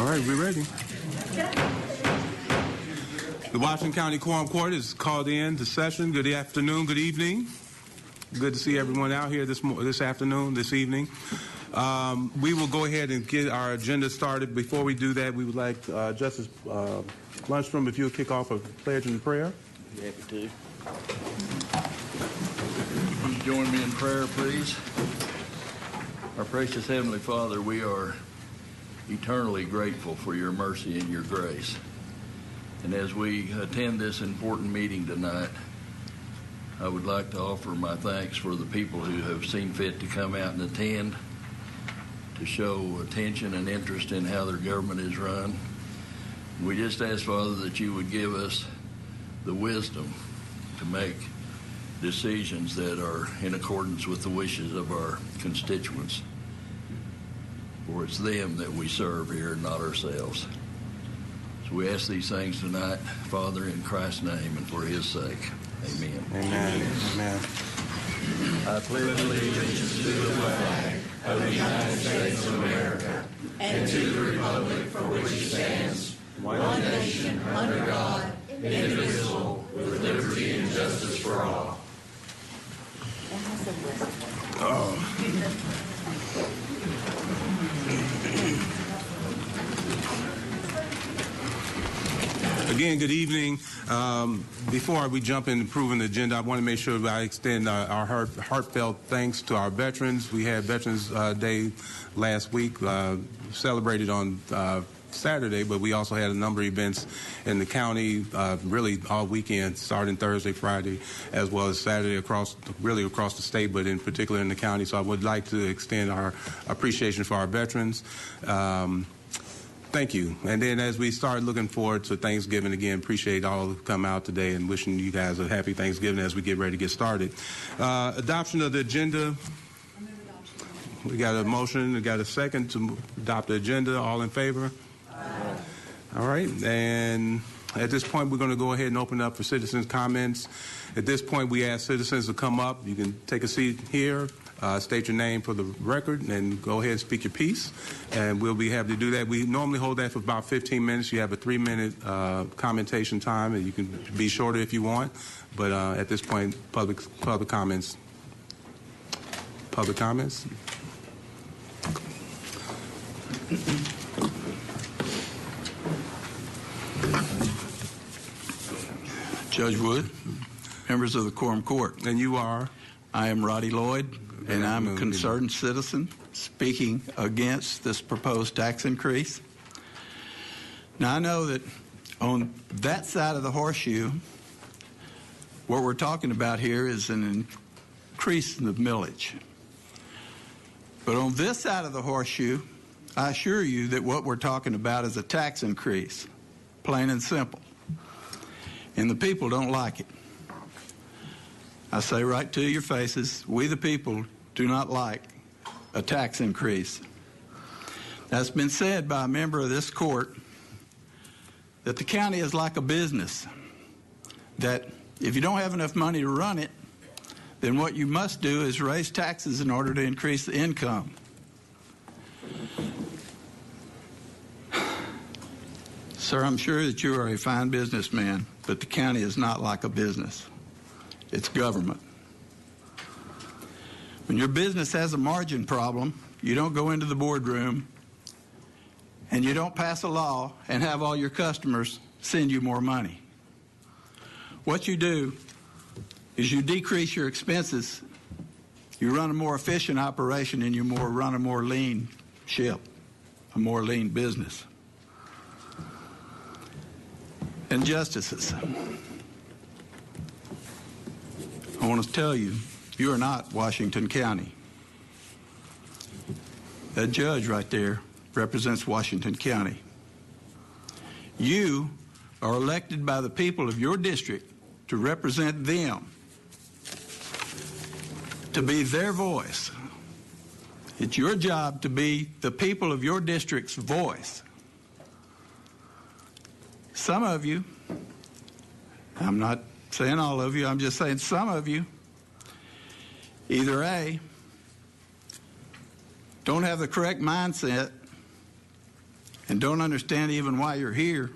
All right, we're ready. The Washington County Quorum Court is called in to session. Good afternoon, good evening. Good to see everyone out here this afternoon, this evening. We will go ahead and get our agenda started. Before we do that, we would like Justice Lundstrom, if you would kick off a pledge and prayer. Happy to. Join me in prayer, please. Our precious Heavenly Father, we are eternally grateful for your mercy and your grace. And as we attend this important meeting tonight, I would like to offer my thanks for the people who have seen fit to come out and attend, to show attention and interest in how their government is run. We just ask, Father, that you would give us the wisdom to make decisions that are in accordance with the wishes of our constituents. For it's them that we serve here, not ourselves. So we ask these things tonight, Father, in Christ's name and for his sake. Amen. Amen. Amen. I pledge allegiance to the flag of the United States of America and to the republic for which it stands, one nation, under God, indivisible, with liberty and justice for all. Again, good evening. Before we jump into approving the agenda, I want to make sure that I extend our heartfelt thanks to our veterans. We had Veterans Day last week, celebrated on Saturday, but we also had a number of events in the county, really all weekend, starting Thursday, Friday, as well as Saturday across the state, but in particular in the county. So I would like to extend our appreciation for our veterans. Thank you. And then as we start looking forward to Thanksgiving, again, appreciate all who come out today and wishing you guys a happy Thanksgiving as we get ready to get started. Adoption of the agenda. We got a motion, we got a second to adopt the agenda. All in favor? Aye. All right. And at this point, we're going to go ahead and open up for citizens' comments. At this point, we ask citizens to come up. You can take a seat here. State your name for the record and go ahead and speak your piece, and we'll be happy to do that. We normally hold that for about 15 minutes. You have a 3-minute commentation time, and you can be shorter if you want, but at this point, public comments. Public comments? Judge Wood, members of the Quorum Court. And you are? I am Roddy Lloyd, and I'm a concerned citizen speaking against this proposed tax increase. Now, I know that on that side of the horseshoe, what we're talking about here is an increase in the millage. But on this side of the horseshoe, I assure you that what we're talking about is a tax increase, plain and simple. And the people don't like it. I say right to your faces, we the people do not like a tax increase. That's been said by a member of this court that the county is like a business, that if you don't have enough money to run it, then what you must do is raise taxes in order to increase the income. Sir, I'm sure that you are a fine businessman, but the county is not like a business. It's government. When your business has a margin problem, you don't go into the boardroom and you don't pass a law and have all your customers send you more money. What you do is you decrease your expenses, you run a more efficient operation, and you run a more lean ship, a more lean business. And justices, I want to tell you, you are not Washington County. That judge right there represents Washington County. You are elected by the people of your district to represent them, to be their voice. It's your job to be the people of your district's voice. Some of you, I'm not saying all of you, I'm just saying some of you, either A, don't have the correct mindset and don't understand even why you're here,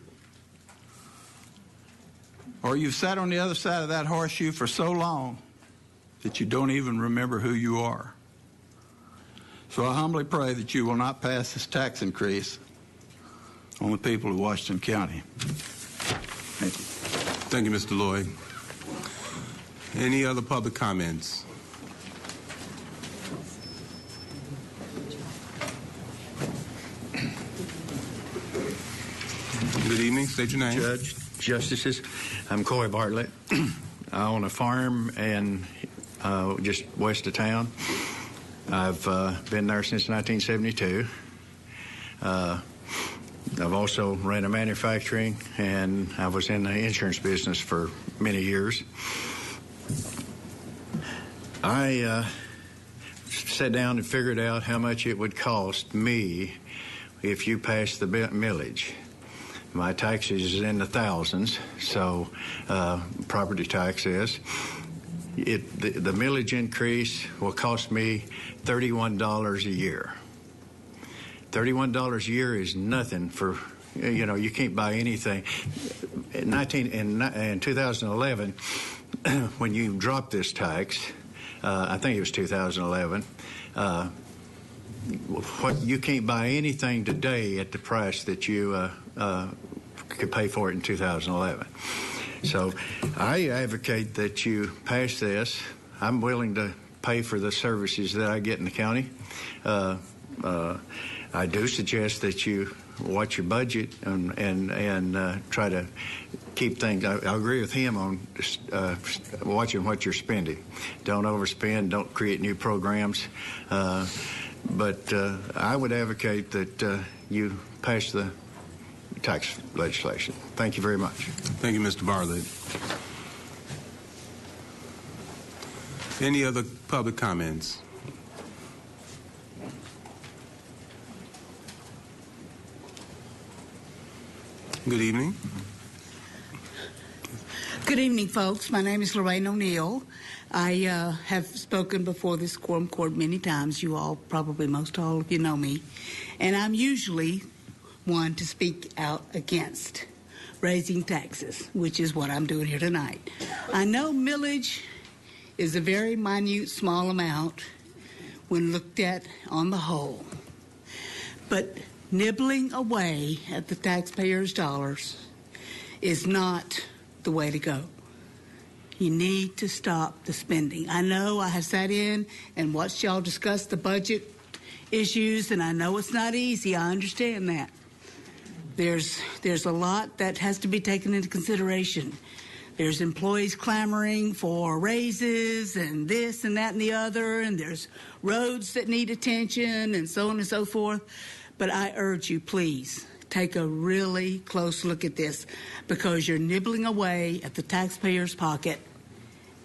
or you've sat on the other side of that horseshoe for so long that you don't even remember who you are. So I humbly pray that you will not pass this tax increase on the people of Washington County. Thank you. Thank you, Mr. Lloyd. Any other public comments? Good evening. State your name. Judge, Justices, I'm Coy Bartlett. I own a farm and just west of town. I've been there since 1972. I've also ran a manufacturing, and I was in the insurance business for many years. I sat down and figured out how much it would cost me if you passed the millage. My taxes is in the thousands, so property tax is. The millage increase will cost me $31 a year. $31 a year is nothing for, you can't buy anything. In 2011, when you dropped this tax, I think it was 2011, you can't buy anything today at the price that you could pay for it in 2011. So I advocate that you pass this. I'm willing to pay for the services that I get in the county. I do suggest that you watch your budget and try to keep things. I agree with him on watching what you're spending. Don't overspend. Don't create new programs. But I would advocate that you pass the tax legislation. Thank you very much. Thank you, Mr. Bartlett. Any other public comments? Good evening. Good evening, folks. My name is Lorraine O'Neill. I have spoken before this Quorum Court many times. You all, probably most all of you know me. And I'm usually one to speak out against raising taxes, which is what I'm doing here tonight. I know millage is a very minute, small amount when looked at on the whole. But nibbling away at the taxpayers' dollars is not the way to go. You need to stop the spending. I know I have sat in and watched y'all discuss the budget issues, and I know it's not easy. I understand that. There's a lot that has to be taken into consideration. There's employees clamoring for raises and this and that and the other, and there's roads that need attention and so on and so forth. But I urge you, please, take a really close look at this, because you're nibbling away at the taxpayer's pocket,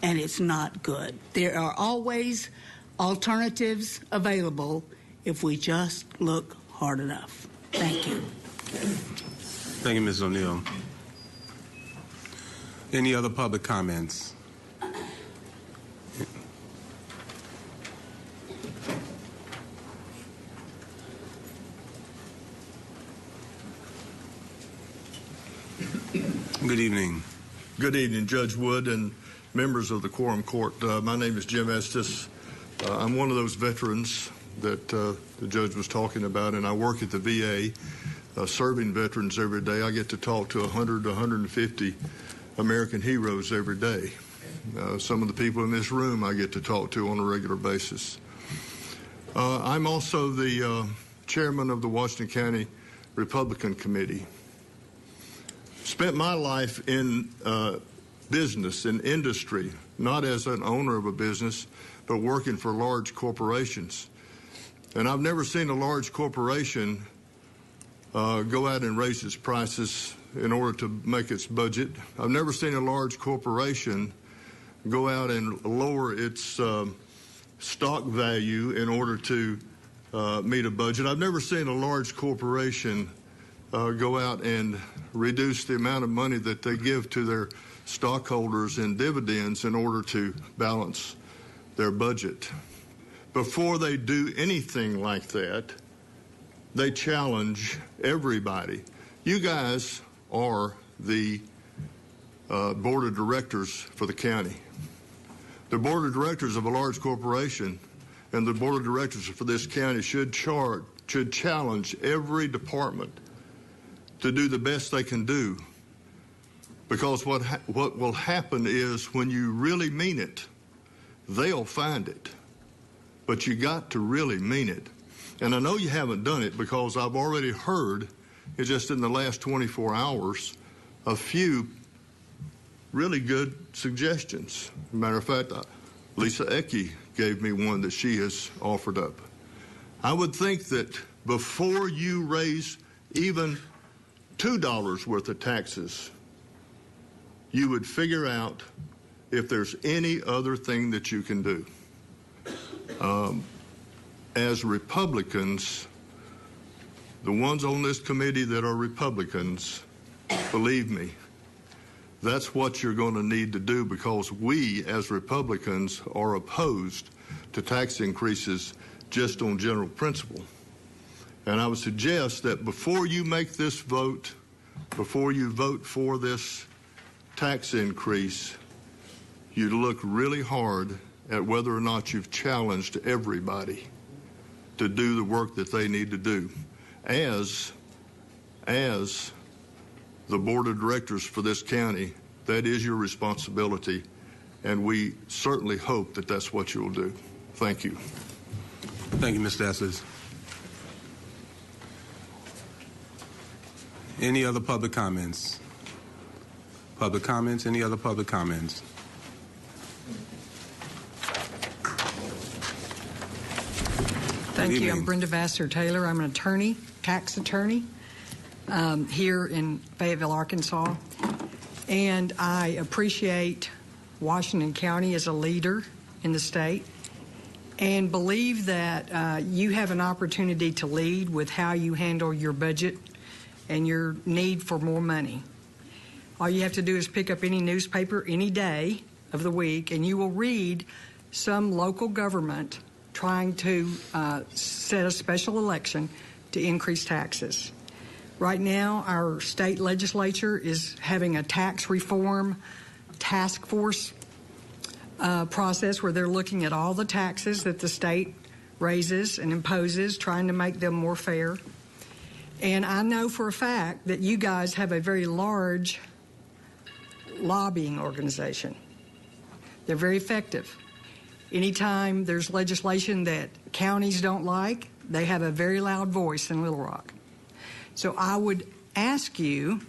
and it's not good. There are always alternatives available if we just look hard enough. Thank you. Thank you, Ms. O'Neill. Any other public comments? Good evening. Good evening, Judge Wood and members of the Quorum Court. My name is Jim Estes. I'm one of those veterans that the judge was talking about, and I work at the VA serving veterans every day. I get to talk to 100 to 150 American heroes every day. Some of the people in this room I get to talk to on a regular basis. I'm also the chairman of the Washington County Republican Committee. Spent my life in business, in industry, not as an owner of a business, but working for large corporations. And I've never seen a large corporation go out and raise its prices in order to make its budget. I've never seen a large corporation go out and lower its stock value in order to meet a budget. I've never seen a large corporation go out and reduce the amount of money that they give to their stockholders in dividends in order to balance their budget. Before they do anything like that, they challenge everybody. You guys are the board of directors for the county. The board of directors of a large corporation and the board of directors for this county should challenge every department to do the best they can do. Because what will happen is when you really mean it, they'll find it. But you got to really mean it. And I know you haven't done it because I've already heard, just in the last 24 hours, a few really good suggestions. As a matter of fact, Lisa Ecke gave me one that she has offered up. I would think that before you raise even $2 worth of taxes, you would figure out if there's any other thing that you can do. As Republicans, the ones on this committee that are Republicans, believe me, that's what you're going to need to do, because we as Republicans are opposed to tax increases just on general principle. And I would suggest that before you make this vote, before you vote for this tax increase, you look really hard at whether or not you've challenged everybody to do the work that they need to do. As the board of directors for this county, that is your responsibility, and we certainly hope that that's what you'll do. Thank you. Thank you, Mr. Estes. Any other public comments? Public comments? Any other public comments? Thank you. I'm Brenda Vassar-Taylor. I'm an attorney, tax attorney, here in Fayetteville, Arkansas. And I appreciate Washington County as a leader in the state and believe that you have an opportunity to lead with how you handle your budget and your need for more money. All you have to do is pick up any newspaper any day of the week, and you will read some local government trying to set a special election to increase taxes. Right now, our state legislature is having a tax reform task force process where they're looking at all the taxes that the state raises and imposes, trying to make them more fair. And I know for a fact that you guys have a very large lobbying organization. They're very effective. Anytime there's legislation that counties don't like, they have a very loud voice in Little Rock. So I would ask you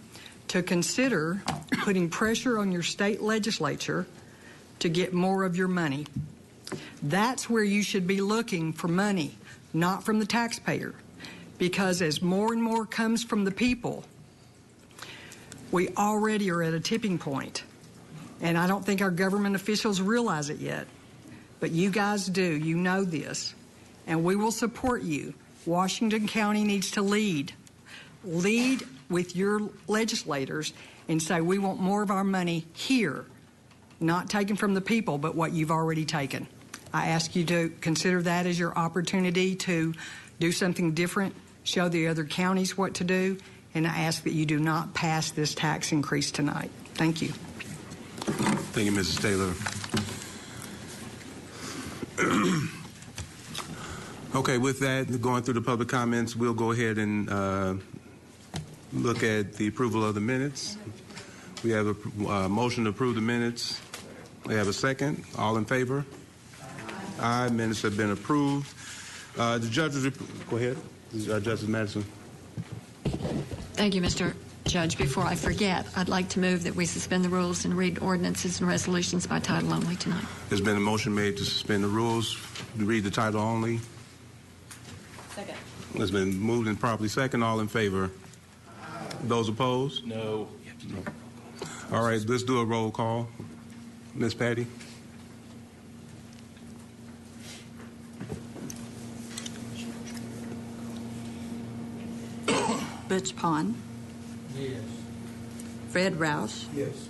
to consider putting pressure on your state legislature to get more of your money. That's where you should be looking for money, not from the taxpayer. Because as more and more comes from the people, we already are at a tipping point. And I don't think our government officials realize it yet. But you guys do. You know this. And we will support you. Washington County needs to lead. Lead with your legislators and say, we want more of our money here, not taken from the people, but what you've already taken. I ask you to consider that as your opportunity to do something different, show the other counties what to do, and I ask that you do not pass this tax increase tonight. Thank you. Thank you, Mrs. Taylor. Okay, with that, going through the public comments, we'll go ahead and look at the approval of the minutes. We have a motion to approve the minutes. We have a second. All in favor? Aye. Minutes have been approved. The judges, go ahead. Justice Madison. Thank you, Mr. Judge. Before I forget, I'd like to move that we suspend the rules and read ordinances and resolutions by title only tonight. There's been a motion made to suspend the rules, to read the title only. Second. It's been moved and properly second. All in favor? Those opposed? No. All right, let's do a roll call. Ms. Patty? Butch Pond. Yes. Fred Roush. Yes.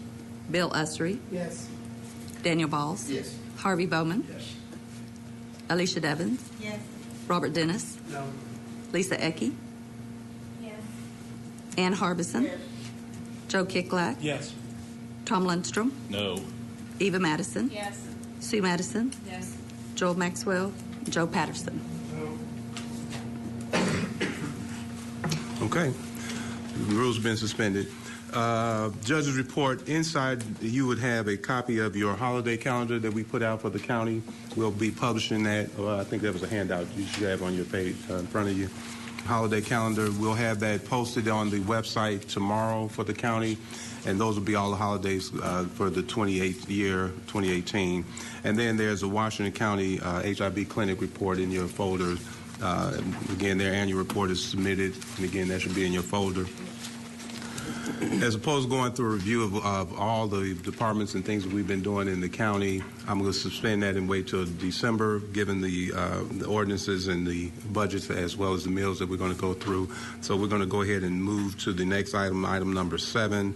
Bill Usry. Yes. Daniel Balls. Yes. Harvey Bowman. Yes. Alicia Devins. Yes. Robert Dennis. No. Lisa Ecke. Yes. Ann Harbison. Yes. Joe Kicklack. Yes. Tom Lundstrom. No. Eva Madison. Yes. Sue Madison. Yes. Joel Maxwell. Joe Patterson. Okay. The rules have been suspended. Judge's report. Inside, you would have a copy of your holiday calendar that we put out for the county. We'll be publishing that. I think that was a handout you should have on your page in front of you. Holiday calendar. We'll have that posted on the website tomorrow for the county, and those will be all the holidays for the 28th year, 2018. And then there's a Washington County HIV clinic report in your folder. Again, their annual report is submitted, and again, that should be in your folder. As opposed to going through a review of all the departments and things that we've been doing in the county, I'm going to suspend that and wait till December, given the ordinances and the budgets as well as the meals that we're going to go through. So we're going to go ahead and move to the next item, item number 7,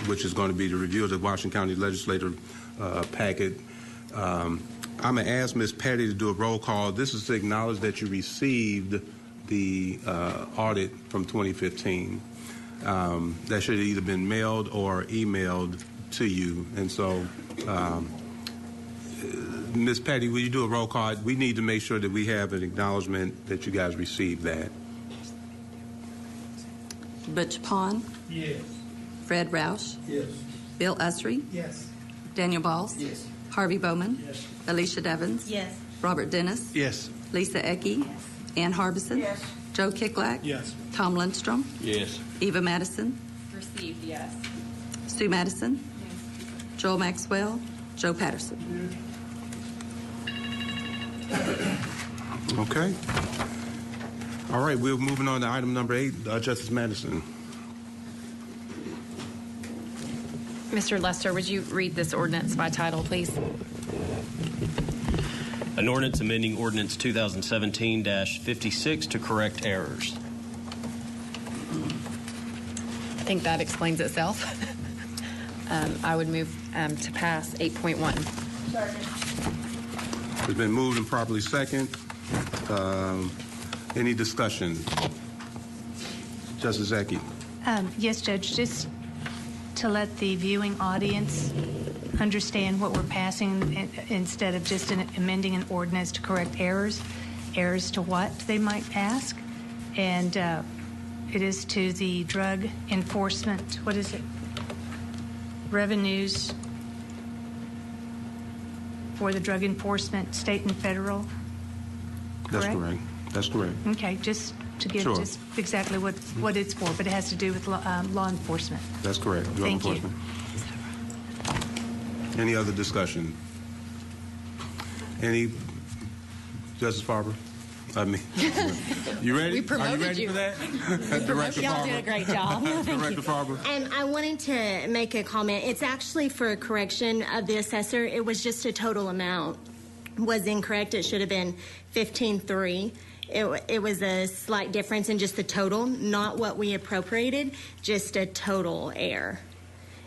which is going to be the review of the Washington County Legislative packet. I'm going to ask Ms. Petty to do a roll call. This is to acknowledge that you received the audit from 2015. That should have either been mailed or emailed to you. And so, Ms. Petty, will you do a roll call? We need to make sure that we have an acknowledgement that you guys received that. Butch Pond. Yes. Fred Roush. Yes. Bill Usry. Yes. Daniel Balls. Yes. Harvey Bowman. Yes. Alicia Devins. Yes. Robert Dennis. Yes. Lisa Ecke. Yes. Ann Harbison. Yes. Joe Kicklack. Yes. Tom Lundstrom. Yes. Eva Madison. Received, yes. Sue Madison. Yes. Joel Maxwell. Joe Patterson. Okay. All right, we're moving on to item number 8, Justice Madison. Mr. Lester, would you read this ordinance by title, please? An ordinance amending ordinance 2017-56 to correct errors. I think that explains itself. I would move to pass 8.1. It's been moved and properly second. Any discussion? Justice Ecke. Yes, Judge, just to let the viewing audience understand what we're passing instead of just amending an ordinance to correct errors. Errors to what, they might ask. And it is to the drug enforcement, what is it? Revenues for the drug enforcement, state and federal. That's correct. That's correct. Okay, just to give Sure. just exactly what it's for, but it has to do with law enforcement. That's correct. Drug Thank you. enforcement. Any other discussion? Any? Justice Farber? You ready? We promoted Are you ready you. for that? Director Y'all Farber. did a great job. Director Farber. And I wanted to make a comment. It's actually for a correction of the assessor. It was just a total amount was incorrect. It should have been 15.3. It was a slight difference in just the total, not what we appropriated, just a total error.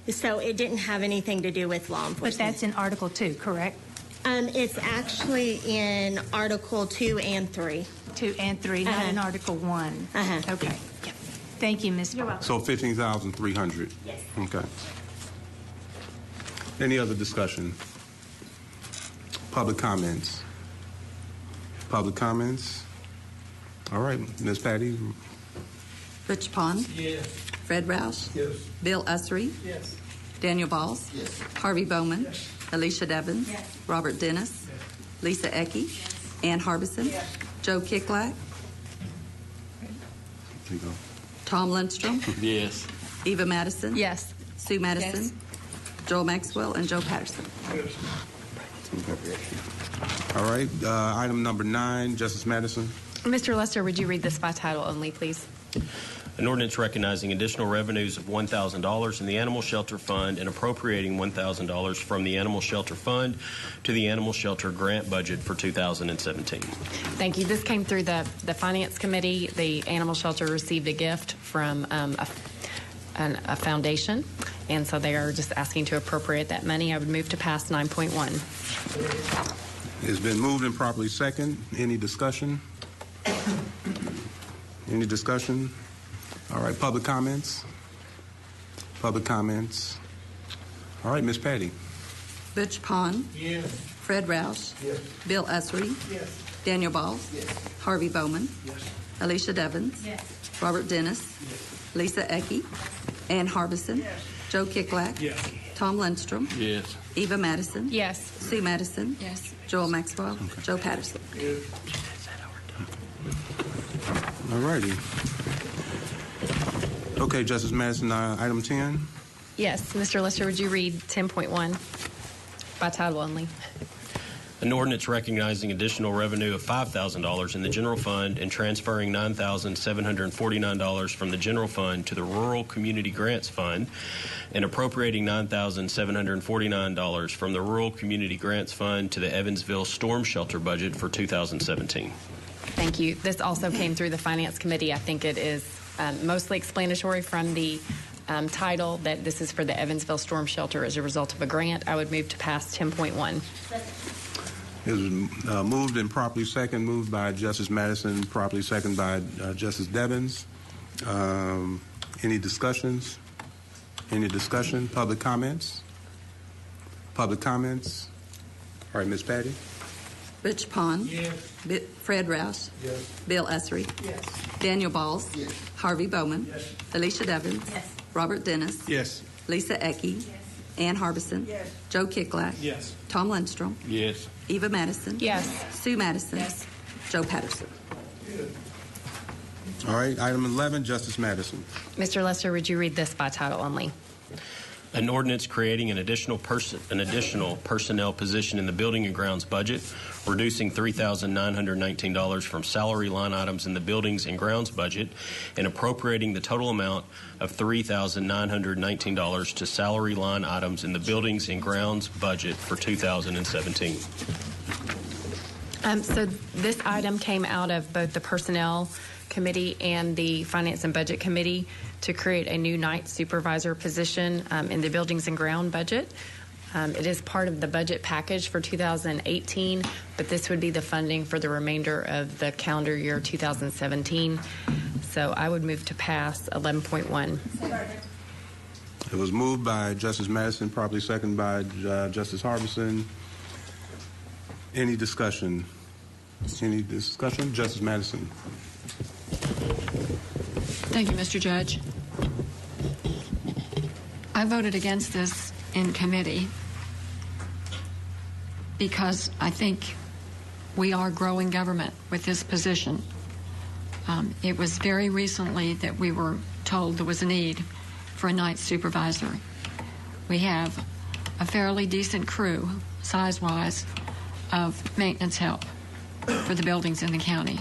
So it didn't have anything to do with law enforcement. But that's in Article 2, correct? It's actually in Article 2 and 3. 2 and 3, not in Article 1. Okay. Yep. Thank you, Ms. You're welcome. So 15,300. Yes. Okay. Any other discussion? Public comments. Public comments. All right, Ms. Patty. Butch Pond. Yes. Fred Roush. Yes. Bill Usry. Yes. Daniel Balls. Yes. Harvey Bowman. Yes. Alicia Devins. Yes. Robert Dennis. Yes. Lisa Ecke. Yes. Ann Harbison. Yes. Joe Kicklack. There you go. Tom Lundstrom. Yes. Eva Madison. Yes. Sue Madison. Yes. Joel Maxwell and Joe Patterson. All right, item number 9, Justice Madison. Mr. Lester, would you read this by title only, please? An ordinance recognizing additional revenues of $1,000 in the Animal Shelter Fund and appropriating $1,000 from the Animal Shelter Fund to the Animal Shelter Grant Budget for 2017. Thank you. This came through the Finance Committee. The animal shelter received a gift from a foundation, and so they are just asking to appropriate that money. I would move to pass 9.1. It's been moved and properly second. Any discussion? Any discussion? All right, public comments? Public comments. All right, Ms. Patty. Butch Pond. Yes. Fred Rouse. Yes. Bill Usry. Yes. Daniel Balls. Yes. Harvey Bowman. Yes. Alicia Devins. Yes. Robert Dennis. Yes. Lisa Ecke. Ann Harbison. Yes. Joe Kicklack. Yes. Tom Lindstrom. Yes. Eva Madison. Yes. Sue Madison. Yes. Joel Maxwell. Joe Patterson. All righty. Okay, Justice Madison, item 10. Yes. Mr. Lester, would you read 10.1 by title only? An ordinance recognizing additional revenue of $5,000 in the general fund and transferring $9,749 from the general fund to the Rural Community Grants Fund and appropriating $9,749 from the Rural Community Grants Fund to the Evansville Storm Shelter budget for 2017. Thank you. This also came through the Finance Committee. I think it is mostly explanatory from the title that this is for the Evansville Storm Shelter as a result of a grant. I would move to pass 10.1. It was moved and properly second, moved by Justice Madison, properly second by Justice Devins. Any discussions? Any discussion? Public comments? Public comments? All right, Ms. Patty. Butch Pond. Yes. Fred Rouse. Yes. Bill Usry. Yes. Daniel Balls. Yes. Harvey Bowman. Yes. Alicia Devins. Yes. Robert Dennis. Yes. Lisa Ecke. Yes. Ann Harbison. Yes. Joe Kicklack. Yes. Tom Lindstrom. Yes. Eva Madison. Yes. Sue Madison. Yes. Joe Patterson. All right, item 11, Justice Madison. Mr. Lester, would you read this by title only? An ordinance creating an additional personnel position in the Building and Grounds budget, reducing $3,919 from salary line items in the Buildings and Grounds budget, and appropriating the total amount of $3,919 to salary line items in the Buildings and Grounds budget for 2017. So this item came out of both the Personnel Committee and the Finance and Budget Committee to create a new night supervisor position in the Buildings and Ground budget. It is part of the budget package for 2018, but this would be the funding for the remainder of the calendar year 2017. So I would move to pass 11.1. It was moved by Justice Madison, properly seconded by Justice Harbison. Any discussion? Any discussion? Justice Madison. Thank you, Mr. Judge. I voted against this in committee because I think we are growing government with this position. It was very recently that we were told there was a need for a night supervisor. We have a fairly decent crew, size-wise, of maintenance help for the buildings in the county.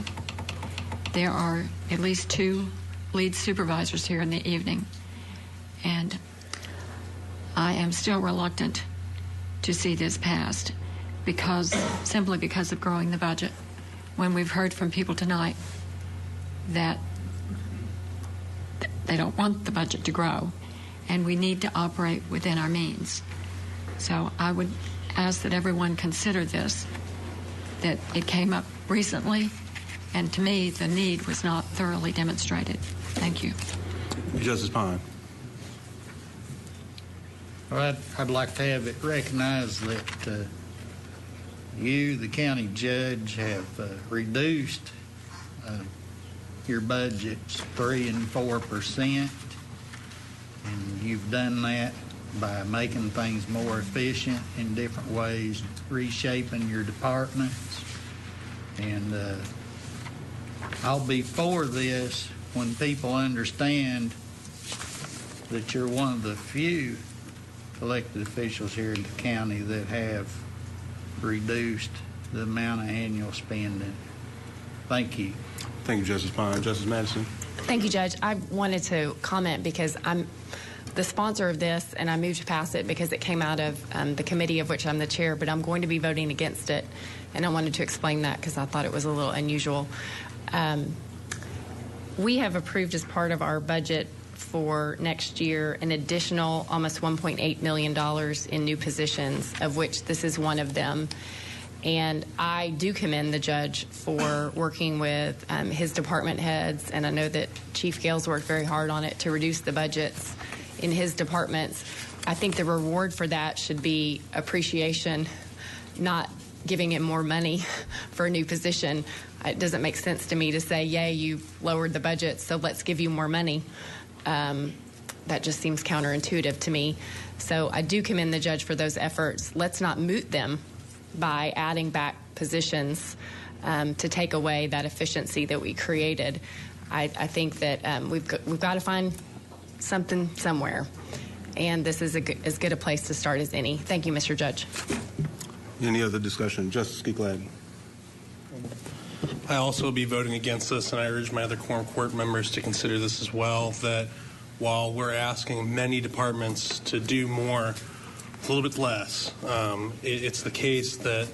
There are at least 2 lead supervisors here in the evening, and I am still reluctant to see this passed simply because of growing the budget, when we've heard from people tonight that they don't want the budget to grow, and we need to operate within our means. So I would ask that everyone consider this, that it came up recently, and to me, the need was not thoroughly demonstrated. Thank you. Justice Pond. Well, I'd like to have it recognized that you, the county judge, have reduced your budgets 3% and 4%, and you've done that by making things more efficient in different ways, reshaping your departments. And I'll be for this when people understand that you're one of the few elected officials here in the county that have reduced the amount of annual spending. Thank you. Thank you, Justice Pond. Justice Madison. Thank you, Judge. I wanted to comment because I'm the sponsor of this, and I moved to pass it because it came out of the committee of which I'm the chair, but I'm going to be voting against it, and I wanted to explain that because I thought it was a little unusual. We have approved as part of our budget for next year an additional almost $1.8 million in new positions, of which this is one of them. And I do commend the judge for working with his department heads, and I know that Chief Gales worked very hard on it to reduce the budgets in his departments. I think the reward for that should be appreciation, not giving him more money for a new position. It doesn't make sense to me to say, yay, you've lowered the budget, so let's give you more money. That just seems counterintuitive to me. So I do commend the judge for those efforts. Let's not moot them by adding back positions to take away that efficiency that we created. I think that we've got to find something somewhere, and this is as good a place to start as any. Thank you, Mr. Judge. Any other discussion? Justice Keeklad. I also will be voting against this, and I urge my other Quorum Court members to consider this as well, that while we're asking many departments to do more, a little bit less, it's the case that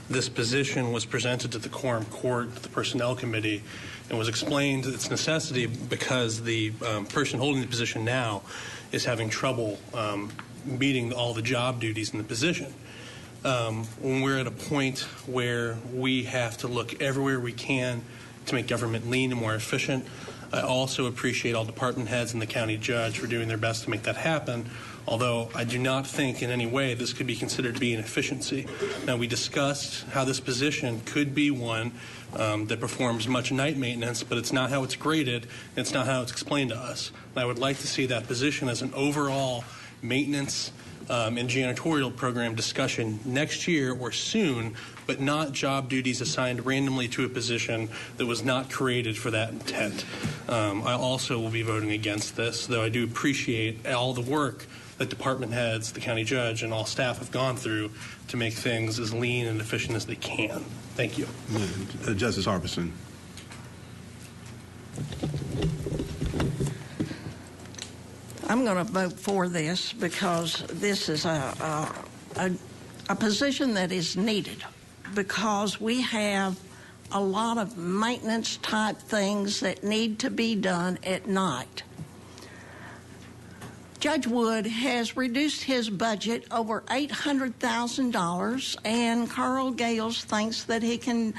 this position was presented to the Quorum Court, the Personnel Committee, and was explained its necessity because the person holding the position now is having trouble meeting all the job duties in the position. When we're at a point where we have to look everywhere we can to make government lean and more efficient, I also appreciate all department heads and the county judge for doing their best to make that happen, although I do not think in any way this could be considered to be an efficiency. Now, we discussed how this position could be one that performs much night maintenance, but it's not how it's graded, and it's not how it's explained to us. And I would like to see that position as an overall maintenance and janitorial program discussion next year or soon, but not job duties assigned randomly to a position that was not created for that intent. I also will be voting against this, though I do appreciate all the work that department heads, the county judge, and all staff have gone through to make things as lean and efficient as they can. Thank you. Justice Harbison. I'm going to vote for this because this is a position that is needed, because we have a lot of maintenance type things that need to be done at night. Judge Wood has reduced his budget over $800,000, and Carl Gales thinks that he can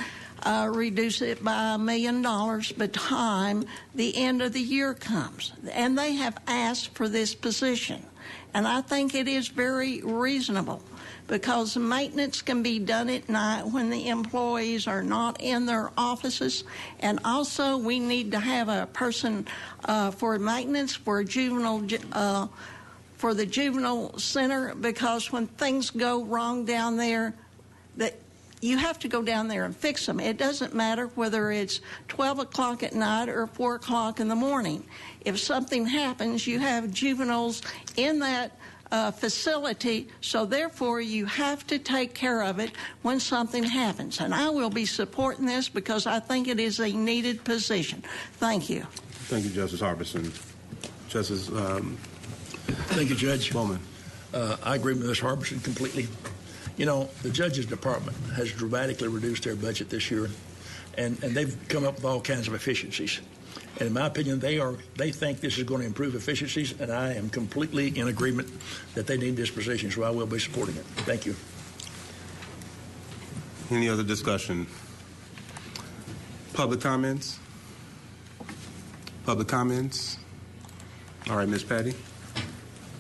reduce it by $1 million by the time the end of the year comes. And they have asked for this position. And I think it is very reasonable, because maintenance can be done at night when the employees are not in their offices. And also, we need to have a person for maintenance for the juvenile center, because when things go wrong down there, that you have to go down there and fix them. It doesn't matter whether it's 12 o'clock at night or 4 o'clock in the morning. If something happens, you have juveniles in that facility, so therefore you have to take care of it when something happens. And I will be supporting this because I think it is a needed position. Thank you. Thank you, Justice Harbison. Justice Thank you, Judge. Bowman. I agree with Ms. Harbison completely. You know, the Judge's Department has dramatically reduced their budget this year, and they've come up with all kinds of efficiencies. And in my opinion, they think this is going to improve efficiencies, and I am completely in agreement that they need this position, so I will be supporting it. Thank you. Any other discussion? Public comments? Public comments? All right, Ms. Patty.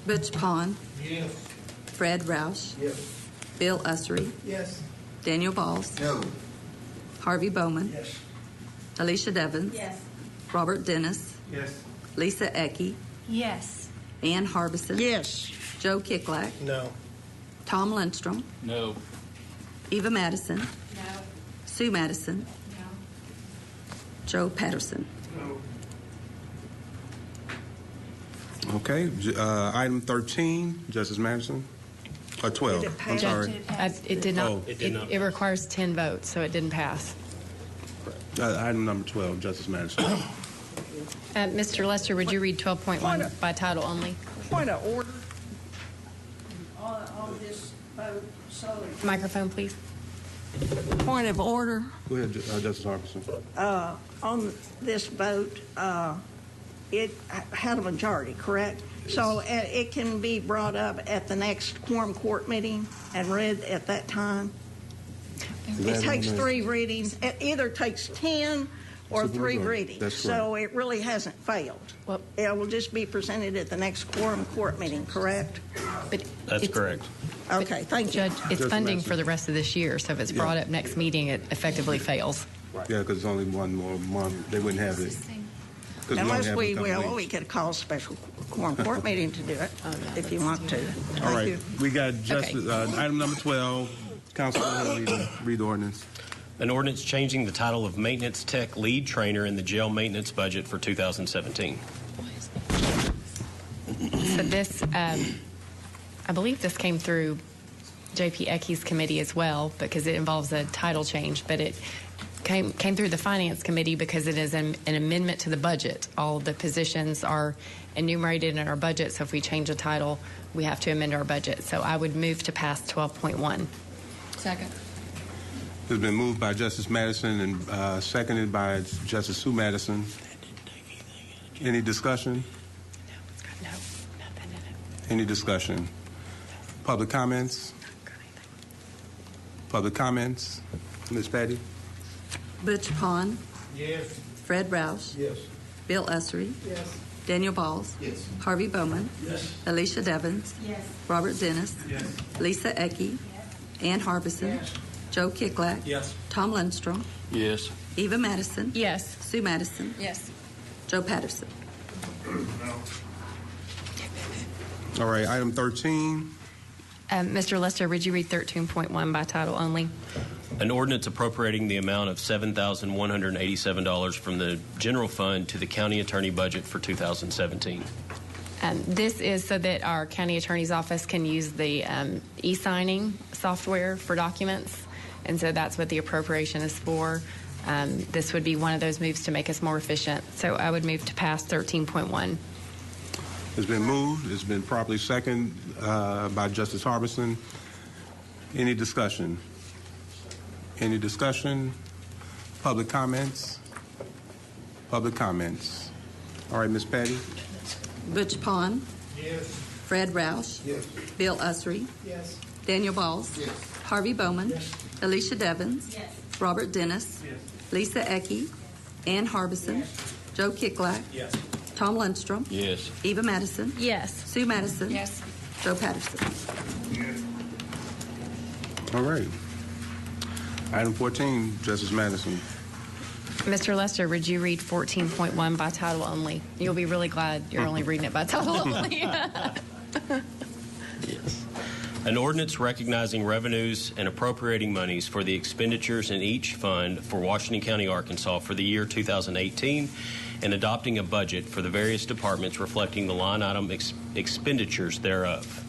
Butch Pond. Yes. Fred Roush. Yes. Bill Ussery. Yes. Daniel Balls. No. Harvey Bowman. Yes. Alicia Devons. Yes. Robert Dennis. Yes. Lisa Ecke. Yes. Ann Harbison. Yes. Joe Kiklak. No. Tom Lindstrom. No. Eva Madison. No. Sue Madison. No. Joe Patterson. Okay. Item 13, Justice Madison. 12. I'm sorry. It did not. Oh, it did not. It requires 10 votes, so it didn't pass. Item number 12, Justice Madison. Mr. Lester, would you read 12.1 by title only? Point of order on this vote. Microphone, please. Point of order. Go ahead, Justice Harbison. On this vote, it had a majority, correct? Yes. So it can be brought up at the next Quorum Court meeting and read at that time? It takes 3 readings. It either takes 10 or 3 readings. That's so it really hasn't failed. Well, it will just be presented at the next quorum court meeting, correct? But That's correct. Okay, thank you. Judge, it's funding for the rest of this year, so if it's brought up next meeting, it effectively fails. Yeah, because it's only one more month. They wouldn't have it. Unless we could call a special quorum court meeting to do it, if you want to. All right. You. We got item number 12. Councilman, read the ordinance. An ordinance changing the title of maintenance tech lead trainer in the jail maintenance budget for 2017. So this, I believe this came through J.P. Ecke's committee as well, because it involves a title change, but it came through the Finance Committee because it is an amendment to the budget. All of the positions are enumerated in our budget, so if we change a title, we have to amend our budget. So I would move to pass 12.1. Second. It's been moved by Justice Madison and seconded by Justice Sue Madison. Any discussion? No, nothing in it. Any discussion? Public comments? Public comments? Ms. Patty? Butch Pond. Yes. Fred Rouse. Yes. Bill Ussery. Yes. Daniel Balls. Yes. Harvey Bowman. Yes. Alicia Devins. Yes. Robert Dennis. Yes. Lisa Ecke. Ann Harbison. Yes. Joe Kicklack. Yes. Tom Lundstrom. Yes. Eva Madison. Yes. Sue Madison. Yes. Joe Patterson. All right, item 13. Mr. Lester, would you read 13.1 by title only? An ordinance appropriating the amount of $7,187 from the general fund to the county attorney budget for 2017. This is so that our county attorney's office can use the e-signing software for documents, and so that's what the appropriation is for. This would be one of those moves to make us more efficient. So I would move to pass 13.1. It's been moved. It's been properly seconded by Justice Harbison. Any discussion? Any discussion? Public comments? Public comments. All right, Ms. Patty? Butch Pond. Yes. Fred Rouse. Yes. Bill Ussery. Yes. Daniel Balls. Yes. Harvey Bowman. Yes. Alicia Devins. Yes. Robert Dennis. Yes. Lisa Ecke. Ann Harbison. Joe Kicklack. Yes. Tom Lundstrom. Yes. Eva Madison. Yes. Sue Madison. Yes. Joe Patterson. All right. Item 14, Justice Madison. Mr. Lester, would you read 14.1 by title only? You'll be really glad you're only reading it by title only. Yes. An ordinance recognizing revenues and appropriating monies for the expenditures in each fund for Washington County, Arkansas for the year 2018 and adopting a budget for the various departments reflecting the line item expenditures thereof.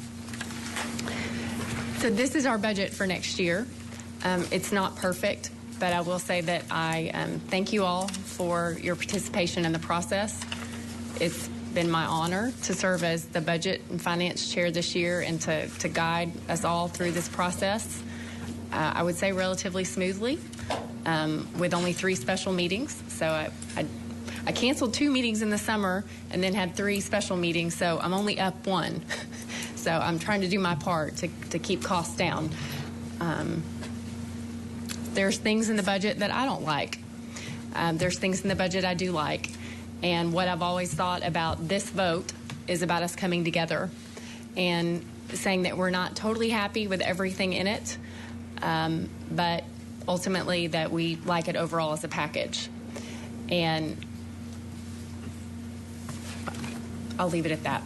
So this is our budget for next year. It's not perfect, but I will say that I thank you all for your participation in the process. It's been my honor to serve as the Budget and Finance Chair this year and to guide us all through this process. I would say relatively smoothly, with only 3 special meetings. So I canceled 2 meetings in the summer and then had 3 special meetings, so I'm only up 1. So I'm trying to do my part to keep costs down. There's things in the budget that I don't like. There's things in the budget I do like. And what I've always thought about this vote is about us coming together and saying that we're not totally happy with everything in it, but ultimately that we like it overall as a package. And I'll leave it at that.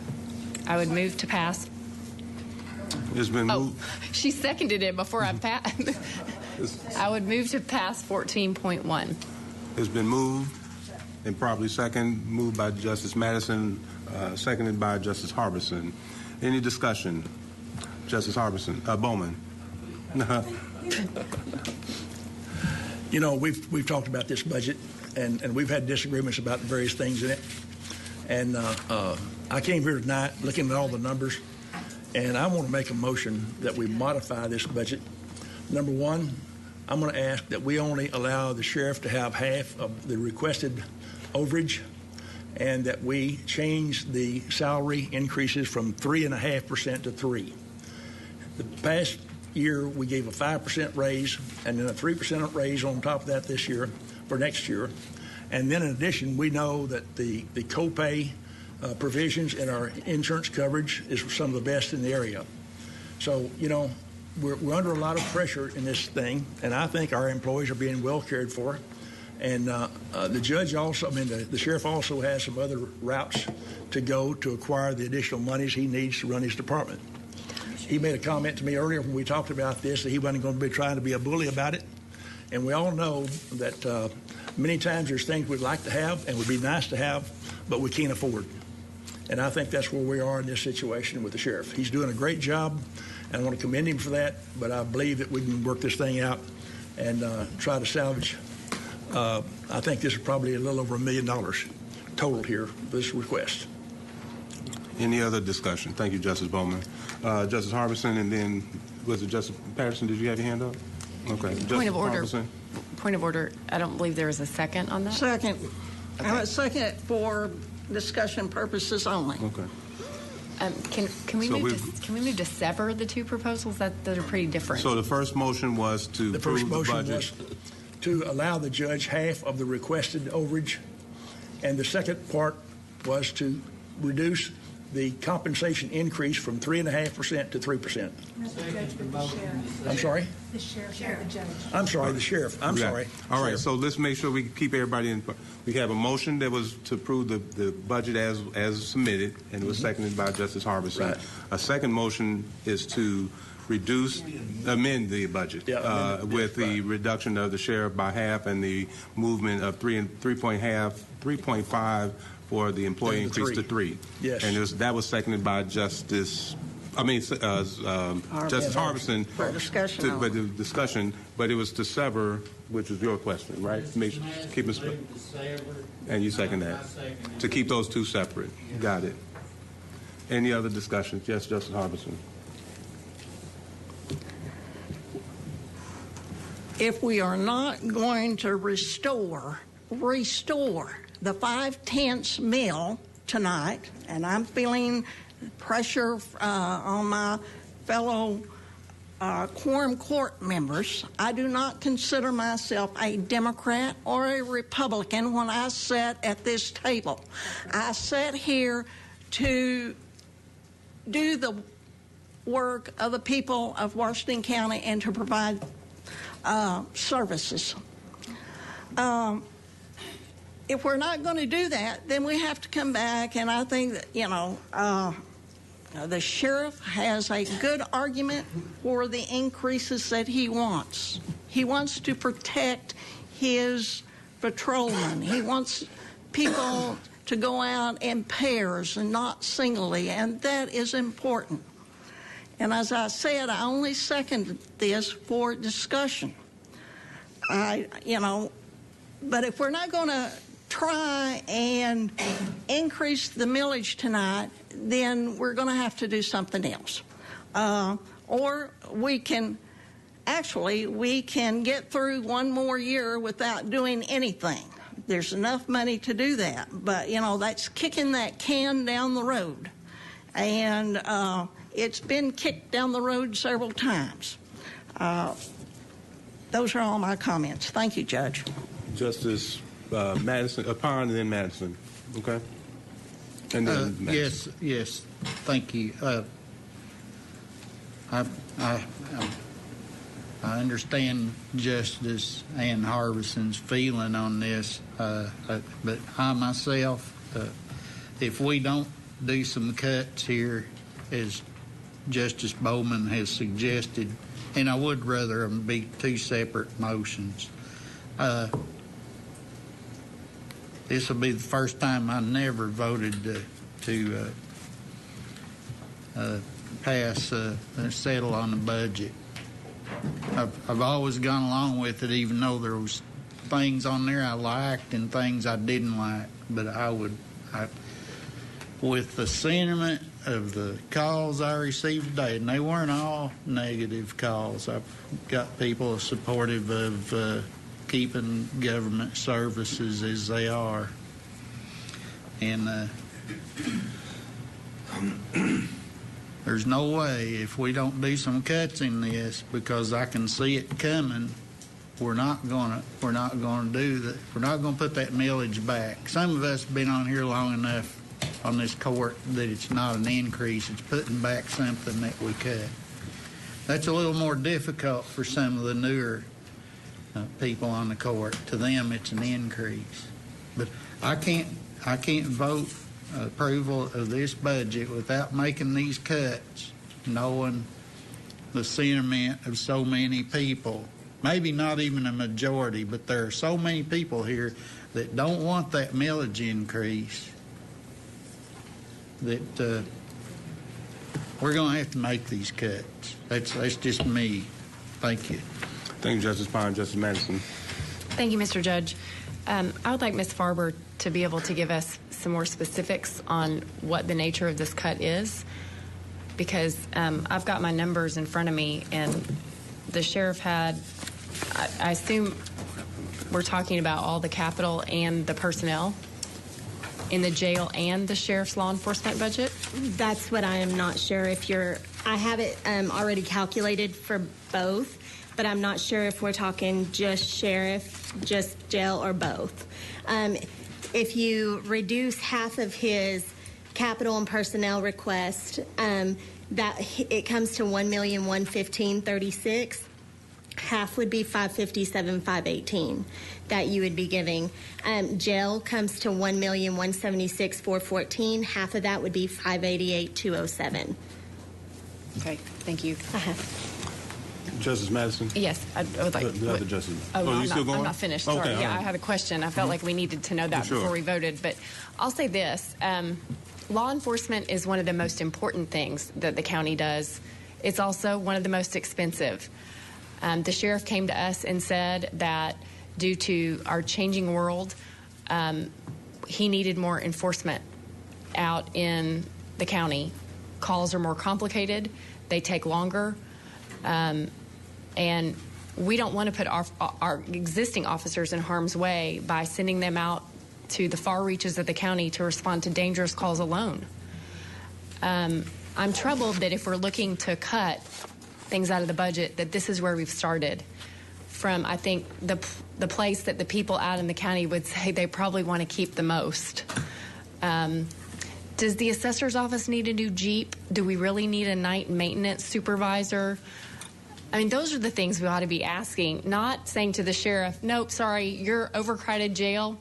I would move to pass. It's been moved. She seconded it before I passed. I would move to pass 14.1. It's been moved and properly moved by Justice Madison, seconded by Justice Harbison. Any discussion? Justice Harbison, Bowman. You know, we've talked about this budget, and we've had disagreements about various things in it. And I came here tonight looking at all the numbers, and I want to make a motion that we modify this budget. Number one, I'm going to ask that we only allow the sheriff to have half of the requested overage, and that we change the salary increases from 3.5% to 3%. The past year we gave a 5% raise and then a 3% raise on top of that this year for next year. And then in addition, we know that the copay provisions in our insurance coverage is some of the best in the area. So, you know, we're under a lot of pressure in this thing, and I think our employees are being well cared for. And the judge also, the sheriff also has some other routes to go to acquire the additional monies he needs to run his department. He made a comment to me earlier when we talked about this that he wasn't going to be trying to be a bully about it. And we all know that many times there's things we'd like to have and would be nice to have, but we can't afford. And I think that's where we are in this situation with the sheriff. He's doing a great job, and I want to commend him for that, but I believe that we can work this thing out and try to salvage. I think this is probably a little over $1 million total here for this request. Any other discussion? Thank you, Justice Bowman. Justice Harbison, and then was it Justice Patterson? Did you have your hand up? Okay. Point of order. Harbison. Point of order. I don't believe there was a second on that. Second. Okay. A second for discussion purposes only. Okay. Can we move to sever the two proposals? That are pretty different. So the first motion was to The approve first the motion budget. was to allow the judge half of the requested overage, and the second part was to reduce the compensation increase from 3.5% to 3%. I'm sorry? The sheriff, the judge. I'm sorry, the sheriff. I'm Okay. sorry. All right, so let's make sure we keep everybody in. We have a motion that was to approve the budget as submitted, and it was seconded by Justice Harbison. Right. A second motion is to amend the budget with the reduction of the sheriff by half and the movement of 3.5 for the employee increase to 3. Yes. And that was seconded by Justice Harbison. For discussion But it was to sever, which is your question, right? Keep it, and you second that. To keep those two separate. Got it. Any other discussion? Yes, Justice Harbison. If we are not going to restore the 5/10 meal tonight, and I'm feeling pressure on my fellow Quorum Court members, I do not consider myself a Democrat or a Republican when I sit at this table. I sit here to do the work of the people of Washington County and to provide services. If we're not going to do that, then we have to come back, and I think that, the sheriff has a good argument for the increases that he wants. He wants to protect his patrolmen. He wants people to go out in pairs and not singly, and that is important. And as I said, I only seconded this for discussion. But if we're not going to try and increase the millage tonight, then we're going to have to do something else. Or we can get through one more year without doing anything. There's enough money to do that. But, that's kicking that can down the road. And it's been kicked down the road several times. Those are all my comments. Thank you, Judge. Justice Madison, Pond, and then Madison. Okay? And then Madison. Yes. Thank you. I understand Justice Ann Harbison's feeling on this, but I myself, if we don't do some cuts here, as Justice Bowman has suggested, and I would rather them be two separate motions. This will be the first time I never voted to pass settle on the budget. I've always gone along with it, even though there was things on there I liked and things I didn't like. But with the sentiment of the calls I received today, and they weren't all negative calls. I've got people supportive of keeping government services as they are. And There's no way if we don't do some cuts in this, because I can see it coming, we're not gonna do that. We're not gonna put that millage back. Some of us have been on here long enough on this court that it's not an increase. It's putting back something that we cut. That's a little more difficult for some of the newer people on the court. To them, it's an increase. But I can't vote approval of this budget without making these cuts, knowing the sentiment of so many people. Maybe not even a majority, but there are so many people here that don't want that millage increase that we're going to have to make these cuts. That's just me. Thank you. Thank you, Justice Pine. Justice Madison. Thank you, Mr. Judge. I would like Ms. Farber to be able to give us some more specifics on what the nature of this cut is, because I've got my numbers in front of me, and the sheriff had, I assume we're talking about all the capital and the personnel in the jail and the sheriff's law enforcement budget? That's what I am not sure if I have it already calculated for both, but I'm not sure if we're talking just sheriff, just jail, or both. If you reduce half of his capital and personnel request, that it comes to $1,115,36. Half would be $557,518 that you would be giving. Jail comes to $1,176,414. Half of that would be $588,207. Okay, thank you. Justice Madison? Yes, I would like. The other justice. I'm still going? I'm not finished. Okay, Sorry. all Yeah, right. I had a question. I felt like we needed to know that Sure. before we voted. But I'll say this. Law enforcement is one of the most important things that the county does. It's also one of the most expensive. The sheriff came to us and said that due to our changing world, he needed more enforcement out in the county. Calls are more complicated. They take longer. And we don't want to put our existing officers in harm's way by sending them out to the far reaches of the county to respond to dangerous calls alone. I'm troubled that if we're looking to cut things out of the budget, that this is where we've started from, I think, the place that the people out in the county would say they probably want to keep the most. Does the assessor's office need a new Jeep? Do we really need a night maintenance supervisor? I mean, those are the things we ought to be asking, not saying to the sheriff, nope, sorry, you're overcrowded jail.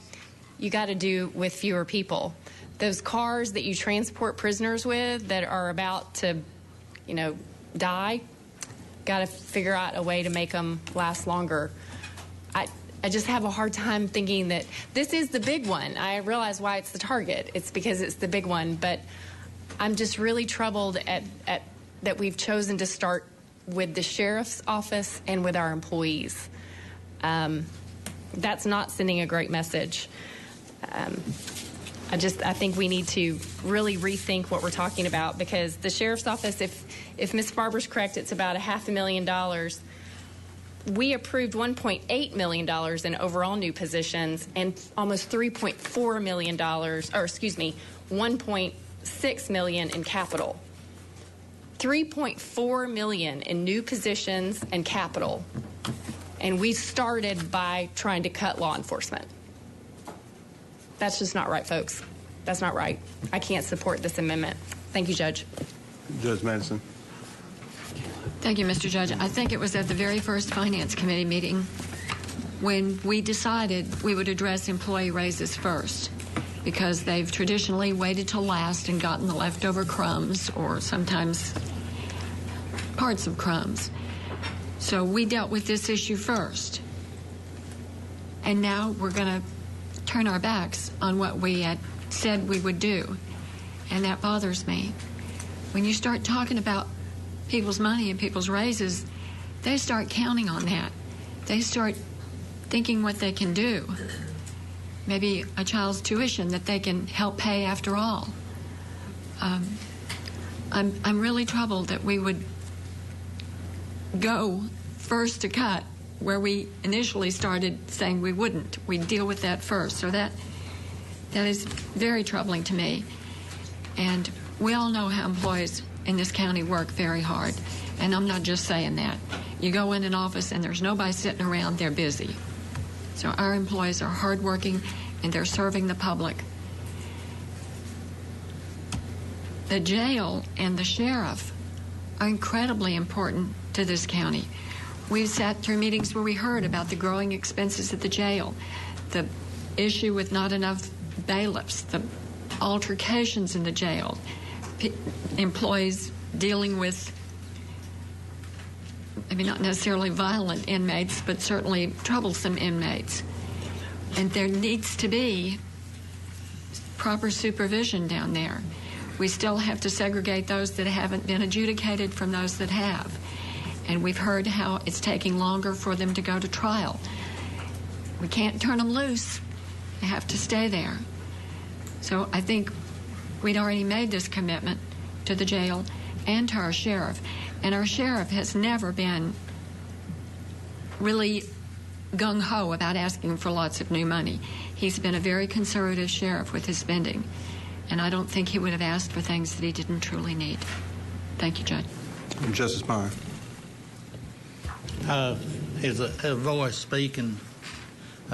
You got to do with fewer people. Those cars that you transport prisoners with that are about to, die, got to figure out a way to make them last longer. I just have a hard time thinking that this is the big one. I realize why it's the target. It's because it's the big one. But I'm just really troubled at that we've chosen to start with the sheriff's office and with our employees. That's not sending a great message. I think we need to really rethink what we're talking about, because the sheriff's office, if Ms. Barber's correct, it's about $500,000. We approved $1.8 million in overall new positions and almost $3.4 million, $1.6 million in capital. $3.4 million in new positions and capital. And we started by trying to cut law enforcement. That's just not right, folks. That's not right. I can't support this amendment. Thank you, Judge. Judge Madison. Thank you, Mr. Judge. I think it was at the very first Finance Committee meeting when we decided we would address employee raises first, because they've traditionally waited till last and gotten the leftover crumbs, or sometimes parts of crumbs. So we dealt with this issue first. And now we're going to turn our backs on what we had said we would do. And that bothers me. When you start talking about people's money and people's raises, they start counting on that. They start thinking what they can do. Maybe a child's tuition that they can help pay after all. I'm really troubled that we would go first to cut where we initially started saying we wouldn't. We'd deal with that first. So that is very troubling to me. And we all know how employees in this county work very hard. And I'm not just saying that. You go in an office and there's nobody sitting around, they're busy. So our employees are hardworking and they're serving the public. The jail and the sheriff are incredibly important to this county. We sat through meetings where we heard about the growing expenses at the jail, the issue with not enough bailiffs, the altercations in the jail, employees dealing with maybe not necessarily violent inmates, but certainly troublesome inmates. And there needs to be proper supervision down there. We still have to segregate those that haven't been adjudicated from those that have. And we've heard how it's taking longer for them to go to trial. We can't turn them loose. They have to stay there. So I think we'd already made this commitment to the jail and to our sheriff. And our sheriff has never been really gung-ho about asking for lots of new money. He's been a very conservative sheriff with his spending. And I don't think he would have asked for things that he didn't truly need. Thank you, Judge. Justice Pine. As a voice speaking,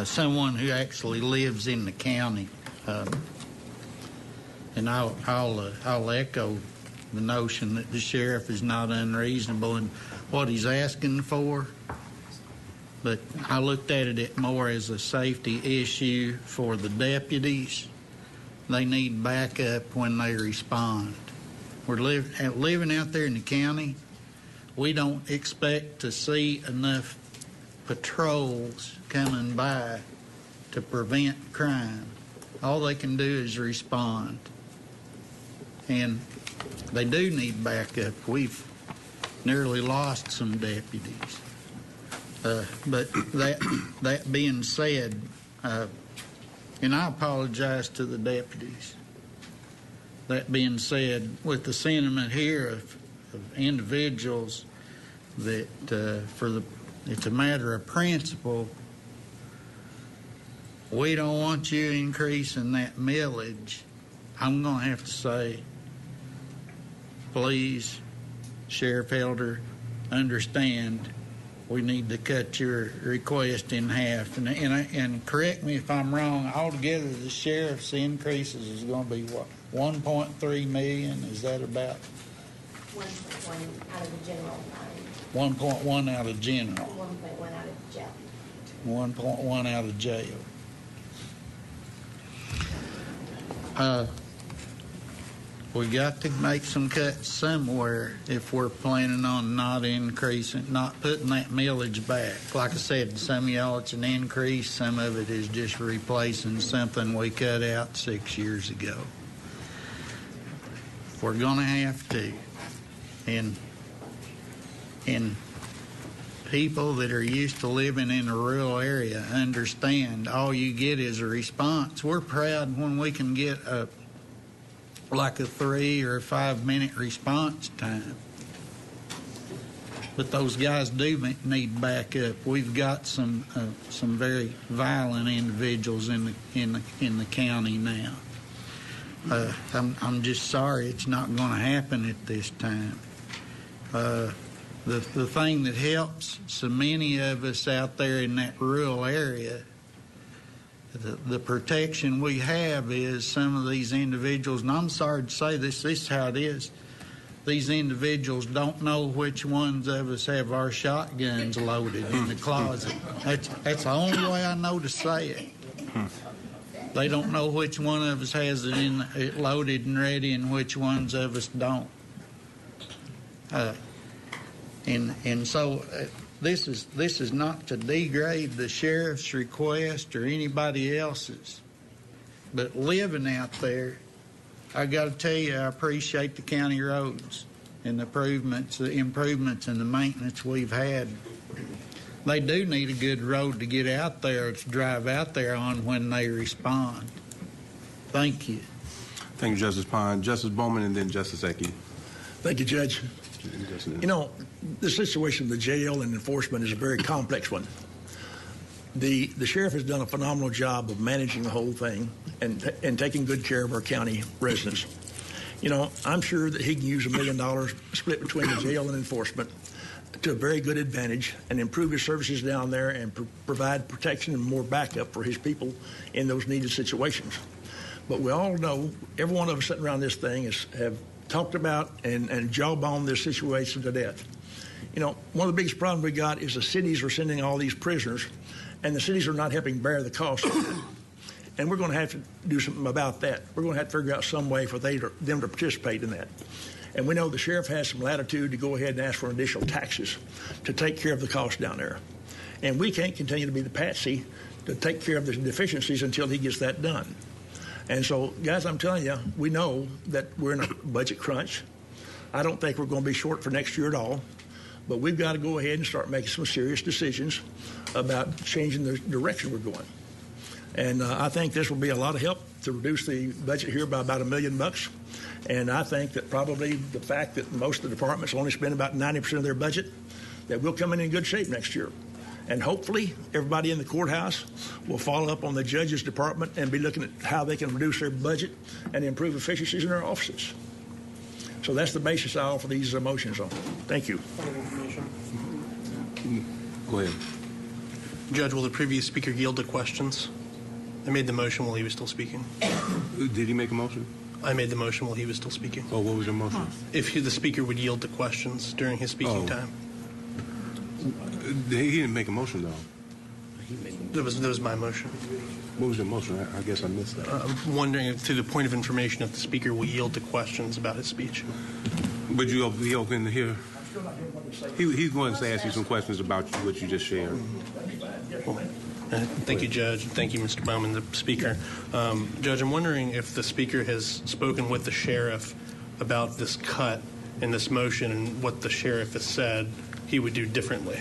someone who actually lives in the county, and I'll echo the notion that the sheriff is not unreasonable in what he's asking for, but I looked at it more as a safety issue for the deputies. They need backup when they respond. We're living out there in the county. We don't expect to see enough patrols coming by to prevent crime. All they can do is respond. And they do need backup. We've nearly lost some deputies. But that being said, and I apologize to the deputies. That being said, with the sentiment here of individuals that it's a matter of principle, we don't want you increasing that millage. I'm going to have to say, please, Sheriff Elder, understand we need to cut your request in half. And correct me if I'm wrong, altogether the sheriff's increases is going to be what, 1.3 million? Is that about? 1.1 out of the general fund. 1.1 out of general. 1.1 out of jail. 1.1 out of jail. We got to make some cuts somewhere if we're planning on not putting that millage back. Like I said, some of y'all it's an increase, some of it is just replacing something we cut out 6 years ago. We're going to have to. And people that are used to living in a rural area understand all you get is a response. We're proud when we can get like a 3 or 5 minute response time. But those guys do need backup. We've got some very violent individuals in the county now. I'm just sorry it's not going to happen at this time. The thing that helps so many of us out there in that rural area, the protection we have is some of these individuals, and I'm sorry to say this is how it is. These individuals don't know which ones of us have our shotguns loaded in the closet. That's the only way I know to say it. They don't know which one of us has it loaded and ready and which ones of us don't. And so this is not to degrade the sheriff's request or anybody else's, but living out there, I got to tell you, I appreciate the county roads and the improvements and the maintenance we've had. They do need a good road to get out there, to drive out there on when they respond. Thank you. Thank you, Justice Pine. Justice Bowman and then Justice Ecke. Thank you, Judge. You know, the situation of the jail and enforcement is a very complex one. The sheriff has done a phenomenal job of managing the whole thing and taking good care of our county residents. I'm sure that he can use $1 million split between the jail and enforcement to a very good advantage and improve his services down there and provide protection and more backup for his people in those needed situations. But we all know, every one of us sitting around this thing have talked about and jawboned this situation to death. One of the biggest problems we got is the cities are sending all these prisoners, and the cities are not helping bear the cost of it. And we're going to have to do something about that. We're going to have to figure out some way for them to participate in that. And we know the sheriff has some latitude to go ahead and ask for additional taxes to take care of the cost down there. And we can't continue to be the patsy to take care of the deficiencies until he gets that done. And so, guys, I'm telling you, we know that we're in a budget crunch. I don't think we're going to be short for next year at all. But we've got to go ahead and start making some serious decisions about changing the direction we're going. And I think this will be a lot of help to reduce the budget here by about $1 million. And I think that probably the fact that most of the departments only spend about 90% of their budget, that we'll come in good shape next year. And hopefully everybody in the courthouse will follow up on the judge's department and be looking at how they can reduce their budget and improve efficiencies in their offices. So that's the basis I offer these motions on. Thank you. Go ahead. Judge, will the previous speaker yield to questions? I made the motion while he was still speaking. Did he make a motion? I made the motion while he was still speaking. Oh, what was your motion? If the speaker would yield to questions during his speaking time. He didn't make a motion, though. That was my motion. What was your motion? I guess I missed that. I'm wondering, if, through the point of information, if the speaker will yield to questions about his speech. Would you be open to hear? He's going to ask you some questions about what you just shared. Thank you, Judge. Thank you, Mr. Bowman, the Speaker. Judge, I'm wondering if the Speaker has spoken with the Sheriff about this cut in this motion and what the Sheriff has said he would do differently.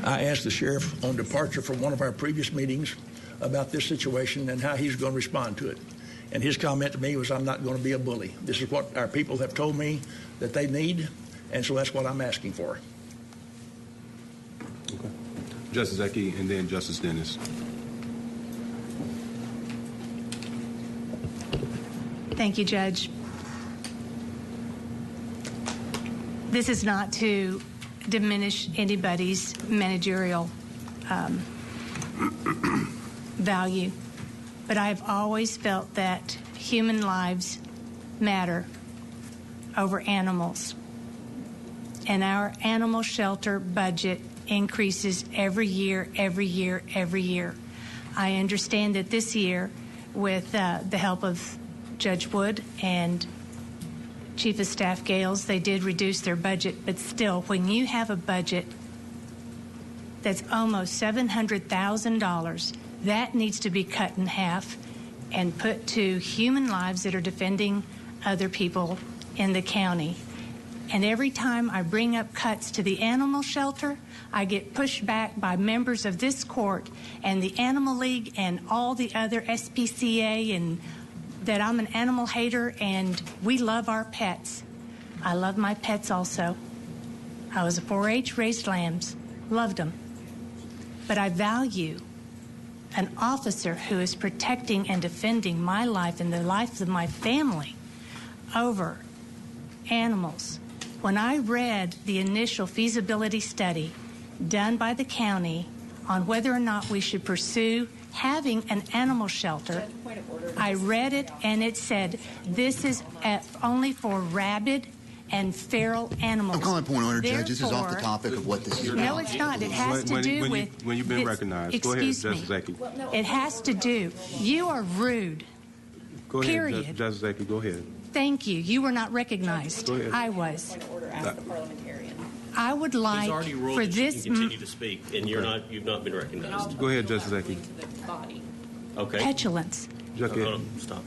I asked the Sheriff on departure from one of our previous meetings about this situation and how he's going to respond to it. And his comment to me was, I'm not going to be a bully. This is what our people have told me that they need, and so that's what I'm asking for. Okay. Justice Ecke and then Justice Dennis. Thank you, Judge. This is not to diminish anybody's managerial value, but I've always felt that human lives matter over animals. And our animal shelter budget increases every year, every year, every year. I understand that this year, with the help of Judge Wood and Chief of Staff Gales, they did reduce their budget, but still, when you have a budget that's almost $700,000, that needs to be cut in half and put to human lives that are defending other people in the county. And every time I bring up cuts to the animal shelter, I get pushed back by members of this court and the Animal League and all the other SPCA, and that I'm an animal hater and we love our pets. I love my pets also. I was a 4-H, raised lambs, loved them. But I value an officer who is protecting and defending my life and the life of my family over animals. When I read the initial feasibility study done by the county on whether or not we should pursue having an animal shelter, I read it and it said this is only for rabid and feral animals. I'm calling a point of order, Judge. This is off the topic of what this is about. No, it's not. It has to do with... When you've been recognized. Go ahead, Justice Ecke. It has to do... You are rude. Go ahead, Period. Justice Ecke. Go ahead. Thank you. You were not recognized. Go ahead. I was. I would like He's already ruled for that this... you can continue to speak, and you've not been recognized. Go ahead, Justice Ecke. Okay. Petulance. Stop.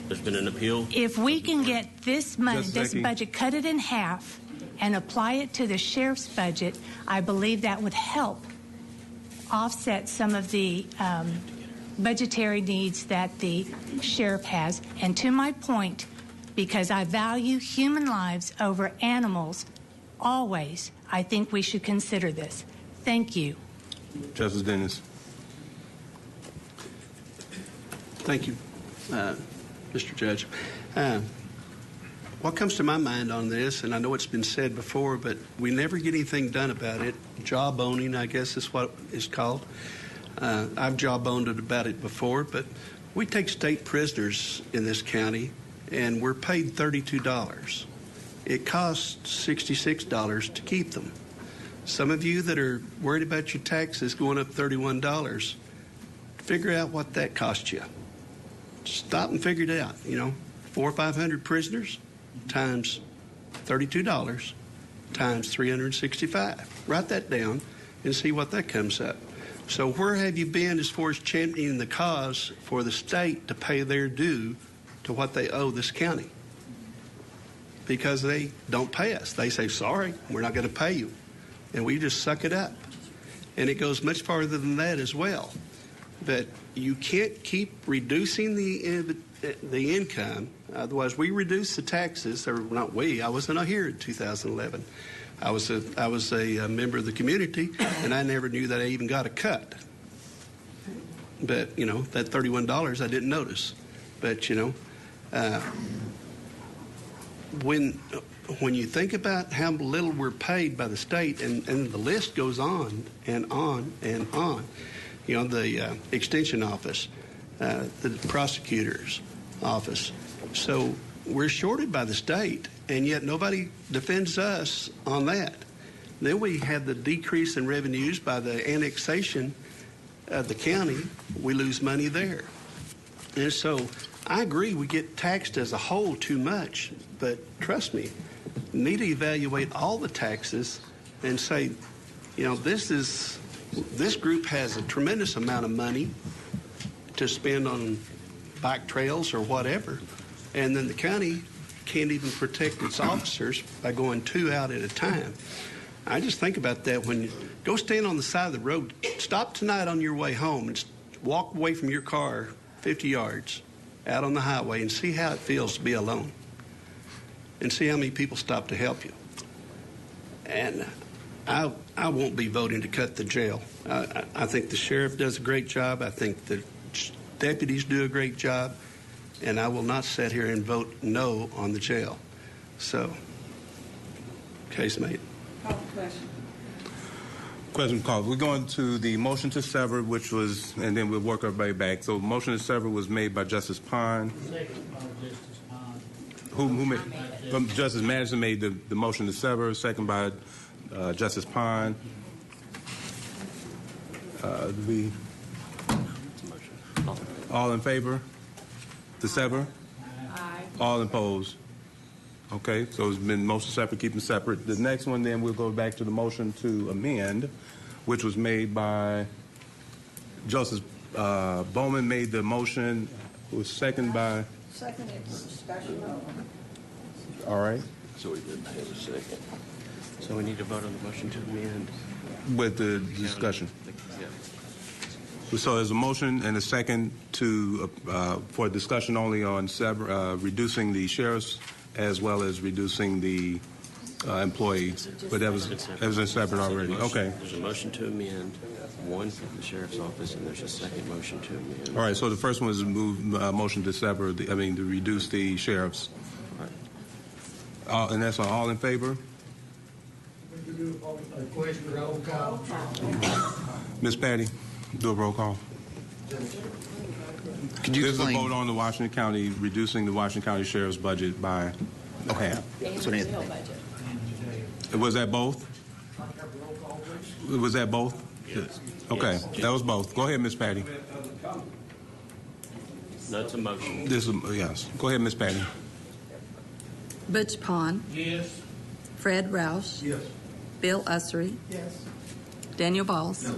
There's been an appeal. If we can get this money, Justice this Ecke. budget, cut it in half and apply it to the sheriff's budget, I believe that would help offset some of the budgetary needs that the sheriff has. And to my point, because I value human lives over animals, always, I think we should consider this. Thank you. Justice Dennis. Thank you, Mr. Judge. What comes to my mind on this, and I know it's been said before, but we never get anything done about it. Jawboning, I guess is what it's called. I've jawboned about it before, but we take state prisoners in this county, and we're paid $32. It costs $66 to keep them. Some of you that are worried about your taxes going up $31, figure out what that costs you. Stop and figure it out. 400 or 500 prisoners times $32 times 365. Write that down and see what that comes up. So where have you been as far as championing the cause for the state to pay their due to what they owe this county? Because they don't pay us. They say, sorry, we're not going to pay you. And we just suck it up. And it goes much farther than that as well. But you can't keep reducing the income. Otherwise, we reduce the taxes. Or not we. I wasn't here in 2011. I was a member of the community, and I never knew that I even got a cut. But that $31 I didn't notice. But when you think about how little we're paid by the state, and the list goes on and on and on. The extension office, the prosecutor's office. So we're shorted by the state, and yet nobody defends us on that. Then we have the decrease in revenues by the annexation of the county. We lose money there. And so I agree we get taxed as a whole too much, but trust me, we need to evaluate all the taxes and say, this group has a tremendous amount of money to spend on bike trails or whatever, and then the county can't even protect its officers by going 2 out at a time. I just think about that when you go stand on the side of the road. Stop tonight on your way home and walk away from your car 50 yards out on the highway and see how it feels to be alone, and see how many people stop to help you. And I won't be voting to cut the jail. I think the sheriff does a great job. I think the deputies do a great job. And I will not sit here and vote no on the jail. So, case made. Call the question. Question called. We're going to the motion to sever, which was, and then we'll work our way back. So, motion to sever was made by Justice Pine. Second by Justice Pine. Who made? Justice Madison made the motion to sever. Second by Justice Pine. All in favor? To sever? Aye. All opposed? Okay, so it's been motion separate, keep them separate. The next one, then we'll go back to the motion to amend, which was made by Justice Bowman made the motion. It was seconded by. Seconded for discussion. All right. So we didn't have a second. So we need to vote on the motion to amend. With the discussion. Yeah. So there's a motion and a second to for discussion only on reducing the sheriffs as well as reducing the employees. But that was in separate already. Okay. There's a motion to amend, one for the sheriff's office, and there's a second motion to amend. All right. So the first one is motion to sever. To reduce the sheriffs. All right. And that's all in favor. Question, roll call. Ms. Patty, do a roll call. Could you There's explain? a vote on the Washington County, reducing the Washington County Sheriff's budget by half. That's what Anthony. Was that both? Was that both? Yes. Okay, Yes. that was both. Go ahead, Ms. Patty. That's a motion. Yes. Go ahead, Ms. Patty. Butch Pond, Yes. Fred Rouse, Yes. Bill Ussery, Yes. Daniel Balls, No.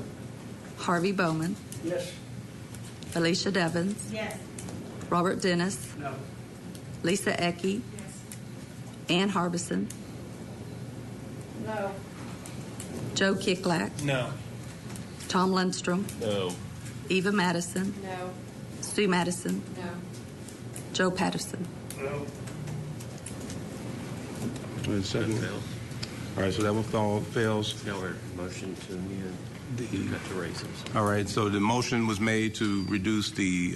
Harvey Bowman, Yes. Alicia Devins, Yes. Robert Dennis, No. Lisa Ecke, Ann Harbison, No. Joe Kicklack, No. Tom Lundstrom, No. Eva Madison, No. Sue Madison, No. Joe Patterson. No. Second. All right, so that one fails. Now we're motion to amend. Cut the raises. All right, so the motion was made to reduce the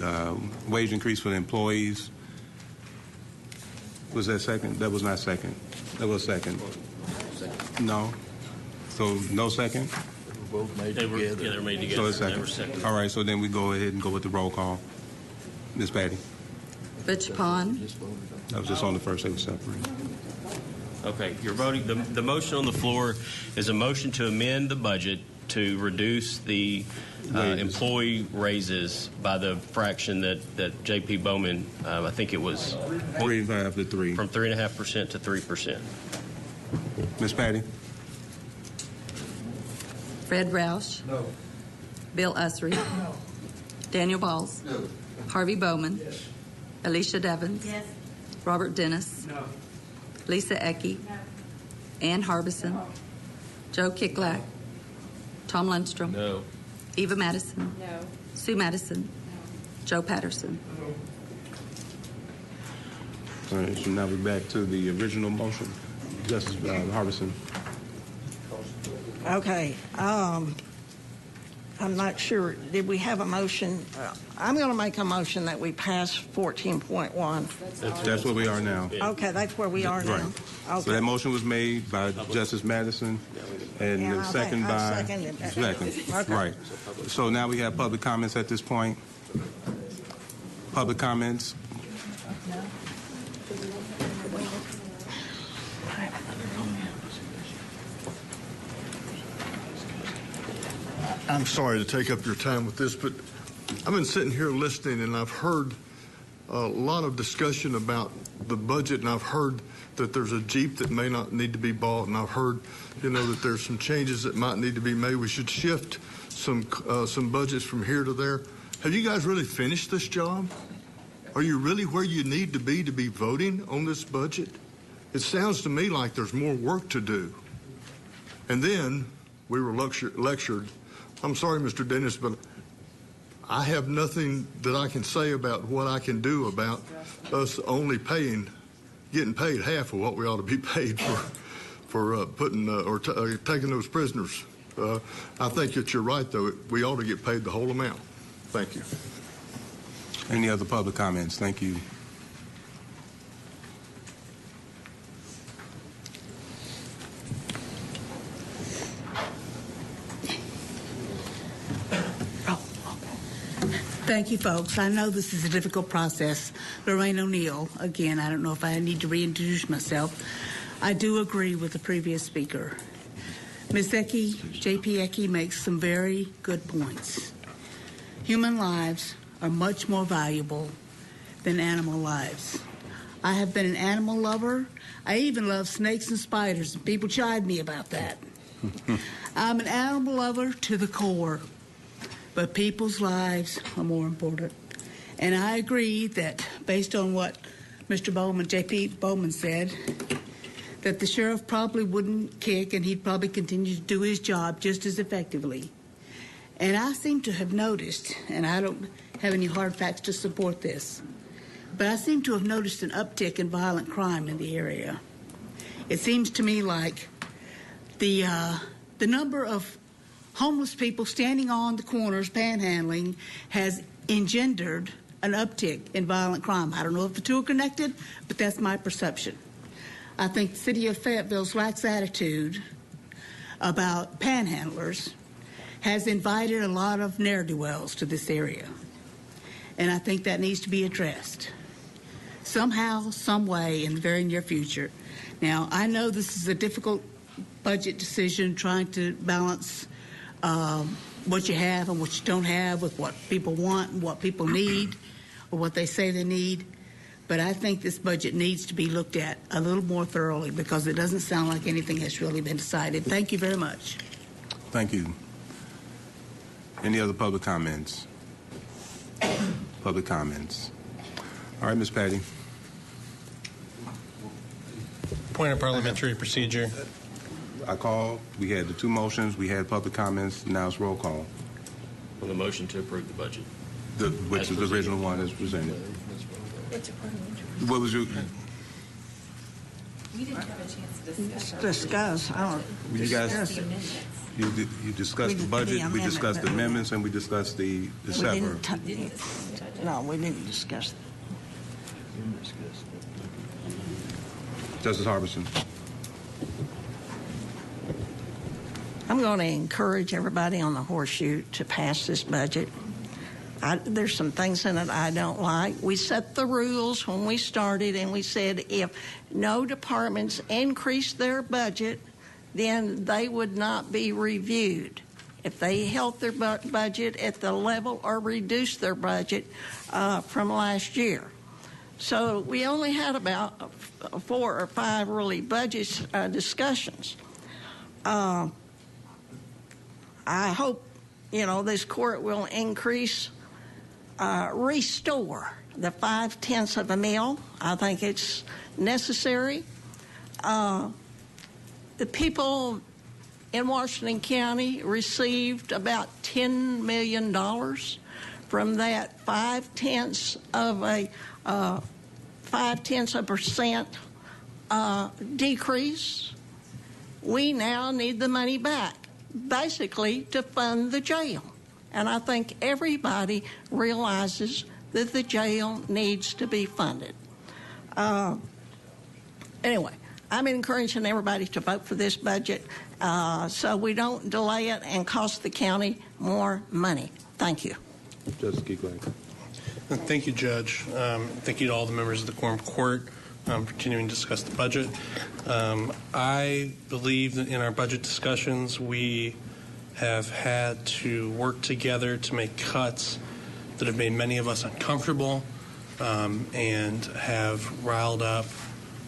wage increase for the employees Was that second? That was not second. That was second. No. So no second? Both made They were, together. yeah, they were made So together. it's They were second. seconded. All right, so then we go ahead and go with the roll call. Ms. Patty? Butch Pond, That was just on the first, they were separate. Okay, you're voting. The motion on the floor is a motion to amend the budget to reduce the employee raises by the fraction that J.P. Bowman, I think it was 3.5 to 3. from 3.5% to 3%. Ms. Patty? Fred Roush. No. Bill Usry. No. Daniel Balls. No. Harvey Bowman. Yes. Alicia Devins. Yes. Robert Dennis. No. Lisa Ecke. Ann Harbison. Joe Kiklak. Tom Lundstrom. No. Eva Madison. No. Sue Madison. Joe Patterson. All right, so now we're back to the original motion. Justice Harbison. Okay. I'm not sure. Did we have a motion? I'm going to make a motion that we pass 14.1. That's where we are now. Okay, that's where we are now. Right. Okay. So that motion was made by Justice Madison and Yeah, the second I by... seconded that. Second. Okay. Right. So now we have public comments at this point. Public comments. I'm sorry to take up your time with this, but I've been sitting here listening, and I've heard a lot of discussion about the budget, and I've heard that there's a Jeep that may not need to be bought, and I've heard, that there's some changes that might need to be made. We should shift some budgets from here to there. Have you guys really finished this job? Are you really where you need to be voting on this budget? It sounds to me like there's more work to do. And then we were lectured. I'm sorry, Mr. Dennis, but I have nothing that I can say about what I can do about us only getting paid half of what we ought to be paid for putting or taking those prisoners. I think that you're right, though. We ought to get paid the whole amount. Thank you. Any other public comments? Thank you. Thank you, folks. I know this is a difficult process. Lorraine O'Neill, again, I don't know if I need to reintroduce myself. I do agree with the previous speaker. Ms. Ecke, J.P. Ecke makes some very good points. Human lives are much more valuable than animal lives. I have been an animal lover. I even love snakes and spiders, and people chide me about that. I'm an animal lover to the core. But people's lives are more important. And I agree that based on what Mr. Bowman, J.P. Bowman said, that the sheriff probably wouldn't kick and he'd probably continue to do his job just as effectively. And I seem to have noticed, and I don't have any hard facts to support this, but I seem to have noticed an uptick in violent crime in the area. It seems to me like the number of homeless people standing on the corners panhandling has engendered an uptick in violent crime. I don't know if the two are connected, but that's my perception. I think the city of Fayetteville's lax attitude about panhandlers has invited a lot of ne'er-do-wells to this area. And I think that needs to be addressed somehow, some way in the very near future. Now, I know this is a difficult budget decision, trying to balance what you have and what you don't have with what people want and what people need or what they say they need. But I think this budget needs to be looked at a little more thoroughly because it doesn't sound like anything has really been decided. Thank you very much. Thank you. Any other public comments? Public comments. All right, Ms. Patty. Point of parliamentary procedure. I called. We had the two motions. We had public comments. Now it's roll call. On the motion to approve the budget. Which is the original one as presented. What was your... We didn't have a chance to Discuss. You guys... You discussed the budget, we discussed the amendments, and we discussed the sever. No, we didn't discuss Justice Harbison. I'm going to encourage everybody on the horseshoe to pass this budget. There's some things in it I don't like. We set the rules when we started, and we said if no departments increase their budget, then they would not be reviewed. If they held their budget at the level or reduced their budget from last year. So we only had about 4 or 5 really budget discussions. I hope, this court will restore the 5/10 of a meal. I think it's necessary. The people in Washington County received about $10 million from that 0.5% decrease. We now need the money back, basically to fund the jail. And I think everybody realizes that the jail needs to be funded. Anyway, I'm encouraging everybody to vote for this budget so we don't delay it and cost the county more money. Thank you. Justice Keekley. Thank you, Judge. Thank you to all the members of the Quorum Court for continuing to discuss the budget. I believe that in our budget discussions, we have had to work together to make cuts that have made many of us uncomfortable and have riled up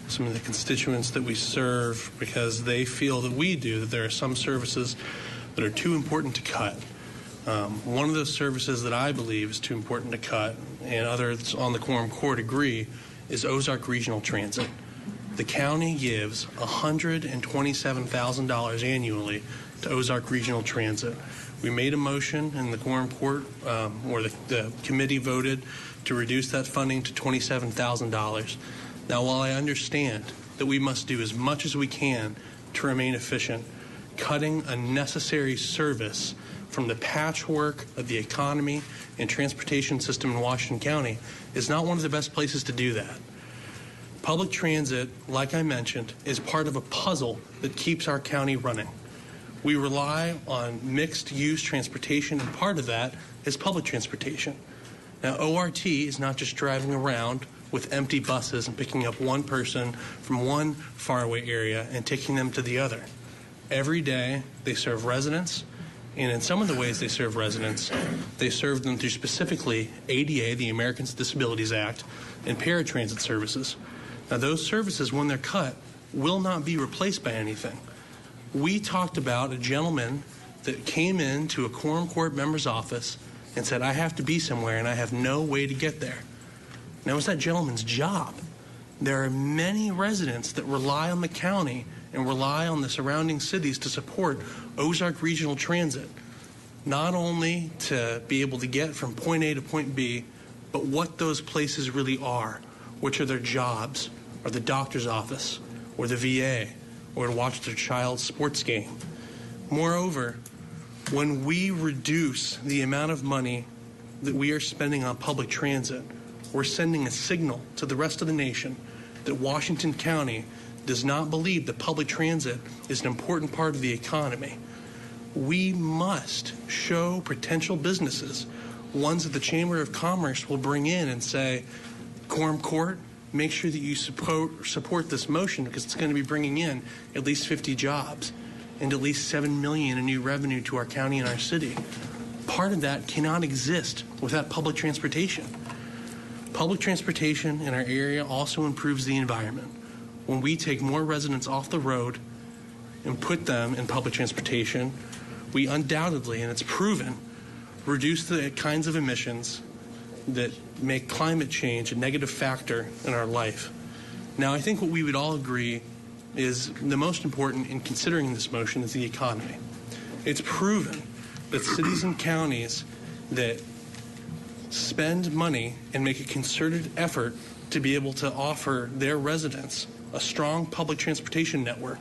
some of the constituents that we serve because they feel that we do, that there are some services that are too important to cut. One of those services that I believe is too important to cut, and others on the Quorum Court agree, is Ozark Regional Transit. The county gives $127,000 annually to Ozark Regional Transit. We made a motion in the Quorum Court, or the committee voted to reduce that funding to $27,000. Now, while I understand that we must do as much as we can to remain efficient, cutting a necessary service from the patchwork of the economy and transportation system in Washington County is not one of the best places to do that. Public transit, like I mentioned, is part of a puzzle that keeps our county running. We rely on mixed-use transportation, and part of that is public transportation. Now, ORT is not just driving around with empty buses and picking up one person from one faraway area and taking them to the other. Every day, they serve residents, and in some of the ways they serve residents, they serve them through specifically ADA, the Americans with Disabilities Act, and paratransit services. Now, those services, when they're cut, will not be replaced by anything. We talked about a gentleman that came into a Quorum Court member's office and said, I have to be somewhere and I have no way to get there. Now, it's that gentleman's job. There are many residents that rely on the county and rely on the surrounding cities to support Ozark Regional Transit, not only to be able to get from point A to point B, but what those places really are, which are their jobs, or the doctor's office, or the VA, or to watch their child's sports game. Moreover, when we reduce the amount of money that we are spending on public transit, we're sending a signal to the rest of the nation that Washington County does not believe that public transit is an important part of the economy. We must show potential businesses, ones that the Chamber of Commerce will bring in and say, Quorum Court, make sure that you support this motion because it's going to be bringing in at least 50 jobs and at least $7 million in new revenue to our county and our city. Part of that cannot exist without public transportation. Public transportation in our area also improves the environment. When we take more residents off the road and put them in public transportation, we undoubtedly, and it's proven, reduce the kinds of emissions that make climate change a negative factor in our life. Now, I think what we would all agree is the most important in considering this motion is the economy. It's proven that cities and counties that spend money and make a concerted effort to be able to offer their residents a strong public transportation network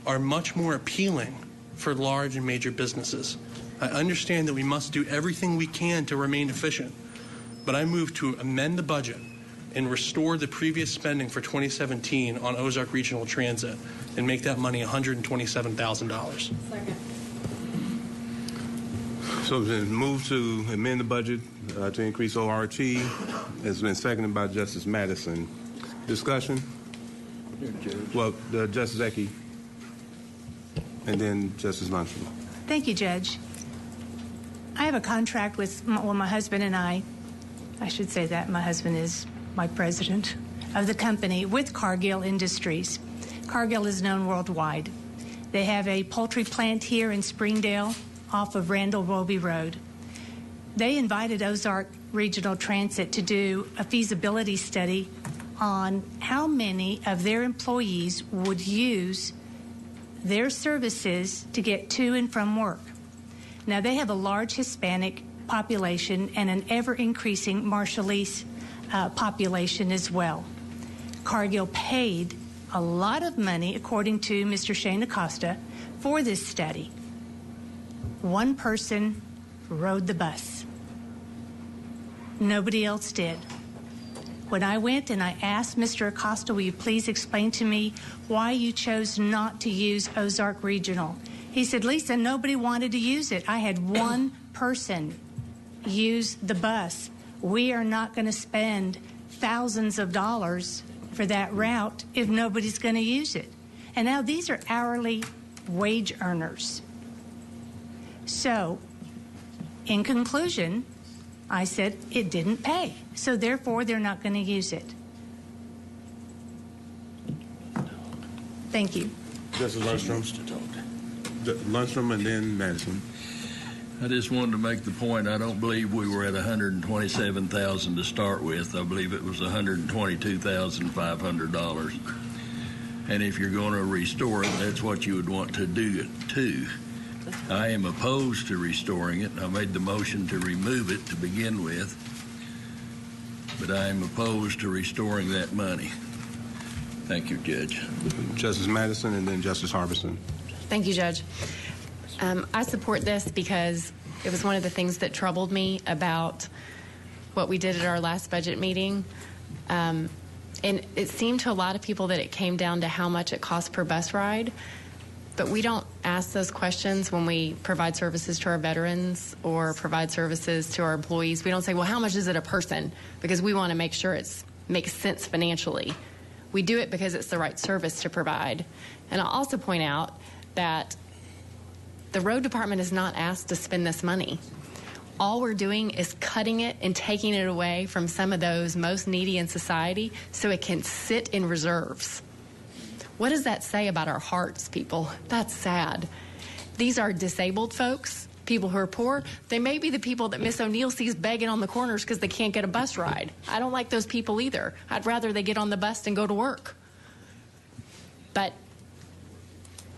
are much more appealing for large and major businesses. I understand that we must do everything we can to remain efficient, but I move to amend the budget and restore the previous spending for 2017 on Ozark Regional Transit and make that money $127,000. Second. So it's been moved to amend the budget to increase ORT. It's been seconded by Justice Madison. Discussion? Well, Justice Ecke, and then Justice Lundstrom. Thank you, Judge. I have a contract with, my husband and I should say that. My husband is my president of the company with Cargill Industries. Cargill is known worldwide. They have a poultry plant here in Springdale off of Randall Roby Road. They invited Ozark Regional Transit to do a feasibility study on how many of their employees would use their services to get to and from work. Now, they have a large Hispanic population and an ever-increasing Marshallese population as well. Cargill paid a lot of money, according to Mr. Shane Acosta, for this study. One person rode the bus. Nobody else did. When I went and I asked Mr. Acosta, will you please explain to me why you chose not to use Ozark Regional? He said, Lisa, nobody wanted to use it. I had one person use the bus. We are not going to spend thousands of dollars for that route if nobody's going to use it. And now these are hourly wage earners. So, in conclusion, I said it didn't pay. So therefore, they're not going to use it. Thank you. Justice Lundstrom. Lundstrom and then Madison. I just wanted to make the point, I don't believe we were at $127,000 to start with. I believe it was $122,500. And if you're going to restore it, that's what you would want to do it to. I am opposed to restoring it. I made the motion to remove it to begin with, but I am opposed to restoring that money. Thank you, Judge. Justice Madison and then Justice Harbison. Thank you, Judge. I support this because it was one of the things that troubled me about what we did at our last budget meeting. And it seemed to a lot of people that it came down to how much it costs per bus ride. But we don't ask those questions when we provide services to our veterans or provide services to our employees. We don't say, well, how much is it a person? Because we want to make sure it makes sense financially. We do it because it's the right service to provide. And I'll also point out that the road department is not asked to spend this money. All we're doing is cutting it and taking it away from some of those most needy in society so it can sit in reserves. What does that say about our hearts, people? That's sad. These are disabled folks, people who are poor. They may be the people that Miss O'Neill sees begging on the corners because they can't get a bus ride. I don't like those people either. I'd rather they get on the bus and go to work. But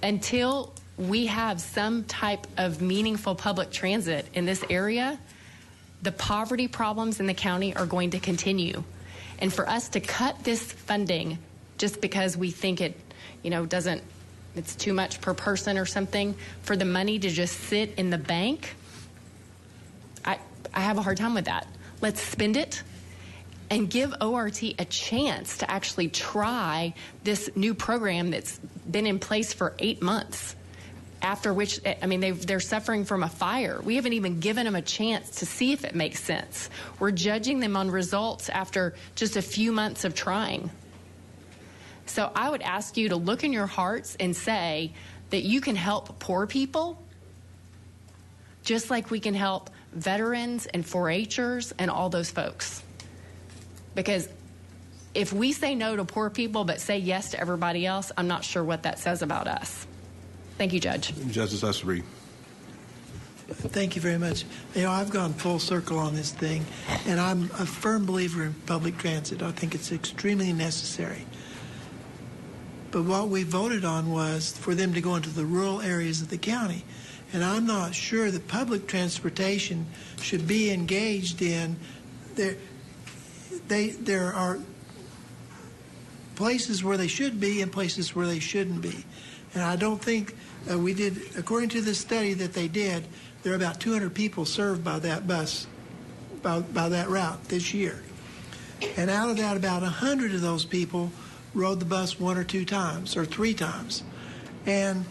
until we have some type of meaningful public transit in this area, the poverty problems in the county are going to continue. And for us to cut this funding just because we think it, it's too much per person or something, for the money to just sit in the bank, I have a hard time with that. Let's spend it and give ORT a chance to actually try this new program that's been in place for 8 months. After which, they're suffering from a fire. We haven't even given them a chance to see if it makes sense. We're judging them on results after just a few months of trying. So I would ask you to look in your hearts and say that you can help poor people just like we can help veterans and 4-H'ers and all those folks. Because if we say no to poor people but say yes to everybody else, I'm not sure what that says about us. Thank you, Judge. Justice Ussery. Thank you very much. I've gone full circle on this thing, and I'm a firm believer in public transit. I think it's extremely necessary. But what we voted on was for them to go into the rural areas of the county. And I'm not sure that public transportation should be engaged in. There are places where they should be and places where they shouldn't be. And I don't think we did, according to the study that they did, there are about 200 people served by that bus, by that route this year. And out of that, about 100 of those people rode the bus 1 or 2 times or 3 times. And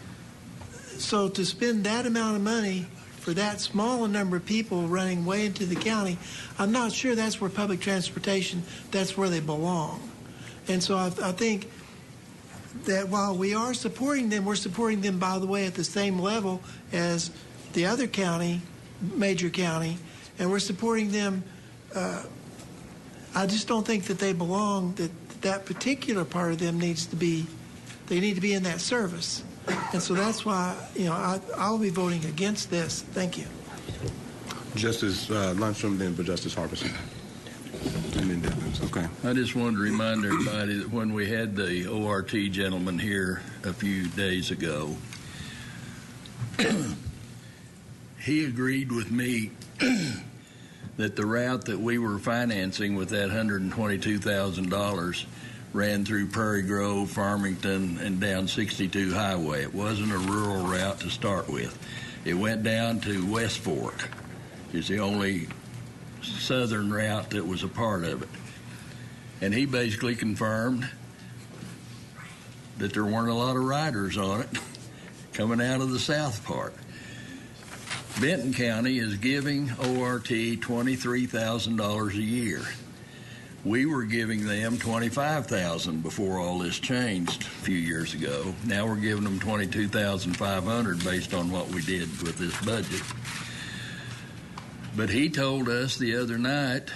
so to spend that amount of money for that small a number of people running way into the county, I'm not sure that's where public transportation, that's where they belong. And so I think that while we are supporting them, we're supporting them, by the way, at the same level as the other county, major county, and we're supporting them. I just don't think that they belong, that particular part of them needs to be, they need to be in that service. And so that's why, I'll be voting against this. Thank you. Justice Lundstrom, then for Justice Harbison. And then Devins. Okay. I just wanted to remind everybody that when we had the ORT gentleman here a few days ago, he agreed with me that the route that we were financing with that $122,000 ran through Prairie Grove, Farmington, and down 62 Highway. It wasn't a rural route to start with. It went down to West Fork. It's the only southern route that was a part of it. And he basically confirmed that there weren't a lot of riders on it coming out of the south part. Benton County is giving ORT $23,000 a year. We were giving them $25,000 before all this changed a few years ago. Now we're giving them $22,500 based on what we did with this budget. But he told us the other night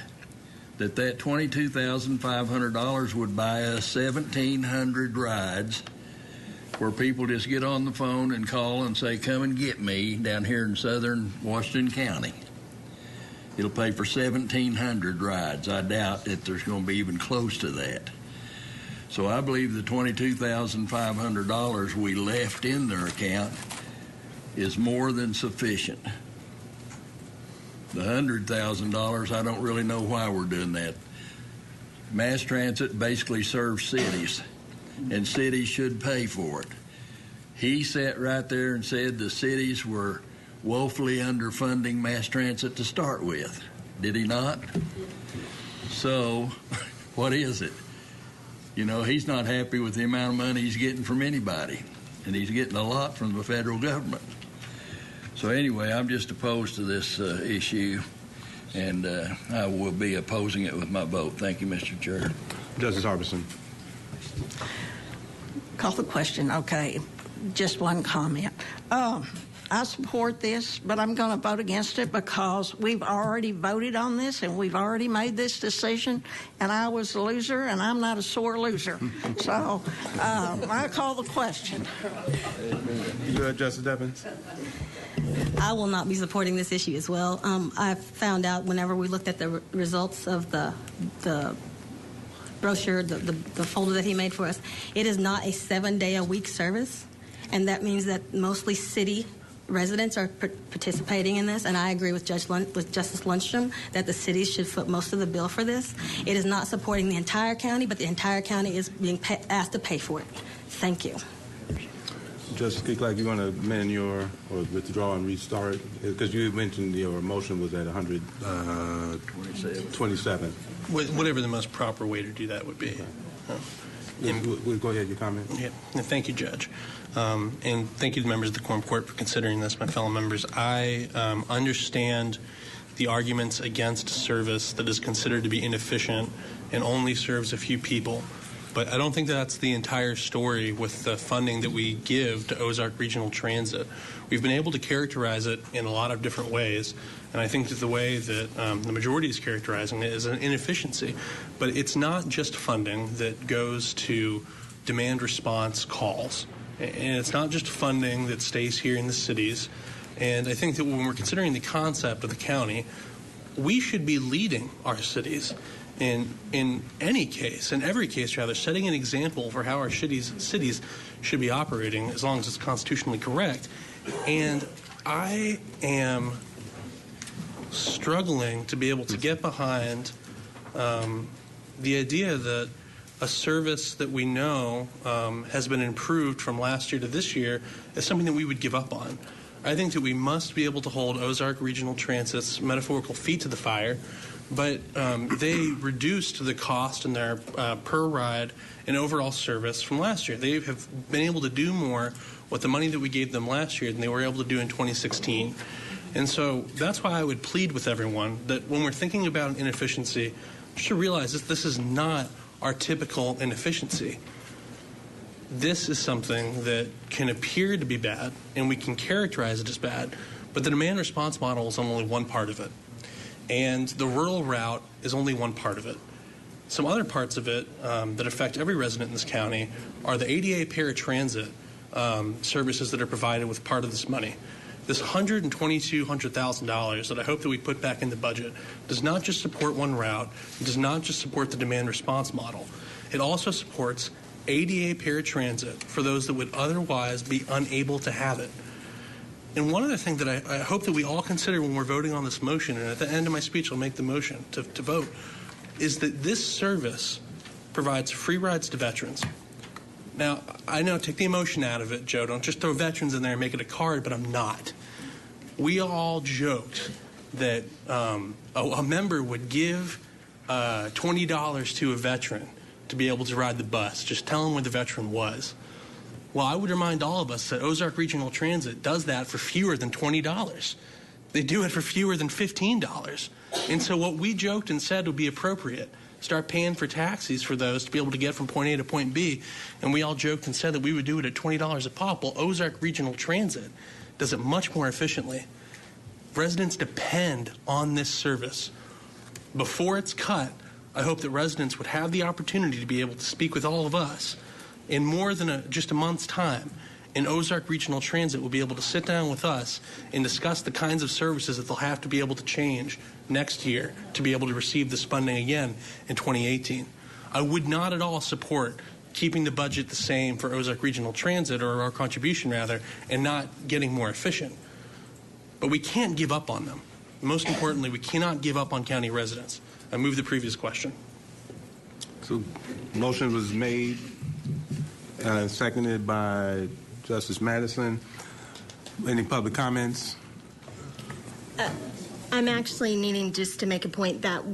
that $22,500 would buy us 1,700 rides where people just get on the phone and call and say, come and get me down here in southern Washington County. It'll pay for 1,700 rides. I doubt that there's going to be even close to that. So I believe the $22,500 we left in their account is more than sufficient. The $100,000, I don't really know why we're doing that. Mass transit basically serves cities, and cities should pay for it. He sat right there and said the cities were woefully underfunding mass transit to start with. Did he not? So, what is it? He's not happy with the amount of money he's getting from anybody, and he's getting a lot from the federal government. So anyway, I'm just opposed to this issue, and I will be opposing it with my vote. Thank you, Mr. Chair. Justice Harbison. Call the question. Okay, just one comment. I support this, but I'm going to vote against it because we've already voted on this and we've already made this decision, and I was a loser, and I'm not a sore loser. So I call the question. You go ahead, Justice Devins. I will not be supporting this issue as well. I found out whenever we looked at the results of the brochure, the folder that he made for us, it is not a 7-day-a-week service, and that means that mostly city residents are participating in this, and I agree with Justice Lundstrom that the cities should foot most of the bill for this. It is not supporting the entire county, but the entire county is being asked to pay for it. Thank you. Justice Keeklak, you want to amend or withdraw and restart? Because you mentioned your motion was at 127. Whatever the most proper way to do that would be. We'll go ahead, your comment. Yeah. Thank you, Judge. And thank you to the members of the Quorum Court for considering this, my fellow members. I understand the arguments against a service that is considered to be inefficient and only serves a few people. But I don't think that's the entire story with the funding that we give to Ozark Regional Transit. We've been able to characterize it in a lot of different ways, and I think that the way that the majority is characterizing it is an inefficiency. But it's not just funding that goes to demand response calls, and it's not just funding that stays here in the cities. And I think that when we're considering the concept of the county, we should be leading our cities. In any case, in every case rather, setting an example for how our cities should be operating as long as it's constitutionally correct. And I am struggling to be able to get behind the idea that a service that we know has been improved from last year to this year is something that we would give up on. I think that we must be able to hold Ozark Regional Transit's metaphorical feet to the fire but they reduced the cost in their per ride and overall service from last year. They have been able to do more with the money that we gave them last year than they were able to do in 2016. And so that's why I would plead with everyone that when we're thinking about an inefficiency, just to realize that this is not our typical inefficiency. This is something that can appear to be bad, and we can characterize it as bad, but the demand response model is only one part of it. And the rural route is only one part of it. Some other parts of it that affect every resident in this county are the ADA paratransit services that are provided with part of this money. This $122,000 that I hope that we put back in the budget does not just support one route. It does not just support the demand response model. It also supports ADA paratransit for those that would otherwise be unable to have it. And one other thing that I hope that we all consider when we're voting on this motion, and at the end of my speech I'll make the motion to vote, is that this service provides free rides to veterans. Now, I know, take the emotion out of it, Joe. Don't just throw veterans in there and make it a card, but I'm not. We all joked that a member would give $20 to a veteran to be able to ride the bus. Just tell them where the veteran was. Well, I would remind all of us that Ozark Regional Transit does that for fewer than $20. They do it for fewer than $15. And so what we joked and said would be appropriate, start paying for taxis for those to be able to get from point A to point B, and we all joked and said that we would do it at $20 a pop. Well, Ozark Regional Transit does it much more efficiently. Residents depend on this service. Before it's cut, I hope that residents would have the opportunity to be able to speak with all of us in more than just a month's time. And Ozark Regional Transit will be able to sit down with us and discuss the kinds of services that they'll have to be able to change next year to be able to receive this funding again in 2018. I would not at all support keeping the budget the same for Ozark Regional Transit, or our contribution rather, and not getting more efficient. But we can't give up on them. Most importantly, we cannot give up on county residents. I move the previous question. So, motion was made and seconded by Justice Madison. Any public comments? I'm actually needing just to make a point that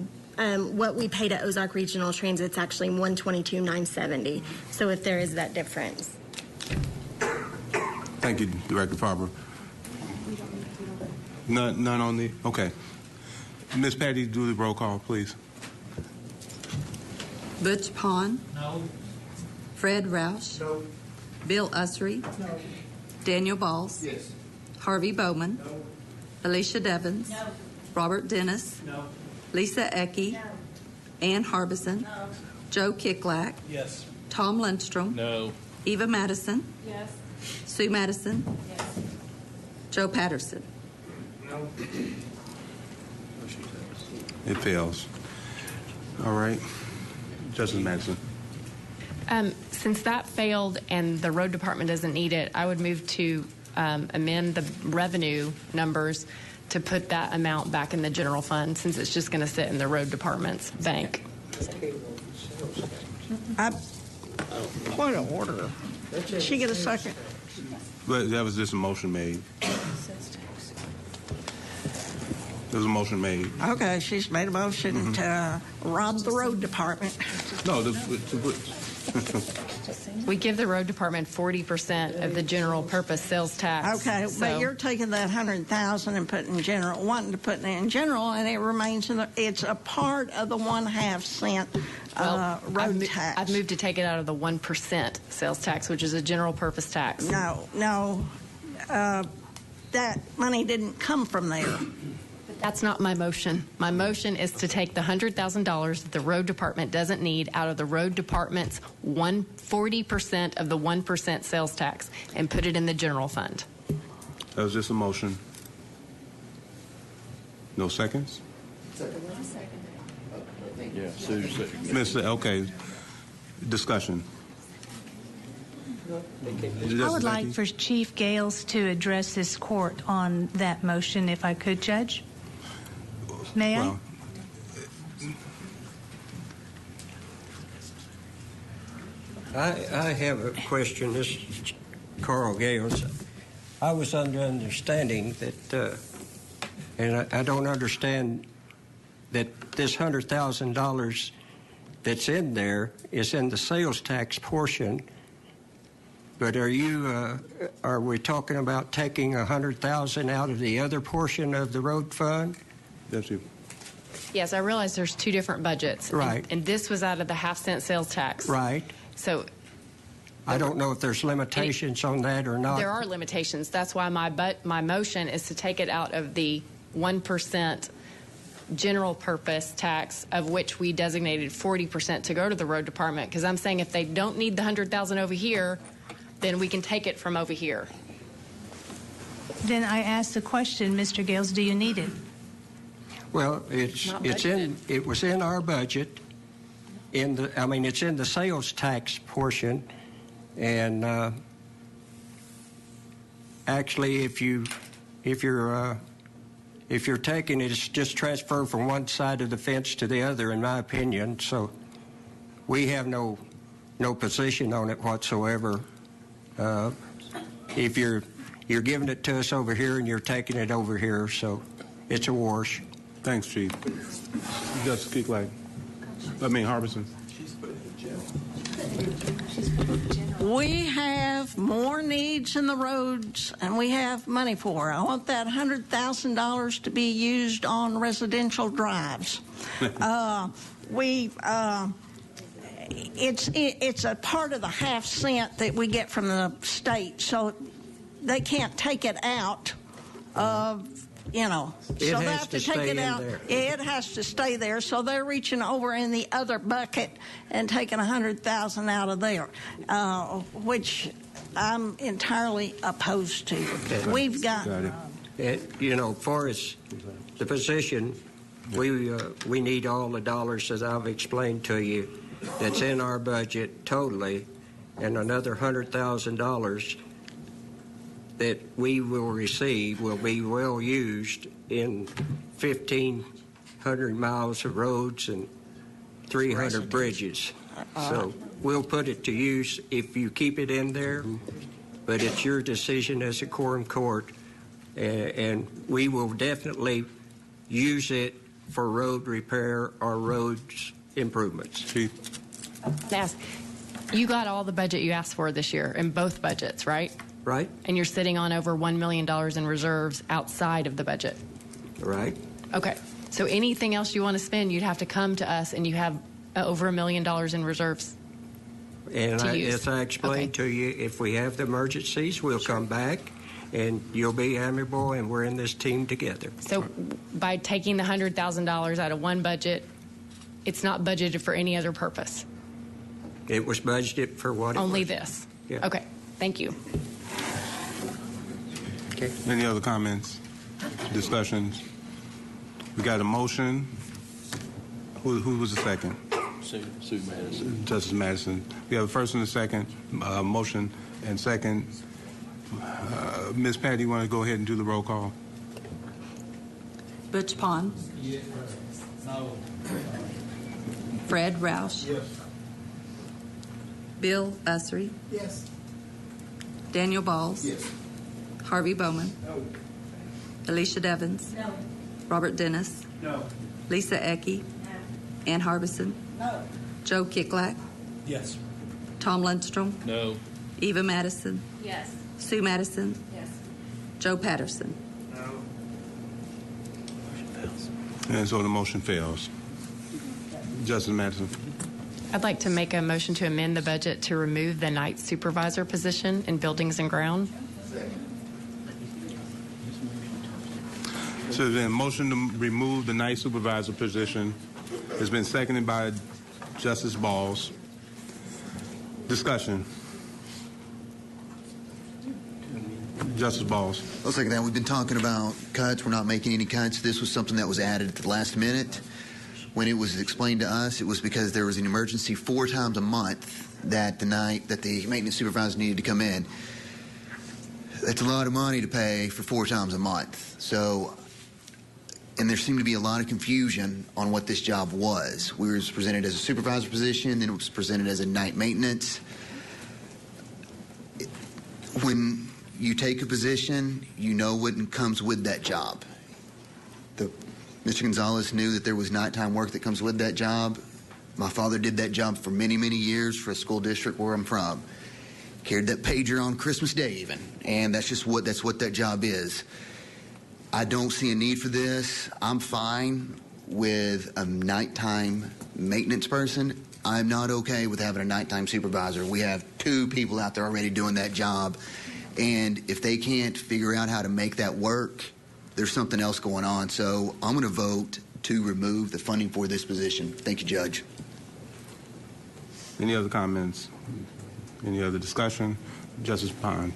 what we pay to Ozark Regional Transit is actually $122,970. So if there is that difference. Thank you, Director Farber. None on the, okay. Ms. Patty, do the roll call, please. Butch Pond. No. Fred Roush. No. Bill Usry. No. Daniel Balls. Yes. Harvey Bowman. No. Alicia Devins. No. Robert Dennis. No. Lisa Ecke. No. Ann Harbison. No. Joe Kicklack. Yes. Tom Lindstrom. No. Eva Madison. Yes. Sue Madison. Yes. Joe Patterson. No. It fails. All right. Justice Madison. Since that failed and the road department doesn't need it, I would move to amend the revenue numbers to put that amount back in the general fund, since it's just going to sit in the road department's bank. Point of order. Did she get a second? But that was just a motion made. There was a motion made. Okay, she's made a motion to rob the road department. No, We give the road department 40% of the general purpose sales tax. Okay, so but you're taking that $100,000 and putting general, wanting to put it in general, and it remains in the. It's a part of the 1/2 cent road tax. I've moved to take it out of the 1% sales tax, which is a general purpose tax. No, that money didn't come from there. That's not my motion. My motion is to take the $100,000 that the road department doesn't need out of the road department's 40% of the 1% sales tax and put it in the general fund. That was just a motion. No seconds? Yeah, Sue seconded. Mr. Okay. Discussion. I would like for Chief Gales to address this court on that motion, if I could, Judge. May I? I have a question. This is Carl Gales. I was under understanding that, and I don't understand that this $100,000 that's in there is in the sales tax portion. But are we talking about taking $100,000 out of the other portion of the road fund? That's you. Yes, I realize there's two different budgets. Right. And this was out of the half-cent sales tax. Right. So I don't know if there's limitations on that or not. there are limitations. That's why my motion is to take it out of the 1% general purpose tax, of which we designated 40% to go to the road department. Because I'm saying if they don't need the $100,000 over here, then we can take it from over here. Then I ask the question, Mr. Gales, do you need it? Well, it was in our budget. It's in the sales tax portion, and actually, if you're taking it, it's just transferred from one side of the fence to the other, in my opinion. So we have no position on it whatsoever. If you're giving it to us over here and you're taking it over here, so it's a wash. Thanks, Chief. Justice Keeklak. Harbison. We have more needs in the roads, and we have money for it. I want that $100,000 to be used on residential drives. It's a part of the half cent that we get from the state, so they can't take it out of. So they have to take it out. It has to stay there. So they're reaching over in the other bucket and taking $100,000 out of there, which I'm entirely opposed to. Okay. We've got, far as the position, we need all the dollars that I've explained to you that's in our budget totally, and another $100,000 that we will receive will be well used in 1,500 miles of roads and 300 bridges. So we'll put it to use if you keep it in there, but it's your decision as a quorum court, and we will definitely use it for road repair or roads improvements. Chief. Yes. You got all the budget you asked for this year in both budgets, right? Right. And you're sitting on over $1 million in reserves outside of the budget. Right. Okay. So anything else you want to spend, you'd have to come to us, and you have over $1 million in reserves. And as I explained to you, if we have the emergencies, we'll come back, and you'll be amiable, and we're in this team together. So by taking the $100,000 out of one budget, it's not budgeted for any other purpose? It was budgeted for what? Only this? Yeah. Okay. Thank you. Okay. Any other comments, discussions? We got a motion. Who was the second? Sue Madison. Justice Madison. We have a first and a second, motion and second. Ms. Patty, you want to go ahead and do the roll call? Butch Pond. Yes. No. Fred Roush. Yes. Bill Usry. Yes. Daniel Balls. Yes. Harvey Bowman. No. Alicia Devins. No. Robert Dennis. No. Lisa Ecke. Ann Harbison. No. Joe Kiklak. Yes. Tom Lundstrom. No. Eva Madison. Yes. Sue Madison. Yes. Joe Patterson. No. And so the motion fails. Justice Madison. I'd like to make a motion to amend the budget to remove the night supervisor position in buildings and ground. So then, motion to remove the night supervisor position has been seconded by Justice Balls. Discussion. Justice Balls. I'll second that. We've been talking about cuts. We're not making any cuts. This was something that was added at the last minute. When it was explained to us, it was because there was an emergency 4 times a month that the night that the maintenance supervisor needed to come in. That's a lot of money to pay for 4 times a month. So, and there seemed to be a lot of confusion on what this job was. We were presented as a supervisor position, then it was presented as a night maintenance. When you take a position, you know what comes with that job. Mr. Gonzalez knew that there was nighttime work that comes with that job. My father did that job for many, many years for a school district where I'm from. Carried that pager on Christmas Day even, and that's what that job is. I don't see a need for this. I'm fine with a nighttime maintenance person. I'm not okay with having a nighttime supervisor. We have 2 people out there already doing that job, and if they can't figure out how to make that work, there's something else going on. So I'm going to vote to remove the funding for this position. Thank you, Judge. Any other comments? Any other discussion? Justice Pond.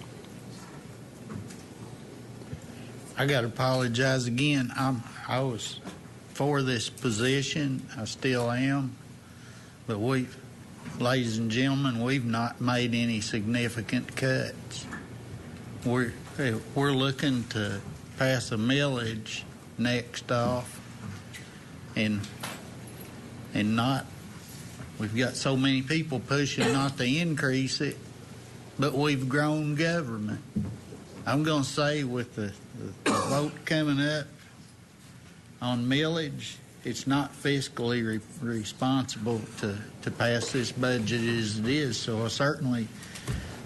I got to apologize again. I was for this position. I still am. But ladies and gentlemen, we've not made any significant cuts. We're looking to pass a millage next off, and not. We've got so many people pushing not to increase it, but we've grown government. I'm going to say with the vote coming up on millage, it's not fiscally responsible to pass this budget as it is. So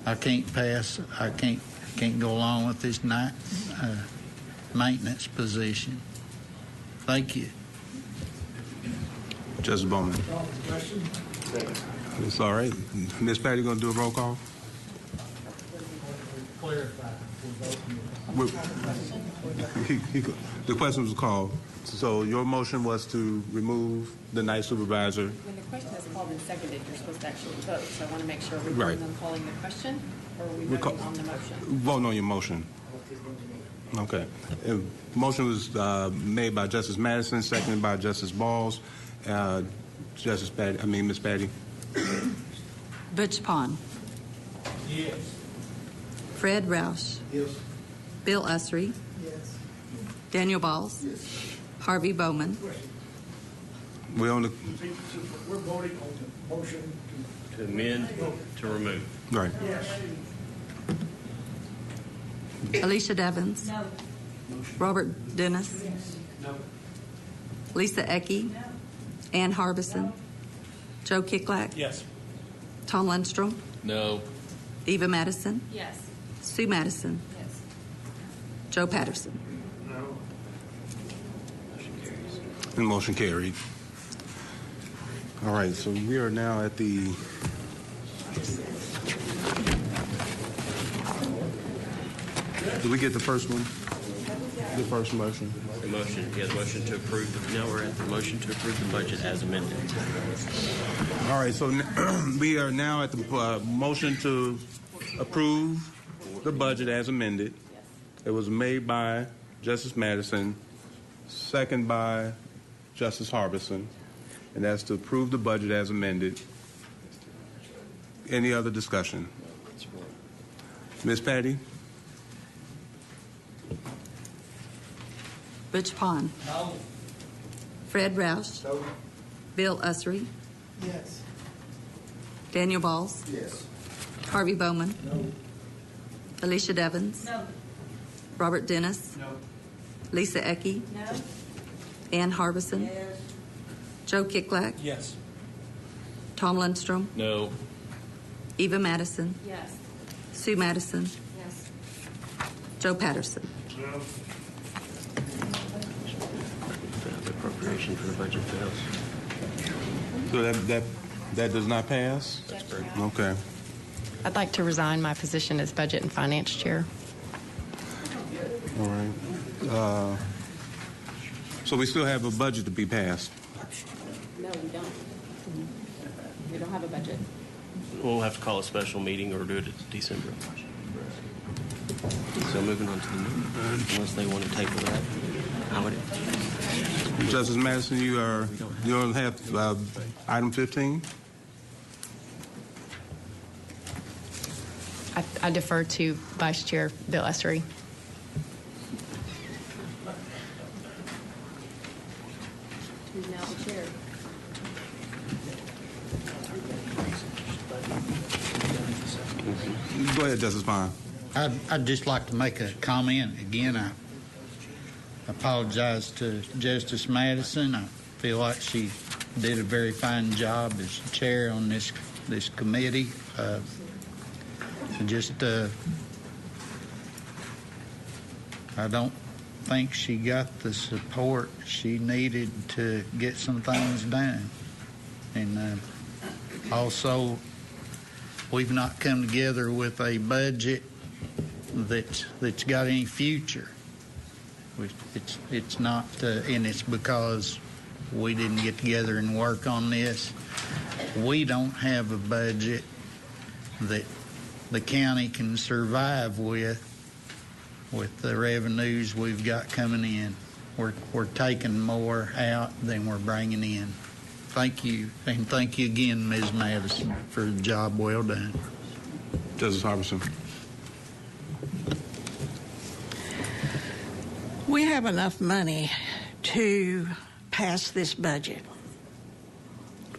I can't go along with this maintenance position. Thank you. Justice Bowman. It's all right. Ms. Patty, going to do a roll call? The question was called. So your motion was to remove the night supervisor. When the question is called and seconded, you're supposed to actually vote. So I want to make sure we're Right. calling the question, or are we voting on the motion? Voting on your motion. Okay. Motion was made by Justice Madison, seconded by Justice Balls. Ms. Patty. Butch Pond. Yes. Fred Roush. Yes. Bill Usry. Yes. Daniel Balls. Yes. Harvey Bowman. We're voting on the motion To amend, to remove. Right. Yes. Alicia Devins. No. Robert Dennis. Yes. No. Lisa Ecke. Ann Harbison. Joe Kicklack. Yes. Tom Lundstrom. No. Eva Madison. Yes. Sue Madison. Yes. Joe Patterson. No. And motion carried. All right, so we are now at the did we get the first one? The first motion. The motion to approve. Now we're at the motion to approve the budget as amended. All right, so we are now at the motion to approve the budget as amended. It was made by Justice Madison, second by Justice Harbison, and that's to approve the budget as amended. Any other discussion? Ms. Patty? Butch Pond. No. Fred Roush. No. Bill Usry. Yes. Daniel Balls. Yes. Harvey Bowman. No. Alicia Devins. No. Robert Dennis. No. Lisa Ecke. No. Ann Harbison. Yes. Joe Kicklack. Yes. Tom Lundstrom. No. Eva Madison. Yes. Sue Madison. Yes. Joe Patterson. No. The appropriation for the budget fails. So that does not pass? That's correct. Okay. I'd like to resign my position as Budget and Finance Chair. All right. So we still have a budget to be passed. No, we don't. We don't have a budget. We'll have to call a special meeting or do it in December. So moving on to the new, unless they want to table that. I would. Justice Madison, you don't have item 15? I defer to Vice Chair Bill Usry. Who's now the chair? Go ahead, Justice Bond. I'd just like to make a comment again. apologize to Justice Madison. I feel like she did a very fine job as chair on this committee. I don't think she got the support she needed to get some things done. And also, we've not come together with a budget that's got any future. It's not, and it's because we didn't get together and work on this. We don't have a budget that the county can survive with the revenues we've got coming in. We're taking more out than we're bringing in. Thank you, and thank you again, Ms. Madison, for the job well done. Justice Harbison. We have enough money to pass this budget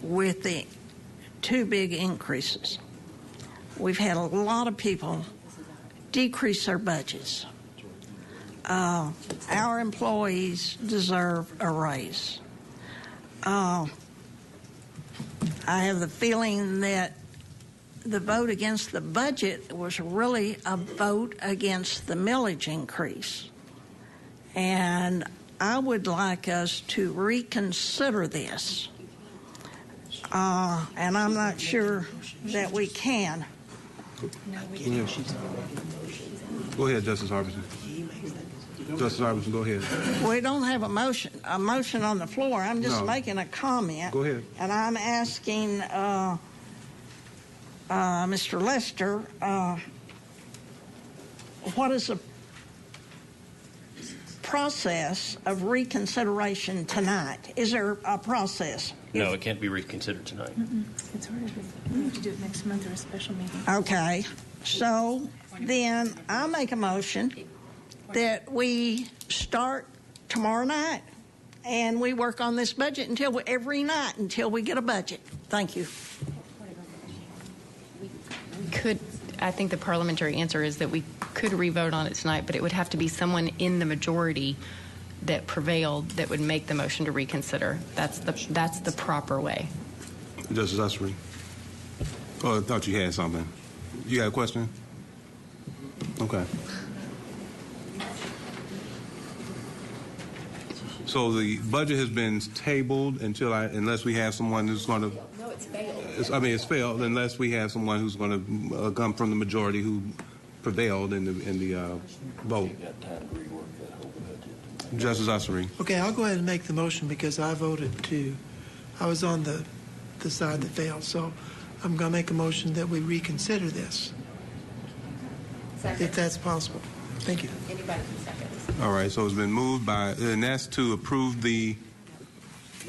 with the two big increases. We've had a lot of people decrease their budgets. Our employees deserve a raise. I have the feeling that the vote against the budget was really a vote against the millage increase. And I would like us to reconsider this. And I'm not sure that we can. Go ahead, Justice Harbison. Justice Harbison, go ahead. We don't have a motion on the floor. I'm just making a comment. Go ahead. And I'm asking Mr. Lester, what is the process of reconsideration tonight? Is there a process? No, it can't be reconsidered tonight. It's already we have to do it next month or a special meeting. Okay. So then I make a motion that we start tomorrow night and we work on this budget every night until we get a budget. Thank you. I think the parliamentary answer is that we could re-vote on it tonight, but it would have to be someone in the majority that prevailed that would make the motion to reconsider. That's the proper way. Justice Ussery. Oh, I thought you had something. You got a question? Okay. So the budget has been tabled unless we have someone who's going to. No, it's failed. It's failed unless we have someone who's going to come from the majority who prevailed in the vote. Justice Ussery. Okay, I'll go ahead and make the motion because I voted too. I was on the side that failed, so I'm going to make a motion that we reconsider this. Second. If that's possible. Thank you. Anybody can second. All right, so it's been moved and that's to approve the,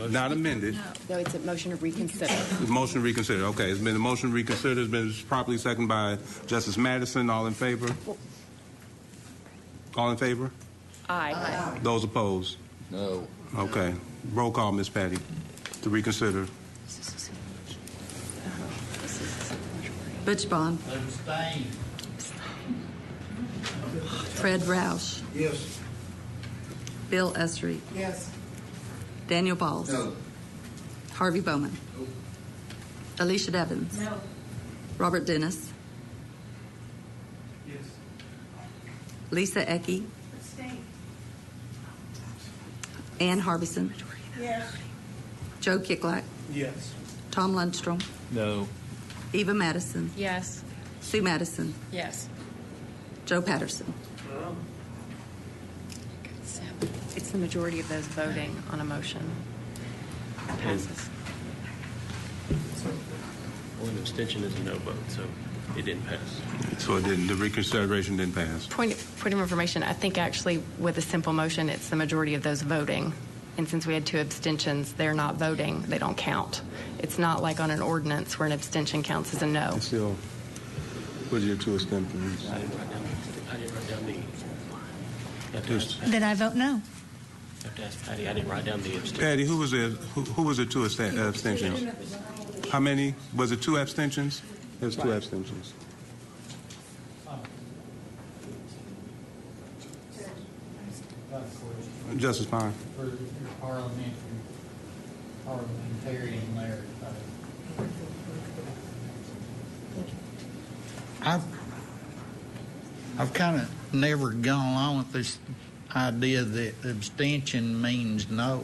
not amended. No, it's a motion to reconsider. The motion to reconsider. Okay, it's been a motion to reconsider. It's been properly seconded by Justice Madison. All in favor? All in favor? Aye. Those opposed? No. Okay. Roll call, Ms. Patty, to reconsider. Butch Bond. Fred Roush. Yes. Bill Ussery. Yes. Daniel Balls. No. Harvey Bowman. No. Alicia Devins. No. Robert Dennis. Yes. Lisa Ecke. Ann Harbison. Yes. Joe Kiklak. Yes. Tom Lundstrom. No. Eva Madison. Yes. Sue Madison. Yes. Joe Patterson. It's the majority of those voting on a motion. Passes. Well, an abstention is a no vote, so it didn't pass. So the reconsideration didn't pass. Point of information, I think actually with a simple motion, it's the majority of those voting. And since we had 2 abstentions, they're not voting. They don't count. It's not like on an ordinance where an abstention counts as a no. It's still, what are your 2 abstentions? I didn't write down the. Then I vote no. I have to ask Patty. I didn't write down the abstention. Patty, who was the 2 abstentions? How many? Was it 2 abstentions? There's 2 abstentions. got a question. Justice Pine. For your parliamentarian there. I've kind of never gone along with this idea that abstention means no.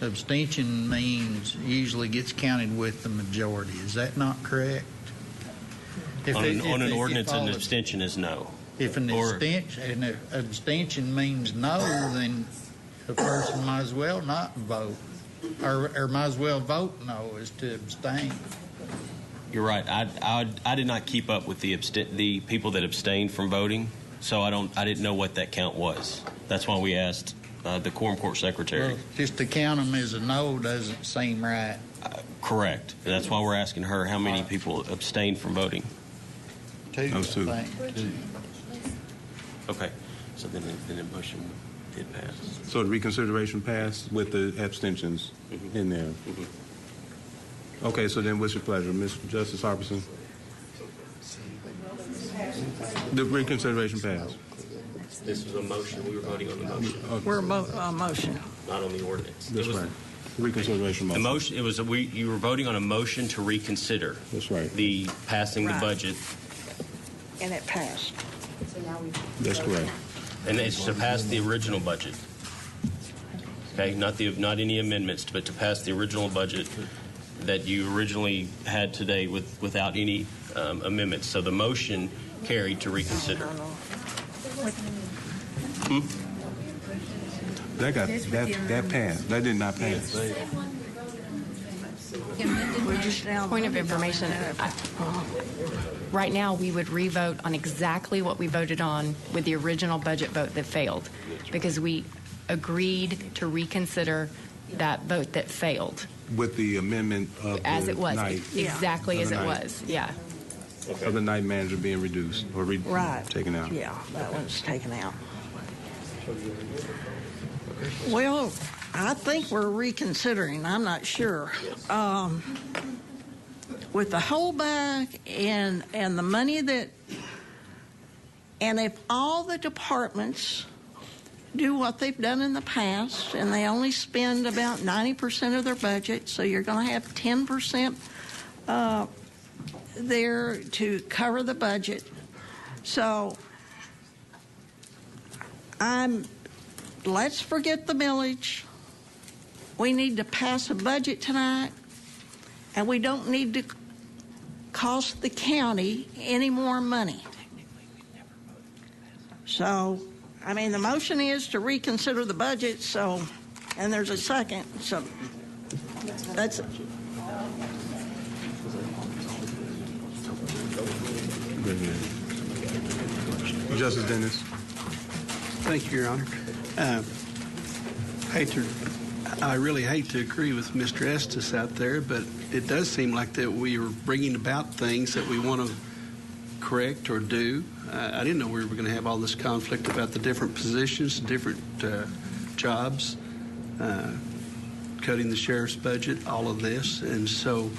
Abstention means usually gets counted with the majority. Is that not correct? On an ordinance, an abstention is no. If an abstention means no, then the person might as well not vote, or might as well vote no as to abstain. You're right. I did not keep up with the people that abstained from voting, so I didn't know what that count was. That's why we asked the Quorum Court Secretary. Well, just to count them as a no doesn't seem right. Correct. And that's why we're asking her how many people abstained from voting. Two. Okay. So then the motion did pass. So the reconsideration passed with the abstentions in there. Okay, so then what's your pleasure, Mr. Justice Harbison? The reconsideration passed. This was a motion. We were voting on the motion. Okay. We're on motion. Not on the ordinance. That's right. The reconsideration motion. The motion. It was you were voting on a motion to reconsider. That's right. The passing the budget. And it passed. That's correct. And it's to pass the original budget. Okay, not any amendments, but to pass the original budget that you originally had today without any amendments. So the motion carried to reconsider. That passed. That did not pass. Point of information. Right now, we would re-vote on exactly what we voted on with the original budget vote that failed, because we agreed to reconsider that vote that failed. With the amendment of as the it was, night. exactly as it night. was, yeah. Of the night manager being reduced or taken out. Yeah, that one's taken out. Well, I think we're reconsidering. I'm not sure. With the holdback and the money and if all the departments do what they've done in the past, and they only spend about 90% of their budget, so you're going to have 10% there to cover the budget. So let's forget the millage. We need to pass a budget tonight, and we don't need to cost the county any more money. So, I mean, the motion is to reconsider the budget, and there's a second, so that's it. Justice Dennis. Thank you, Your Honor. I really hate to agree with Mr. Estes out there, but it does seem like that we are bringing about things that we want to correct or do. I didn't know we were going to have all this conflict about the different positions, different jobs, cutting the sheriff's budget, all of this. And so,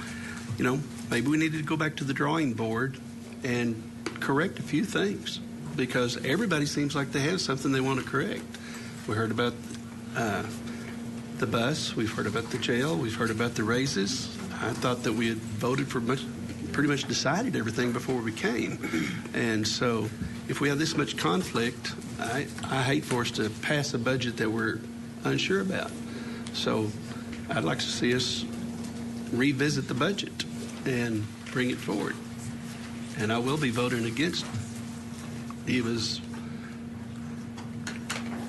maybe we needed to go back to the drawing board and correct a few things, because everybody seems like they have something they want to correct. We heard about the bus. We've heard about the jail. We've heard about the raises. I thought that we had voted for pretty much decided everything before we came. And so if we have this much conflict, I hate for us to pass a budget that we're unsure about. So I'd like to see us revisit the budget and bring it forward. And I will be voting against Eva's.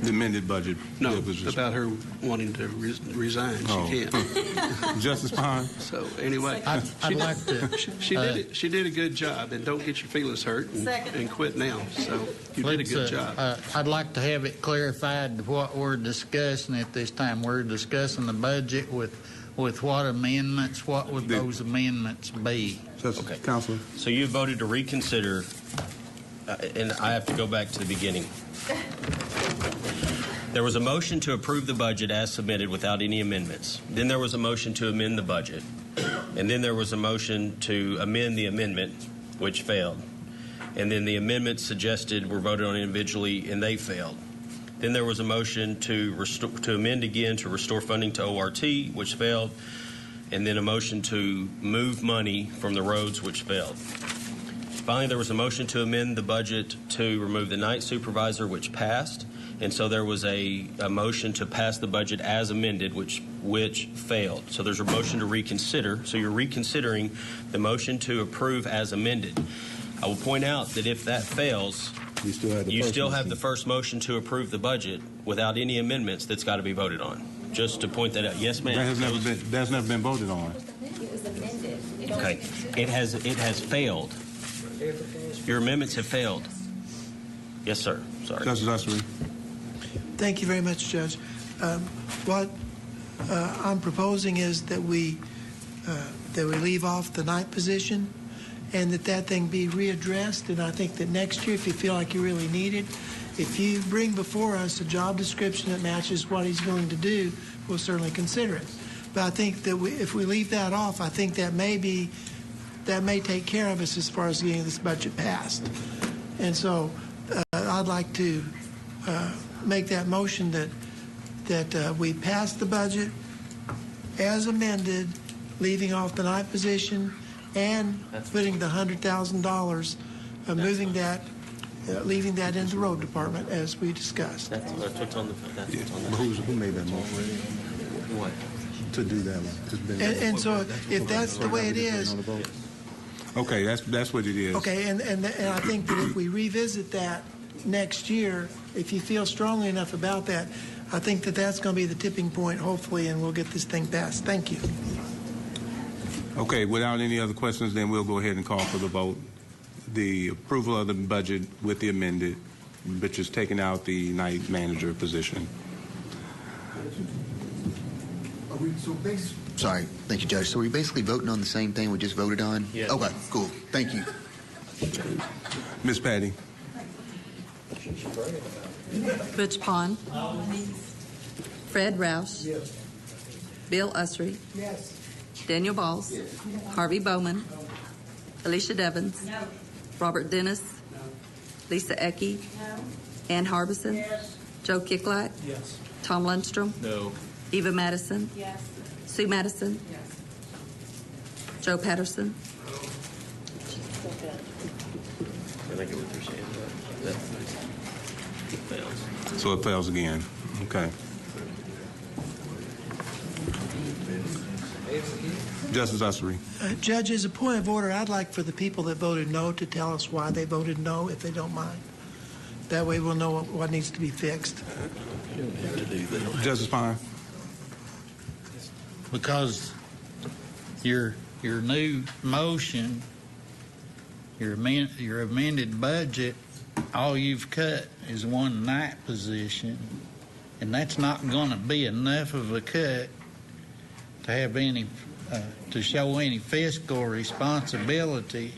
The amended budget. No, about her wanting to resign. She can't. Justice Pine. So anyway, I'd like to. She did it. She did a good job, and don't get your feelings hurt and quit now. So you did a good job. I'd like to have it clarified what we're discussing at this time. We're discussing the budget with what amendments. What would those amendments be? Okay, Counselor. So you voted to reconsider, and I have to go back to the beginning. There was a motion to approve the budget as submitted without any amendments. Then there was a motion to amend the budget. And then there was a motion to amend the amendment, which failed. And then the amendments suggested were voted on individually, and they failed. Then there was a motion to amend again to restore funding to ORT, which failed, and then a motion to move money from the roads, which failed. Finally, there was a motion to amend the budget to remove the night supervisor, which passed, and so there was a motion to pass the budget as amended, which failed. So there's a motion to reconsider. So you're reconsidering the motion to approve as amended. I will point out that if that fails, you still have the first motion to approve the budget without any amendments that's got to be voted on. Just to point that out. Yes, ma'am. That's never been voted on. It was amended. Okay. It has failed. Your amendments have failed. Yes, sir. Sorry. Justice Ussery. Thank you very much, Judge. What I'm proposing is that we leave off the night position and that thing be readdressed. And I think that next year, if you feel like you really need it, if you bring before us a job description that matches what he's going to do, we'll certainly consider it. But I think that if we leave that off, I think that may take care of us as far as getting this budget passed. And so I'd like to make that motion that we pass the budget as amended, leaving off the night position and putting the $100,000, moving that, leaving that in the road department as we discussed. That's what's on the. That's what's on the. Who made that motion? What? To do that one. And so if that's the way it is. Okay, that's what it is. Okay, and I think that if we revisit that next year, if you feel strongly enough about that, I think that that's going to be the tipping point, hopefully, and we'll get this thing passed. Thank you. Okay, without any other questions, then we'll go ahead and call for the vote. The approval of the budget with the amended, which is taking out the night manager position. Sorry. Thank you, Judge. So we're basically voting on the same thing we just voted on? Yes. Okay, cool. Thank you. Ms. Patty. Butch Pond. Fred Roush. Bill Ussery. Daniel Balls. Harvey Bowman. Alicia Devins. Robert Dennis. Lisa Ecke. Ann Harbison. Joe Kicklack. Tom Lundstrom. No. Eva Madison. Sue Madison. Joe Patterson. I think what they're saying. That fails. So it fails again. Okay. Justice Ussery. Judge, as a point of order, I'd like for the people that voted no to tell us why they voted no, if they don't mind. That way we'll know what needs to be fixed. Justice Pine. Because your new motion, your amended budget, all you've cut is one night position, and that's not going to be enough of a cut to have any to show any fiscal responsibility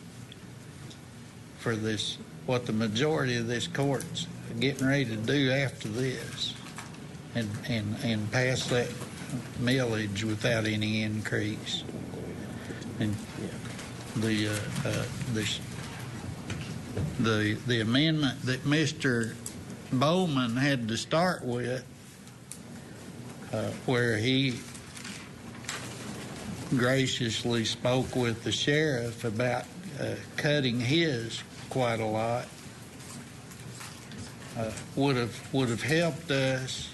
for this, what the majority of this court's getting ready to do after this, and pass that millage without any increase. And the amendment that Mr. Bowman had to start with, where he graciously spoke with the sheriff about cutting his quite a lot, would have helped us,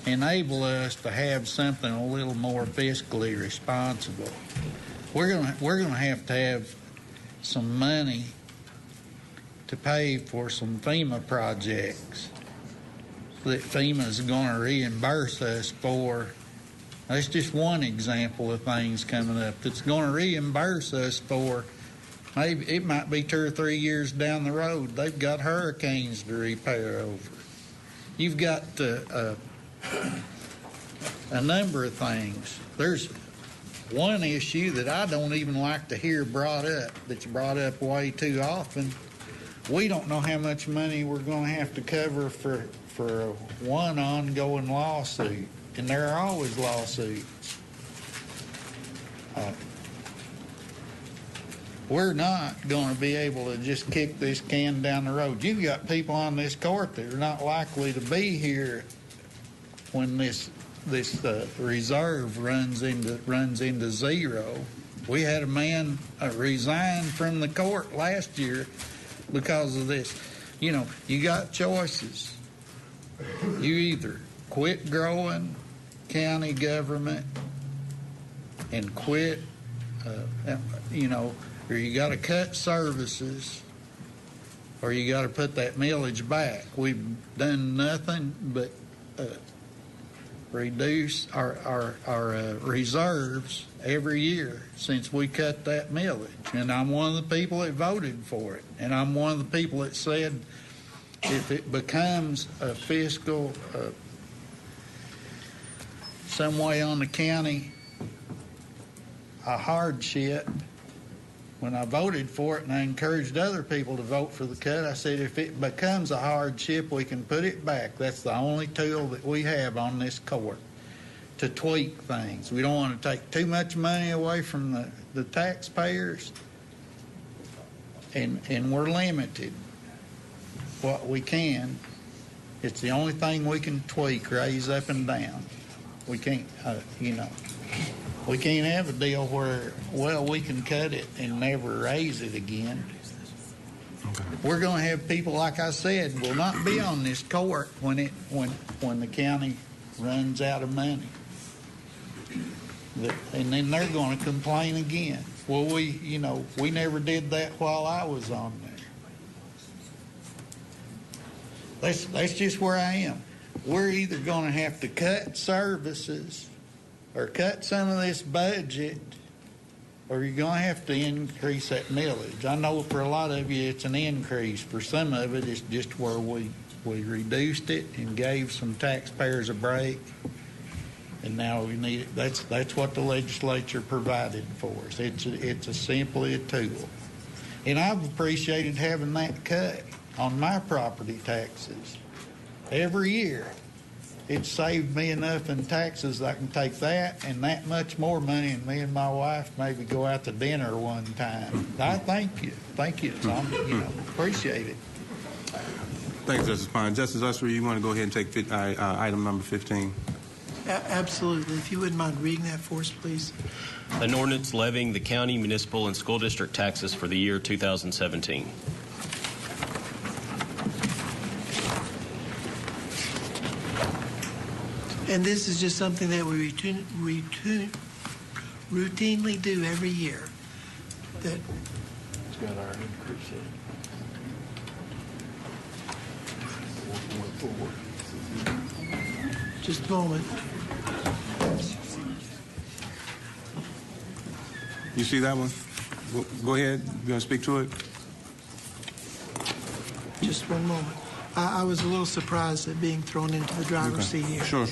enable us to have something a little more fiscally responsible. We're gonna have to have some money to pay for some FEMA projects that FEMA's going to reimburse us for. That's just one example of things coming up that's going to reimburse us for. Maybe it might be 2 or 3 years down the road. They've got hurricanes to repair over. You've got a number of things. There's one issue that I don't even like to hear brought up, that's brought up way too often. We don't know how much money we're going to have to cover for one ongoing lawsuit, and there are always lawsuits. we're not going to be able to just kick this can down the road. You've got people on this court that are not likely to be here when this reserve runs into zero. We had a man resign from the court last year because of this. You know, you got choices. You either quit growing county government and quit, or you got to cut services, or you got to put that millage back. We've done nothing but reduce our reserves every year since we cut that millage. And I'm one of the people that voted for it. And I'm one of the people that said if it becomes a fiscal, some way on the county, a hardship, when I voted for it and I encouraged other people to vote for the cut, I said if it becomes a hardship, we can put it back. That's the only tool that we have on this court to tweak things. We don't want to take too much money away from the taxpayers, and we're limited what we can. It's the only thing we can tweak, raise up and down. We can't, we can't have a deal where, well, we can cut it and never raise it again. Okay. We're going to have people, like I said, will not be on this court when the county runs out of money. And then they're going to complain again. Well, we never did that while I was on there. That's just where I am. We're either going to have to cut services or cut some of this budget, or you're going to have to increase that millage. I know for a lot of you it's an increase. For some of it, it's just where we reduced it and gave some taxpayers a break, and now we need it. That's what the legislature provided for us. It's simply a tool. And I've appreciated having that cut on my property taxes every year. It's saved me enough in taxes that I can take that and that much more money, and me and my wife maybe go out to dinner one time. I thank you. Thank you, Tom. Appreciate it. Thanks, Justice Pine. Justice Usher, you want to go ahead and take item number 15? Absolutely. If you wouldn't mind reading that for us, please. An ordinance levying the county, municipal, and school district taxes for the year 2017. And this is just something that we routinely do every year. That it's got our increase in it. Just a moment. You see that one? Go ahead. You want to speak to it? Just one moment. I was a little surprised at being thrown into the driver's seat here. Sure.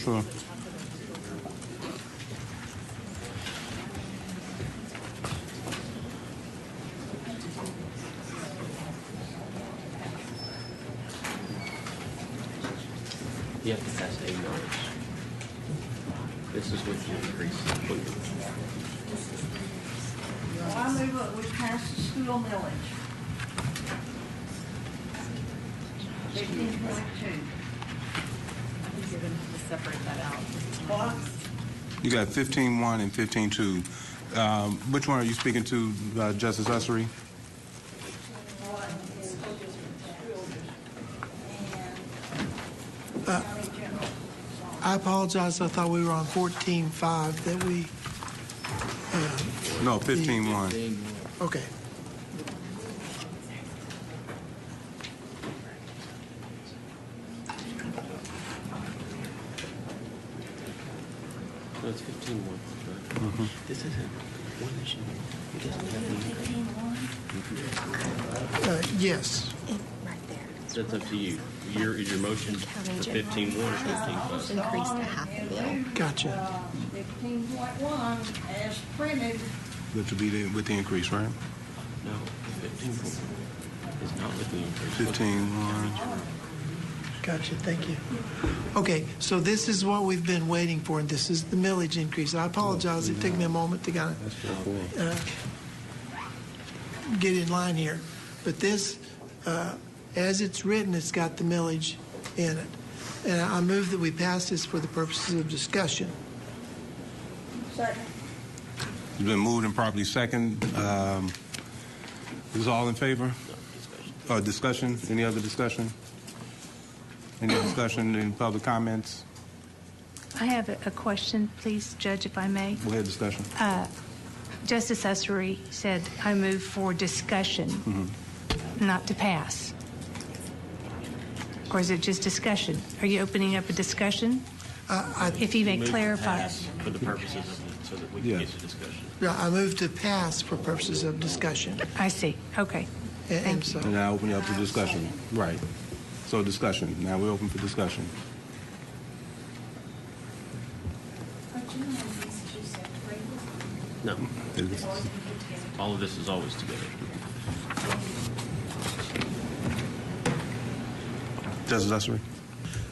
You have to pass $8. This is with the increase. Well, I move that we pass the school millage. 15.2. You're going to have to separate that out. What? You got 15.1 and 15.2. Which one are you speaking to, Justice Ussery? I apologize. I thought we were on 14.5 that we... No, 15.1. Okay. So it's 15.1. Mm-hmm. This isn't one issue. It doesn't have the Yes. Right there. So it's up to you. Is your motion for 15.1 or 15.5? Increase to half a bill. Gotcha. 15.1 as printed. Which would be with the increase, right? No, 15.1 is not with the increase. 15.1. Gotcha. Thank you. Okay, so this is what we've been waiting for, and this is the millage increase. I apologize. It took me a moment to get it. get in line here. But this, as it's written, it's got the millage in it. And I move that we pass this for the purposes of discussion. Second. It's been moved and properly second. Is all in favor? Discussion? Any other discussion? Any discussion? Any public comments? I have a question, please, Judge, if I may. Go ahead, discussion. Justice Essery said, I move for discussion, not to pass. Or is it just discussion? Are you opening up a discussion? If you may clarify. For the purposes of so that we can get to discussion. Yeah, I move to pass for purposes of discussion. I see. Okay. Thank you. And now open it up to discussion. Right. So discussion. Now we're open for discussion. No. All of this is always together. Justice Essery?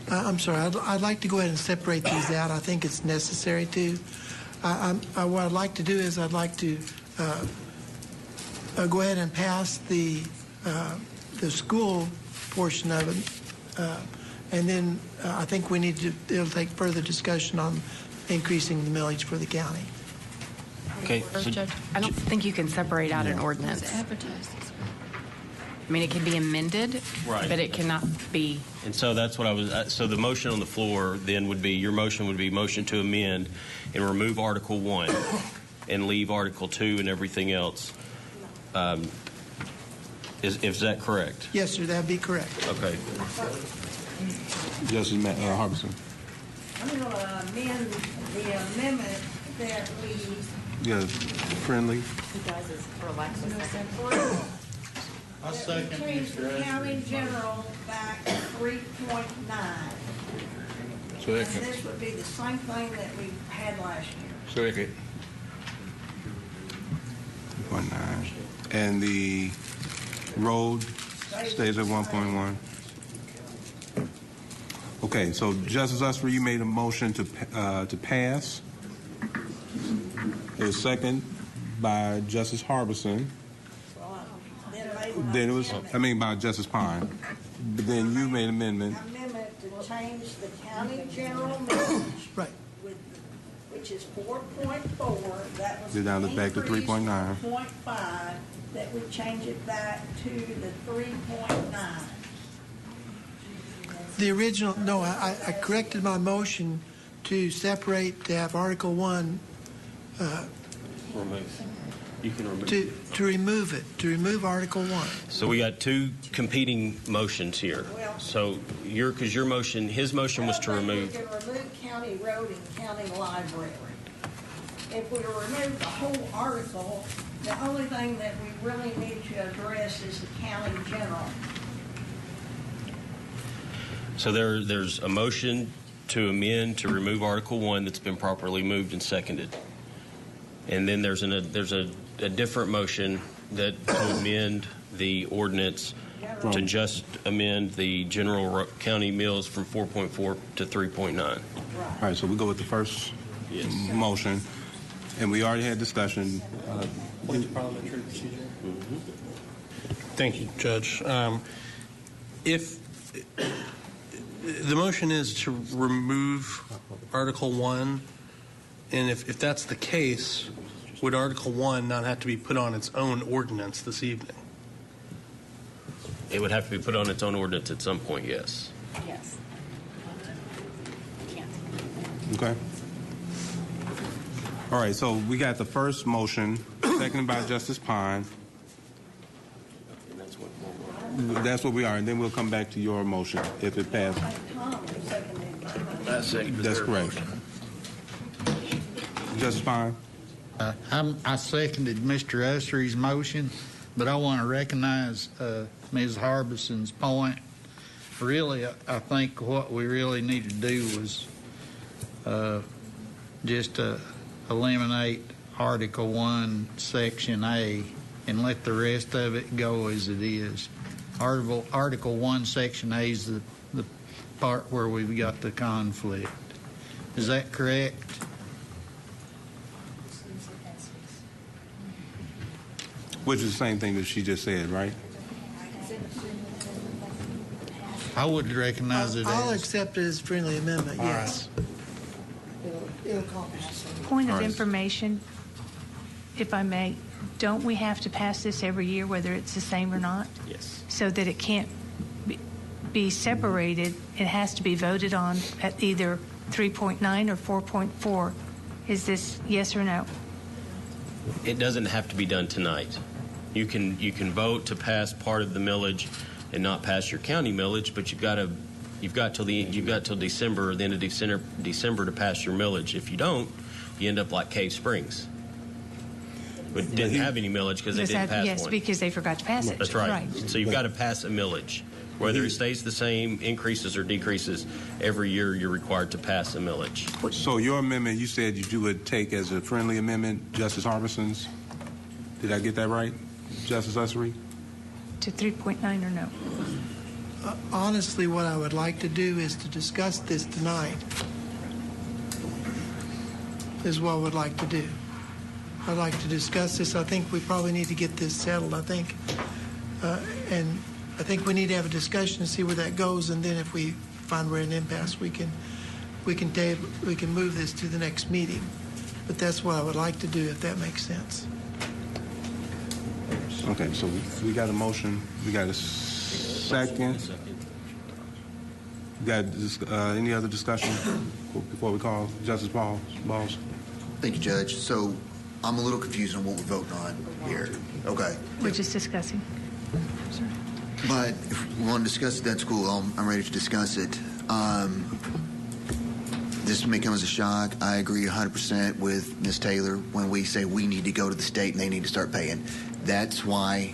I'm sorry. I'd like to go ahead and separate these out. I think it's necessary to. What I'd like to do is I'd like to go ahead and pass the school portion of it, and then I think we need to. It'll take further discussion on increasing the millage for the county. Okay. So, Judge, I don't think you can separate out an ordinance. I mean, it can be amended, right, but it cannot be. And so that's what I was. So the motion on the floor then would be your motion would be motion to amend and remove Article 1 and leave Article 2 and everything else. Is that correct? Yes, sir. That'd be correct. Okay. Justice Harbison. I'm going to amend the amendment that we. Yeah, friendly. He does is for Alexis. I second change the county general back to 3.9. Second. And this would be the same thing that we had last year. Second. 1.9. And the road stays at 1.1. Okay, so Justice Usher, you made a motion to pass. It was second by Justice Harbison. Then it was, by Justice Pine. But then you made an amendment. Amendment to change the county general millage. Right. Which is 4.4. That was You're down back to 3.9. 4.5. That we change it back to the 3.9. The original, no, I corrected my motion to separate, to have Article 1 Remove. You can remove. to remove it, to remove Article 1. So we got two competing motions here. So because your motion, his motion was to remove. We can remove county road and county library. If we remove the whole article, the only thing that we really need to address is the county general. So there's a motion to amend to remove Article 1 that's been properly moved and seconded. And then there's a different motion that to amend the ordinance to just amend the general county mills from 4.4 to 3.9. All right, so we go with the first motion, and we already had discussion. Point of parliamentary procedure. Thank you, Judge. If the motion is to remove Article 1, and if that's the case, would Article 1 not have to be put on its own ordinance this evening? It would have to be put on its own ordinance at some point, yes. Yes. Okay. All right, so we got the first motion, seconded by Justice Pine. That's what we are, and then we'll come back to your motion if it passes. That's correct. Justice Pine? I seconded Mr. Ussery's motion, but I want to recognize Ms. Harbison's point. Really, I think what we really need to do was just eliminate Article 1, Section A, and let the rest of it go as it is. Article 1, Section A is the part where we've got the conflict. Is that correct? Which is the same thing that she just said, right? I would recognize it I'll as. accept it as friendly amendment, All yes. It'll accomplish the same. Point of All right. information, if I may, don't we have to pass this every year, whether it's the same or not? Yes. So that it can't be separated. It has to be voted on at either 3.9 or 4.4. Is this yes or no? It doesn't have to be done tonight. You can vote to pass part of the millage and not pass your county millage, but you've got till December, or the end of December to pass your millage. If you don't, you end up like Cave Springs. But didn't have any millage because they didn't pass yes, one. because they forgot to pass it. That's right. So you've got to pass a millage. Whether it stays the same, increases or decreases, every year you're required to pass a millage. So your amendment, you said you would take as a friendly amendment Justice Harbison's. Did I get that right, Justice Ussery? To 3.9 or no? Honestly, what I would like to do is to discuss this tonight, is what I would like to do. I'd like to discuss this. I think we probably need to get this settled, and I think we need to have a discussion and see where that goes, and then if we find we're in an impasse, we can move this to the next meeting. But that's what I would like to do, if that makes sense. Okay, so we got a motion. We got a second. We got any other discussion before we call Justice Balls? Thank you, Judge. So I'm a little confused on what we're voting on here. Okay. We're just discussing. But if we want to discuss it, that's cool. I'm ready to discuss it. This may come as a shock. I agree 100% with Ms. Taylor when we say we need to go to the state and they need to start paying. That's why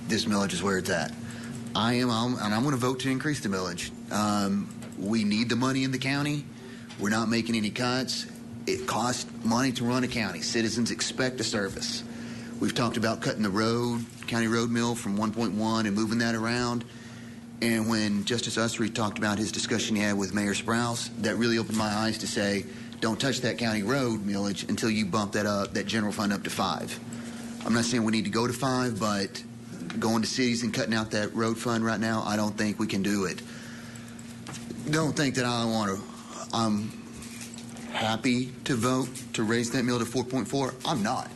this millage is where it's at. And I'm going to vote to increase the millage. We need the money in the county. We're not making any cuts. It costs money to run a county. Citizens expect a service. We've talked about cutting the county road mill from 1.1 and moving that around. And when Justice Ussery talked about his discussion he had with Mayor Sprouse, that really opened my eyes to say, don't touch that county road millage until you bump that general fund up to 5. I'm not saying we need to go to 5, but going to cities and cutting out that road fund right now, I don't think we can do it. Don't think that I'm happy to vote to raise that mill to 4.4. I'm not.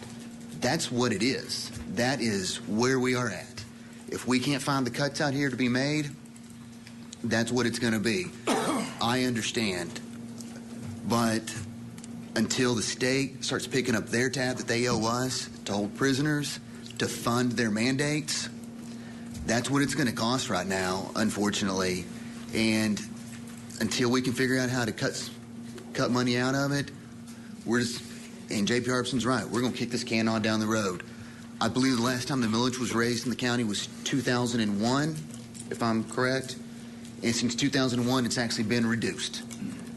That's what it is. That is where we are at. If we can't find the cuts out here to be made, that's what it's going to be. I understand. But until the state starts picking up their tab that they owe us to hold prisoners, to fund their mandates, that's what it's going to cost right now, unfortunately. And until we can figure out how to cut money out of it, and J.P. Harbison's right, we're going to kick this can on down the road. I believe the last time the millage was raised in the county was 2001, if I'm correct. And since 2001, it's actually been reduced.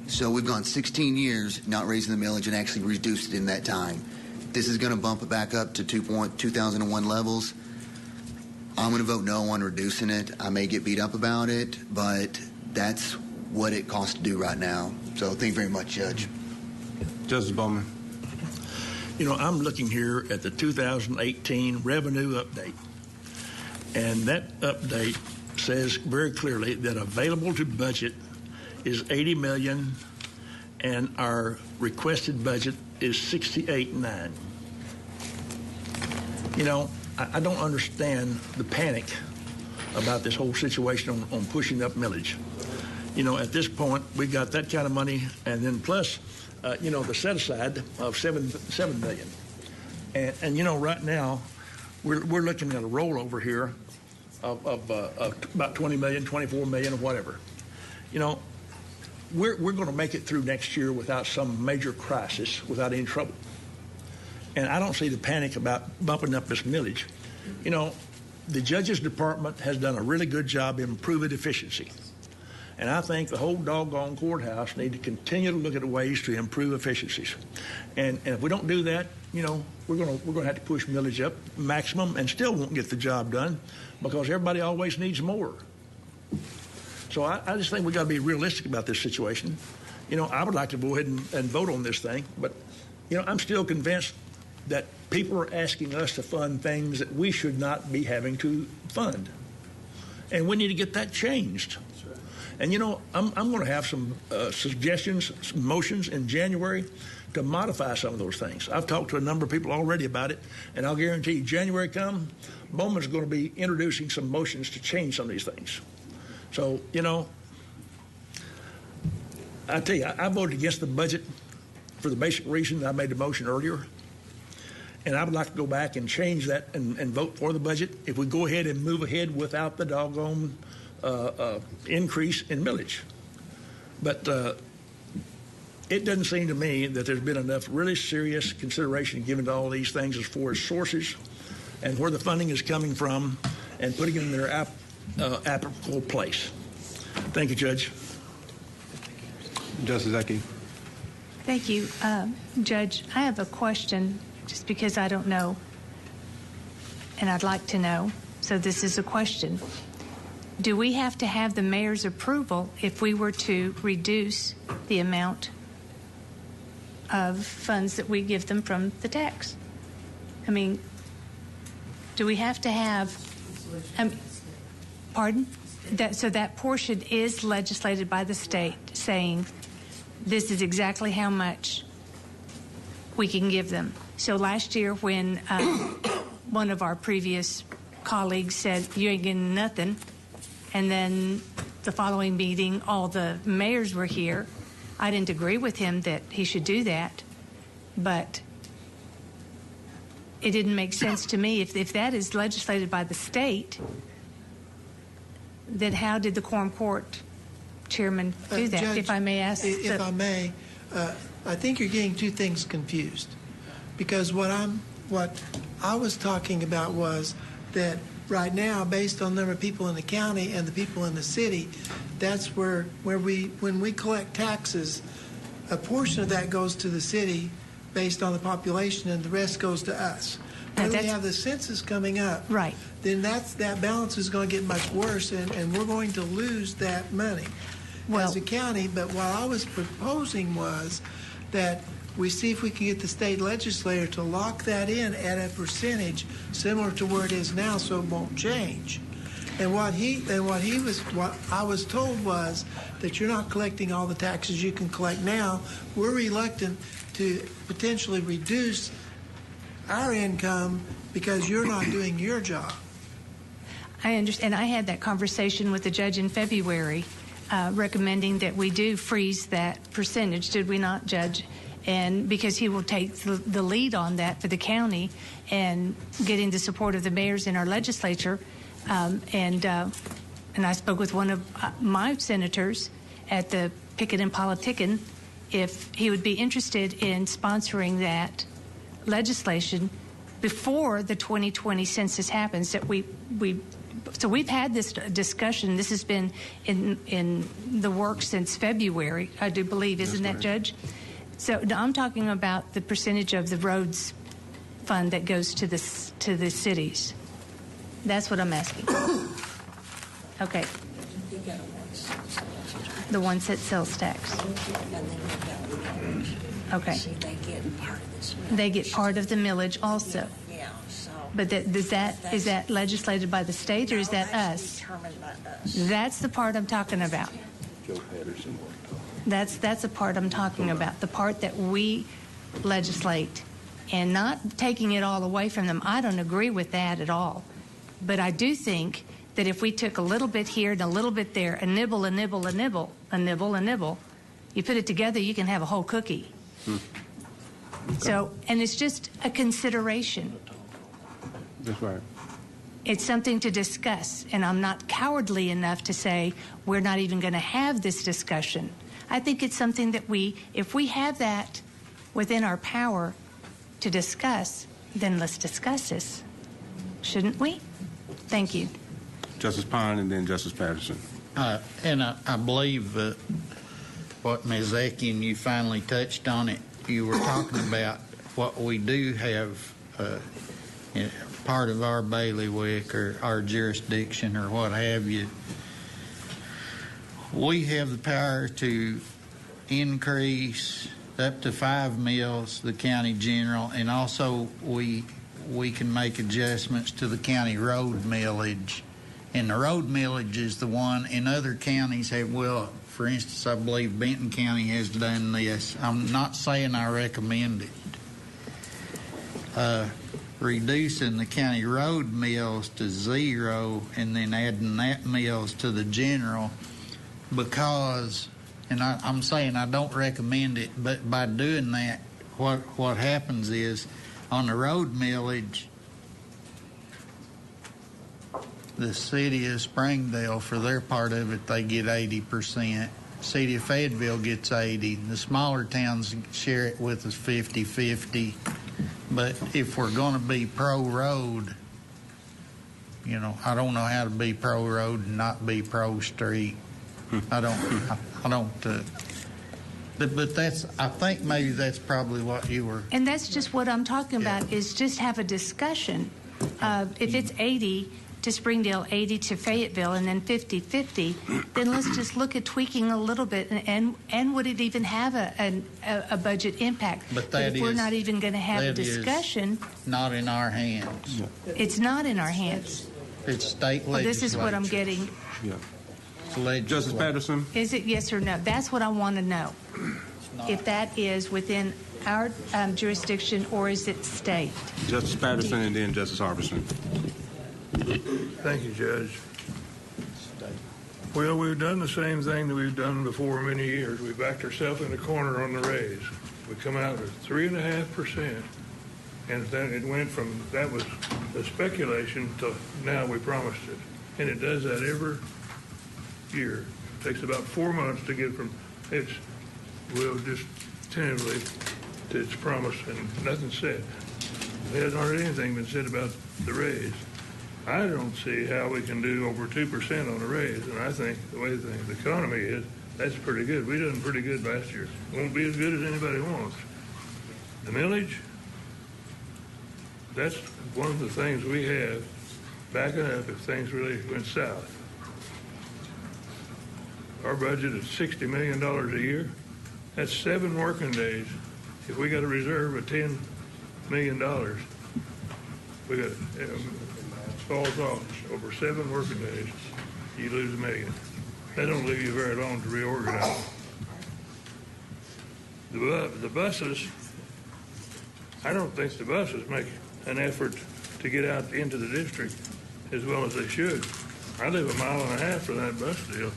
So we've gone 16 years not raising the millage and actually reduced it in that time. This is going to bump it back up to 2001 levels. I'm going to vote no on reducing it. I may get beat up about it, but that's what it costs to do right now. So thank you very much, Judge. Justice Bowman. You know, I'm looking here at the 2018 revenue update, and that update says very clearly that available to budget is $80 million, and our requested budget is $68.9. You know, I don't understand the panic about this whole situation on pushing up millage. You know, at this point, we got that kind of money, and then plus, the set aside of $7 million. And right now, we're looking at a rollover here of about $20 million, $24 million, or whatever. You know, we're going to make it through next year without some major crisis, without any trouble. And I don't see the panic about bumping up this millage. You know, the Judge's Department has done a really good job improving efficiency. And I think the whole doggone courthouse need to continue to look at ways to improve efficiencies. And if we don't do that, we're going to have to push millage up maximum and still won't get the job done because everybody always needs more. So I just think we got to be realistic about this situation. I would like to go ahead and vote on this thing, but I'm still convinced that people are asking us to fund things that we should not be having to fund. And we need to get that changed. And, you know, I'm going to have some suggestions, some motions in January to modify some of those things. I've talked to a number of people already about it, and I'll guarantee you, January come, Bowman's going to be introducing some motions to change some of these things. So, you know, I tell you, I voted against the budget for the basic reason that I made the motion earlier. And I would like to go back and change that and vote for the budget if we go ahead and move ahead without the doggone increase in millage. But it doesn't seem to me that there's been enough really serious consideration given to all these things as far as sources and where the funding is coming from and putting it in their applicable place. Thank you, Judge. Justice Ecke. Thank you. Judge, I have a question just because I don't know, and I'd like to know. So this is a question. Do we have to have the mayor's approval if we were to reduce the amount of funds that we give them from the tax? I mean, do we have to have, pardon? So that portion is legislated by the state saying this is exactly how much we can give them. So last year when one of our previous colleagues said, you ain't getting nothing, and then the following meeting, all the mayors were here, I didn't agree with him that he should do that, but it didn't make sense to me. If that is legislated by the state, then how did the Quorum Court chairman do that, Judge, if I may ask? If I may, I think you're getting two things confused. Because what I was talking about was that right now, based on the number of people in the county and the people in the city, that's where when we collect taxes, a portion of that goes to the city based on the population, and the rest goes to us. When we have the census coming up, right, then that balance is going to get much worse, and we're going to lose that money as a county. But what I was proposing was that we see if we can get the state legislature to lock that in at a percentage similar to where it is now, so it won't change. And what I was told was that you're not collecting all the taxes you can collect now. We're reluctant to potentially reduce our income because you're not doing your job. I understand. I had that conversation with the judge in February, recommending that we do freeze that percentage. Did we not, Judge? And because he will take the lead on that for the county and getting the support of the mayors in our legislature. And I spoke with one of my senators at the Picket and Politicking if he would be interested in sponsoring that legislation before the 2020 census happens. That so we've had this discussion. This has been in the works since February, I do believe, isn't that, Judge? So I'm talking about the percentage of the roads fund that goes to the cities. That's what I'm asking. Okay. The ones that sales tax. Okay. They get part of the millage also. But is that legislated by the state or is that us? That's the part I'm talking about. That's the part I'm talking about, the part that we legislate and not taking it all away from them. I don't agree with that at all. But I do think that if we took a little bit here and a little bit there, a nibble, a nibble, a nibble, a nibble, a nibble, you put it together, you can have a whole cookie. Okay. So, and it's just a consideration. That's right. It's something to discuss, and I'm not cowardly enough to say we're not even going to have this discussion. I think it's something that if we have that within our power to discuss, then let's discuss this. Shouldn't we? Thank you. Justice Pine and then Justice Patterson. And I believe what Ms. Ecke, and you finally touched on it, you were talking about what we do have part of our bailiwick or our jurisdiction or what have you. We have the power to increase, up to 5 mills, the county general, and also we can make adjustments to the county road millage. And the road millage is the one, and other counties have, well, for instance, I believe Benton County has done this. I'm not saying I recommend it. Reducing the county road mills to 0 and then adding that mills to the general, because, and I'm saying I don't recommend it, but by doing that, what happens is on the road millage, the city of Springdale, for their part of it, they get 80%. City of Fayetteville gets 80%. The smaller towns share it with us 50-50. But if we're going to be pro-road, you know, I don't know how to be pro-road and not be pro-street. I don't. But that's, I think maybe that's probably what you were. And that's just what I'm talking about, is just have a discussion. If it's 80 to Springdale, 80 to Fayetteville, and then 50-50, then let's just look at tweaking a little bit, and would it even have a budget impact? But that if we're not even going to have a discussion, not in our hands. it's not in our hands. It's state legislature. Well, this is what I'm getting. Yeah. Justice Patterson? Is it yes or no? That's what I want to know. If that is within our jurisdiction, or is it state? Justice Patterson and then Justice Harbison. Thank you, Judge. Well, we've done the same thing that we've done before many years. We backed ourselves in the corner on the raise. We come out at 3.5%, and then it went from, that was the speculation to now we promised it. And it does that every year. It takes about 4 months to get from it's, we'll just tentatively to its promise, and nothing's said. There hasn't hardly anything been said about the raise. I don't see how we can do over 2% on a raise, and I think the way the economy is, that's pretty good. We done pretty good last year. It won't be as good as anybody wants. The millage, that's one of the things we have backing up if things really went south. Our budget is $60 million a year. That's 7 working days. If we got a reserve of $10 million, we got falls off over 7 working days, you lose $1 million. That don't leave you very long to reorganize. The buses, I don't think the buses make an effort to get out into the district as well as they should. I live 1.5 miles from that bus deal,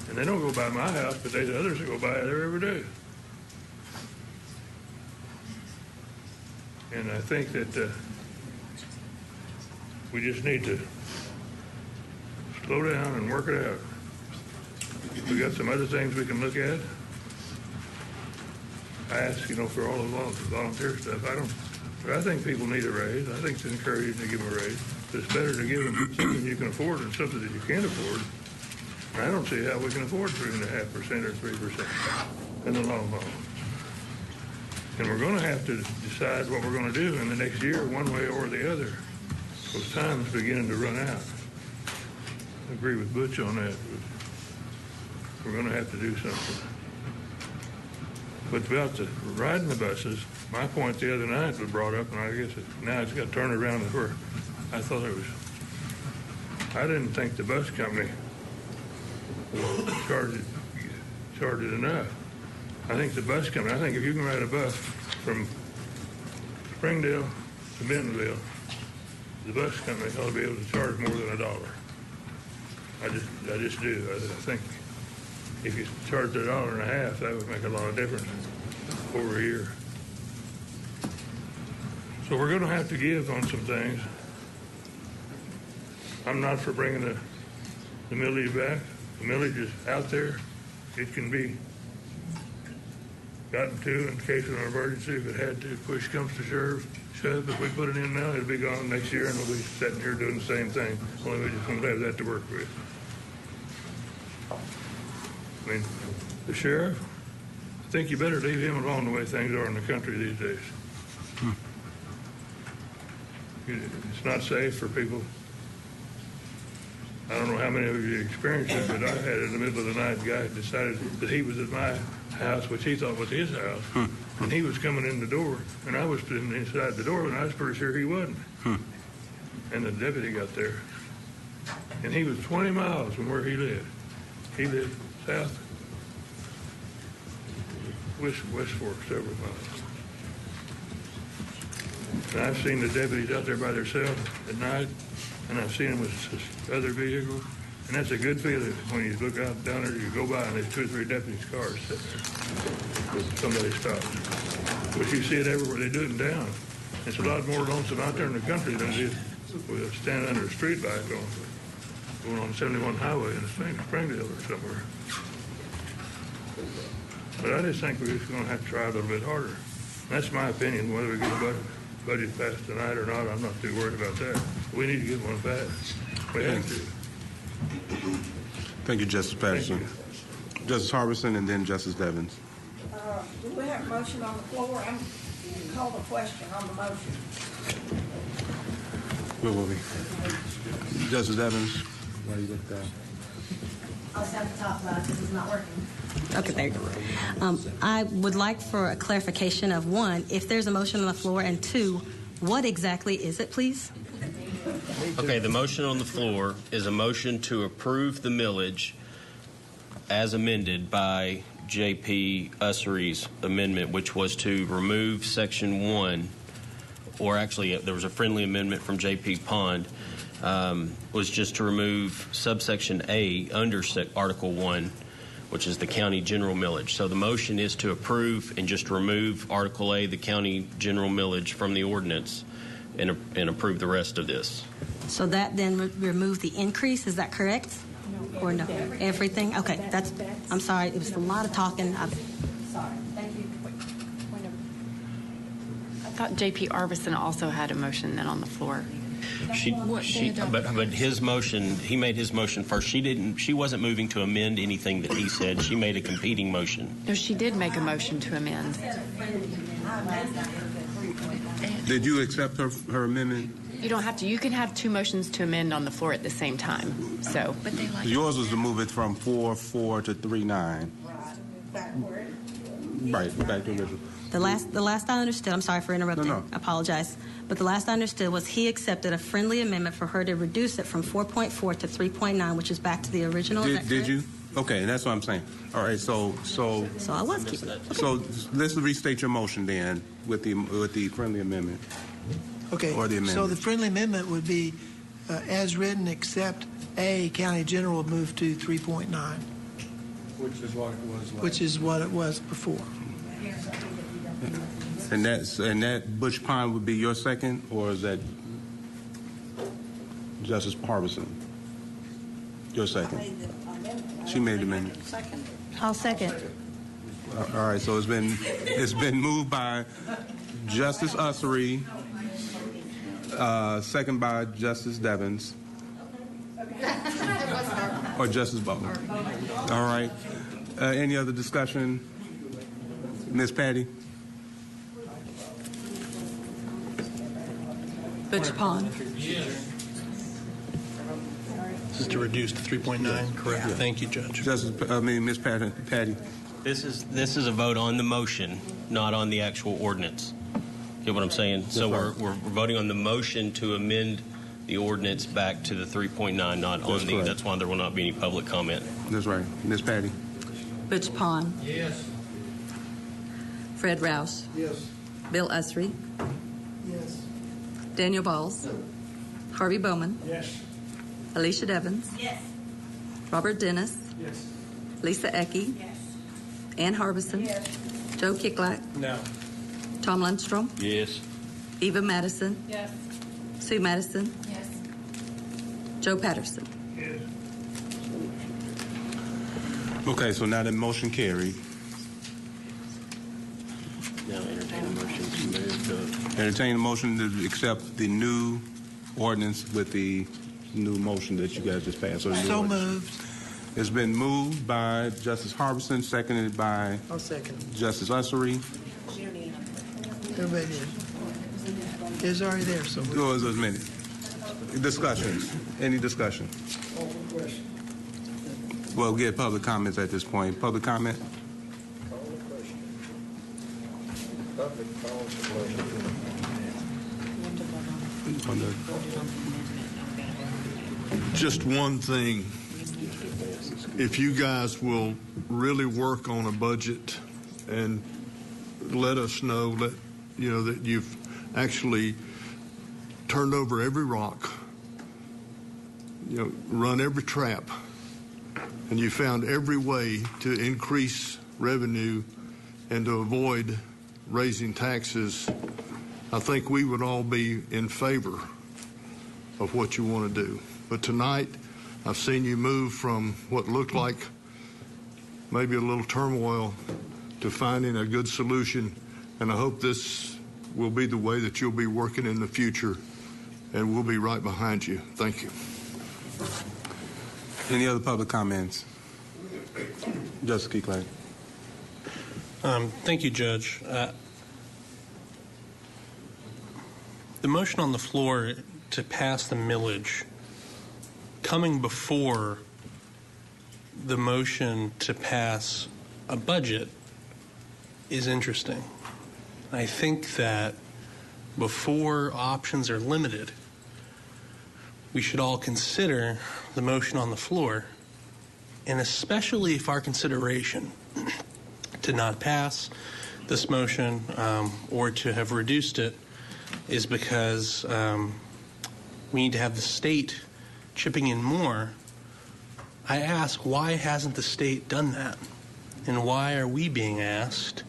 and they don't go by my house, but there's others that go by there every day. And I think that we just need to slow down and work it out. We got some other things we can look at. I ask, for all the volunteer stuff. I think people need a raise. I think it's encouraging to give them a raise. But it's better to give them something you can afford than something that you can't afford. And I don't see how we can afford 3.5% or 3% in the long haul. And we're going to have to decide what we're going to do in the next year, one way or the other. Because time is beginning to run out. I agree with Butch on that. We're going to have to do something. But about the riding the buses, my point the other night was brought up, and I guess now it's got turned around to where I thought it was. I didn't think the bus company charged it enough. I think the bus company, I think if you can ride a bus from Springdale to Bentonville, the bus company ought to be able to charge more than $1. I just do. I think if you charge $1.50, that would make a lot of difference over a year. So we're going to have to give on some things. I'm not for bringing the millage back. The millage is out there. It can be gotten to in case of an emergency if it had to. Push comes to shove. If we put it in now, it'll be gone next year, and we'll be sitting here doing the same thing. Only we just won't have that to work with. I mean, the sheriff, I think you better leave him alone the way things are in the country these days. It's not safe for people. I don't know how many of you experienced it, but I had in the middle of the night, a guy decided that he was at my house, which he thought was his house, and he was coming in the door, and I was sitting inside the door, and I was pretty sure he wasn't. And the deputy got there, and he was 20 miles from where he lived. He lived south, West Fork, several miles. And I've seen the deputies out there by themselves at night, and I've seen them with other vehicles, and that's a good feeling when you look out down there, you go by, and there's 2 or 3 deputies' cars sitting there with somebody stops. But you see it everywhere. They do it in town. It's a lot more lonesome out there in the country than it is with standing under a street light going on 71 highway in Springdale or somewhere. But I just think we're just going to have to try a little bit harder. That's my opinion. Whether we get a budget passed tonight or not, I'm not too worried about that. We need to get one passed. We have to. Thank you, Justice Patterson. Justice Harbison and then Justice Devins. Do we have a motion on the floor? I'm going to call the question on the motion. Where will we? Justice Devins, why do you look down? I'll stand at the top because it's not working. Okay, there you go. I would like for a clarification of 1, if there's a motion on the floor, and 2, what exactly is it, please? Okay, the motion on the floor is a motion to approve the millage as amended by J.P. Ussery's amendment, which was to remove Section 1, or actually there was a friendly amendment from J.P. Pond, was just to remove subsection A under Article 1, which is the county general millage. So the motion is to approve and just remove Article A, the county general millage, from the ordinance and approve the rest of this. So that then remove the increase, is that correct? No. Or no? Everything? Okay, I'm sorry, it was a lot of talking. Sorry, thank you. I thought J.P. Arbison also had a motion then on the floor. But his motion, he made his motion first. She wasn't moving to amend anything that he said. She made a competing motion. No, she did make a motion to amend. Did you accept her amendment? You don't have to. You can have 2 motions to amend on the floor at the same time. So, Yours was to move it from 4-4 to 3-9. Right, back to original. The last I understood, I'm sorry for interrupting. No. I apologize. But the last I understood was he accepted a friendly amendment for her to reduce it from 4.4 to 3.9, which is back to the original. Did you? Okay, and that's what I'm saying. All right, so I was keeping it. Okay. So let's restate your motion then with the friendly amendment. Okay. Or the amendment. So the friendly amendment would be as written, except A, county general would move to 3.9. Which is what it was last. Which is what it was before. And that Butch Pine would be your second, or is that Justice Harbison? Your second. She made the amendment. I'll second. All right. So it's been moved by Justice Ussery, second by Justice Devins, or Justice Butler. All right. Any other discussion, Ms. Patty? Butch Pond. This is to reduce to 3.9, correct? Yeah. Thank you, Judge. Ms. Patty. This is a vote on the motion, not on the actual ordinance. Get what I'm saying? That's so right. we're voting on the motion to amend the ordinance back to the 3.9, not on the. That's why there will not be any public comment. That's right. Ms. Patty. Butch Pond. Yes. Fred Rouse. Yes. Bill Ussery. Yes. Daniel Balls. No. Harvey Bowman. Yes. Alicia Devins. Yes. Robert Dennis. Yes. Lisa Ecke. Yes. Ann Harbison. Yes. Joe Kicklack. No. Tom Lundstrom. Yes. Eva Madison. Yes. Sue Madison. Yes. Joe Patterson. Yes. Okay, so now the motion carried. Now entertain a motion to move to. Entertain a motion to accept the new ordinance with the new motion that you guys just passed. So moved. It's been moved by Justice Harbison, seconded by I'll second. Justice Ussery. Everybody did. It was already there, so. Yours was a minute. Discussions. Any discussion? question. We'll get public comments at this point. Public comment? Call the question. Public calls the question. Just one thing. If you guys will really work on a budget and let us know that you've actually turned over every rock, run every trap, and you found every way to increase revenue and to avoid raising taxes, I think we would all be in favor of what you want to do. But tonight, I've seen you move from what looked like maybe a little turmoil to finding a good solution, and I hope this will be the way that you'll be working in the future, and we'll be right behind you. Thank you. Any other public comments? Justice Keekley. Thank you, Judge. The motion on the floor to pass the millage coming before the motion to pass a budget is interesting. I think that before options are limited, we should all consider the motion on the floor, and especially if our consideration to not pass this motion or to have reduced it is because we need to have the state chipping in more. I ask, why hasn't the state done that? And why are we being asked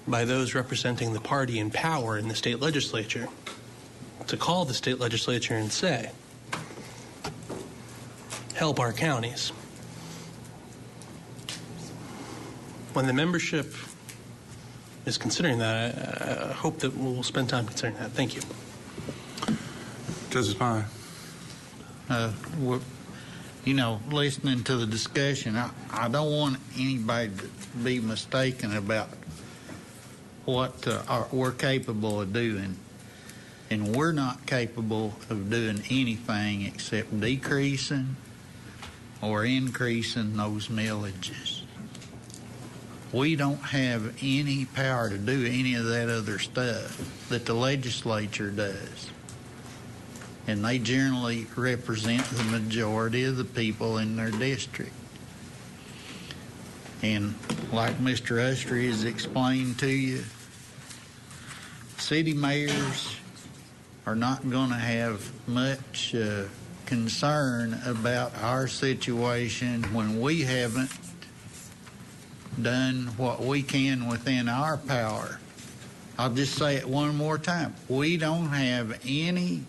by those representing the party in power in the state legislature to call the state legislature and say, help our counties? When the membership is considering that, I hope that we'll spend time considering that. Thank you. Justice Pine. Listening to the discussion, I don't want anybody to be mistaken about what we're capable of doing. And we're not capable of doing anything except decreasing or increasing those millages. We don't have any power to do any of that other stuff that the legislature does. And they generally represent the majority of the people in their district. And like Mr. Ustry has explained to you, city mayors are not going to have much concern about our situation when we haven't done what we can within our power. I'll just say it one more time. We don't have any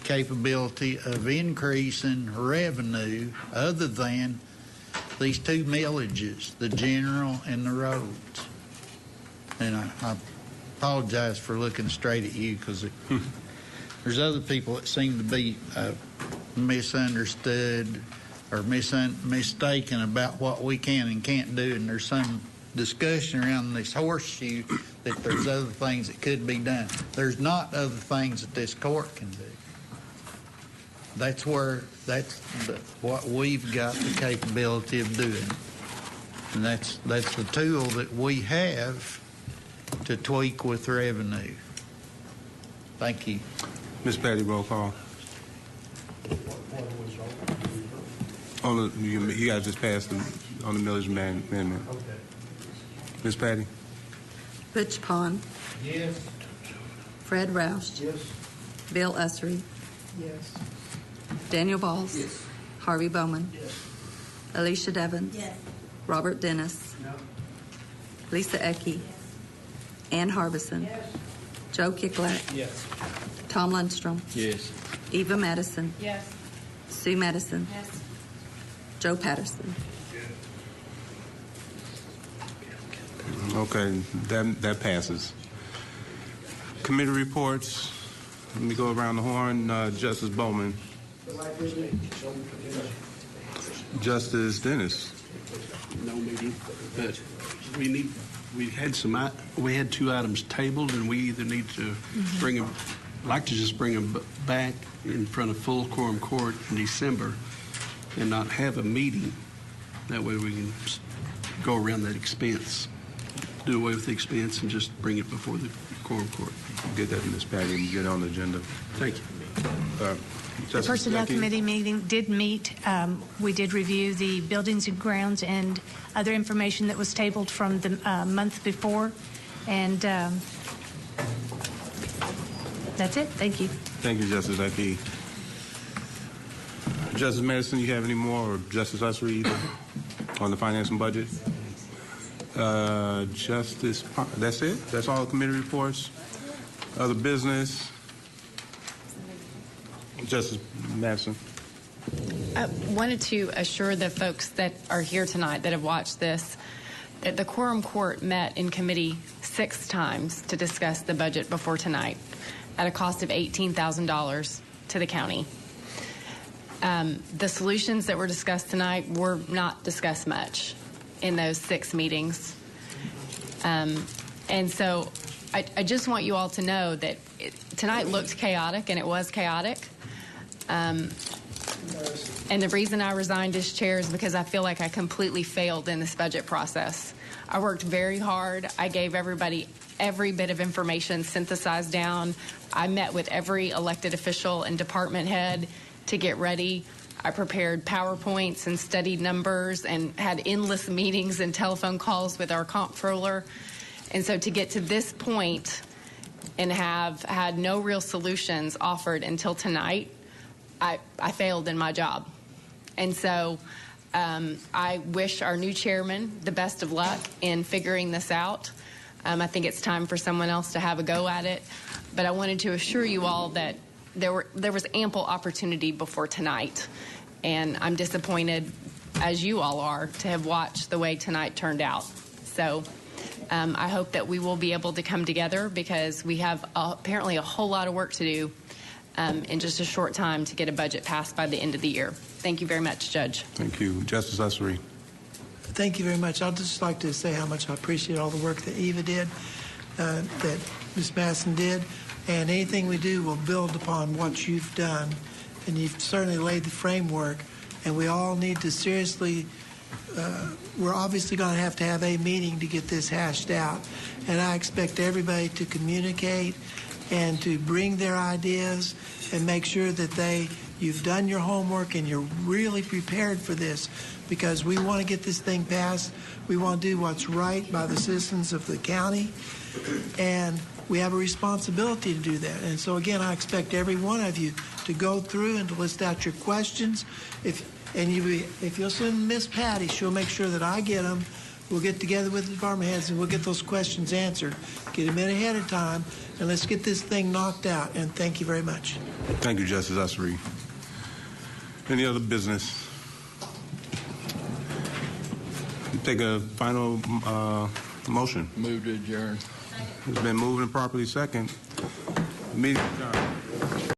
capability of increasing revenue other than these two millages, the general and the roads. And I apologize for looking straight at you because there's other people that seem to be misunderstood or mistaken about what we can and can't do, and there's some discussion around this horseshoe that there's other things that could be done. There's not other things that this court can do. That's what we've got the capability of doing, and that's the tool that we have to tweak with revenue. Thank you. Ms. Patty, roll call. You guys just passed on the millage amendment. Okay. Ms. Patty? Butch Pond. Yes. Fred Roush. Yes. Bill Usry. Yes. Daniel Balls. Yes. Harvey Bowman. Yes. Alicia Devons. Yes. Robert Dennis. No. Lisa Ecke. Ann Harbison. Yes. Joe Kiklak. Yes. Tom Lundstrom. Yes. Eva Madison. Yes. Sue Madison. Yes. Joe Patterson. Okay, that passes. Committee reports. Let me go around the horn. Justice Bowman. Justice Dennis. No meeting, but we had two items tabled, and we either need to bring them. I'd like to just bring them back in front of full quorum court in December and not have a meeting. That way we can go around that expense, do away with the expense, and just bring it before the quorum court. Get that, Ms. Patty, and get it on the agenda. Thank you. The Personnel Committee meeting did meet. We did review the buildings and grounds and other information that was tabled from the month before. And that's it. Thank you. Thank you, Justice Ecke. Justice Madison, you have any more, or Justice Ussery either, on the finance and budget? That's it? That's all committee reports? Other business? Justice Madison. I wanted to assure the folks that are here tonight that have watched this that the Quorum Court met in committee 6 times to discuss the budget before tonight at a cost of $18,000 to the county. The solutions that were discussed tonight were not discussed much in those 6 meetings. And so I just want you all to know that tonight looked chaotic, and it was chaotic. And the reason I resigned as chair is because I feel like I completely failed in this budget process. I worked very hard. I gave everybody every bit of information synthesized down. I met with every elected official and department head to get ready. I prepared PowerPoints and studied numbers and had endless meetings and telephone calls with our comptroller. And so to get to this point and have had no real solutions offered until tonight, I failed in my job. And so I wish our new chairman the best of luck in figuring this out. I think it's time for someone else to have a go at it. But I wanted to assure you all that there was ample opportunity before tonight. And I'm disappointed, as you all are, to have watched the way tonight turned out. So I hope that we will be able to come together, because we have apparently a whole lot of work to do in just a short time to get a budget passed by the end of the year. Thank you very much, Judge. Thank you. Justice Ussery. Thank you very much. I'd just like to say how much I appreciate all the work that Eva did, that Ms. Madison did, and anything we do will build upon what you've done, and you've certainly laid the framework, and we all need to seriously, we're obviously going to have a meeting to get this hashed out, and I expect everybody to communicate and to bring their ideas and make sure that you've done your homework and you're really prepared for this, because we want to get this thing passed. We want to do what's right by the citizens of the county, and we have a responsibility to do that. And so, again, I expect every one of you to go through and to list out your questions. If you'll send Miss Patty, she'll make sure that I get them. We'll get together with the department heads and we'll get those questions answered. Get them in ahead of time, and let's get this thing knocked out. And thank you very much. Thank you, Justice Ussery. Any other business? Take a final motion. Move to adjourn. It's been moved and properly second. Meeting adjourned.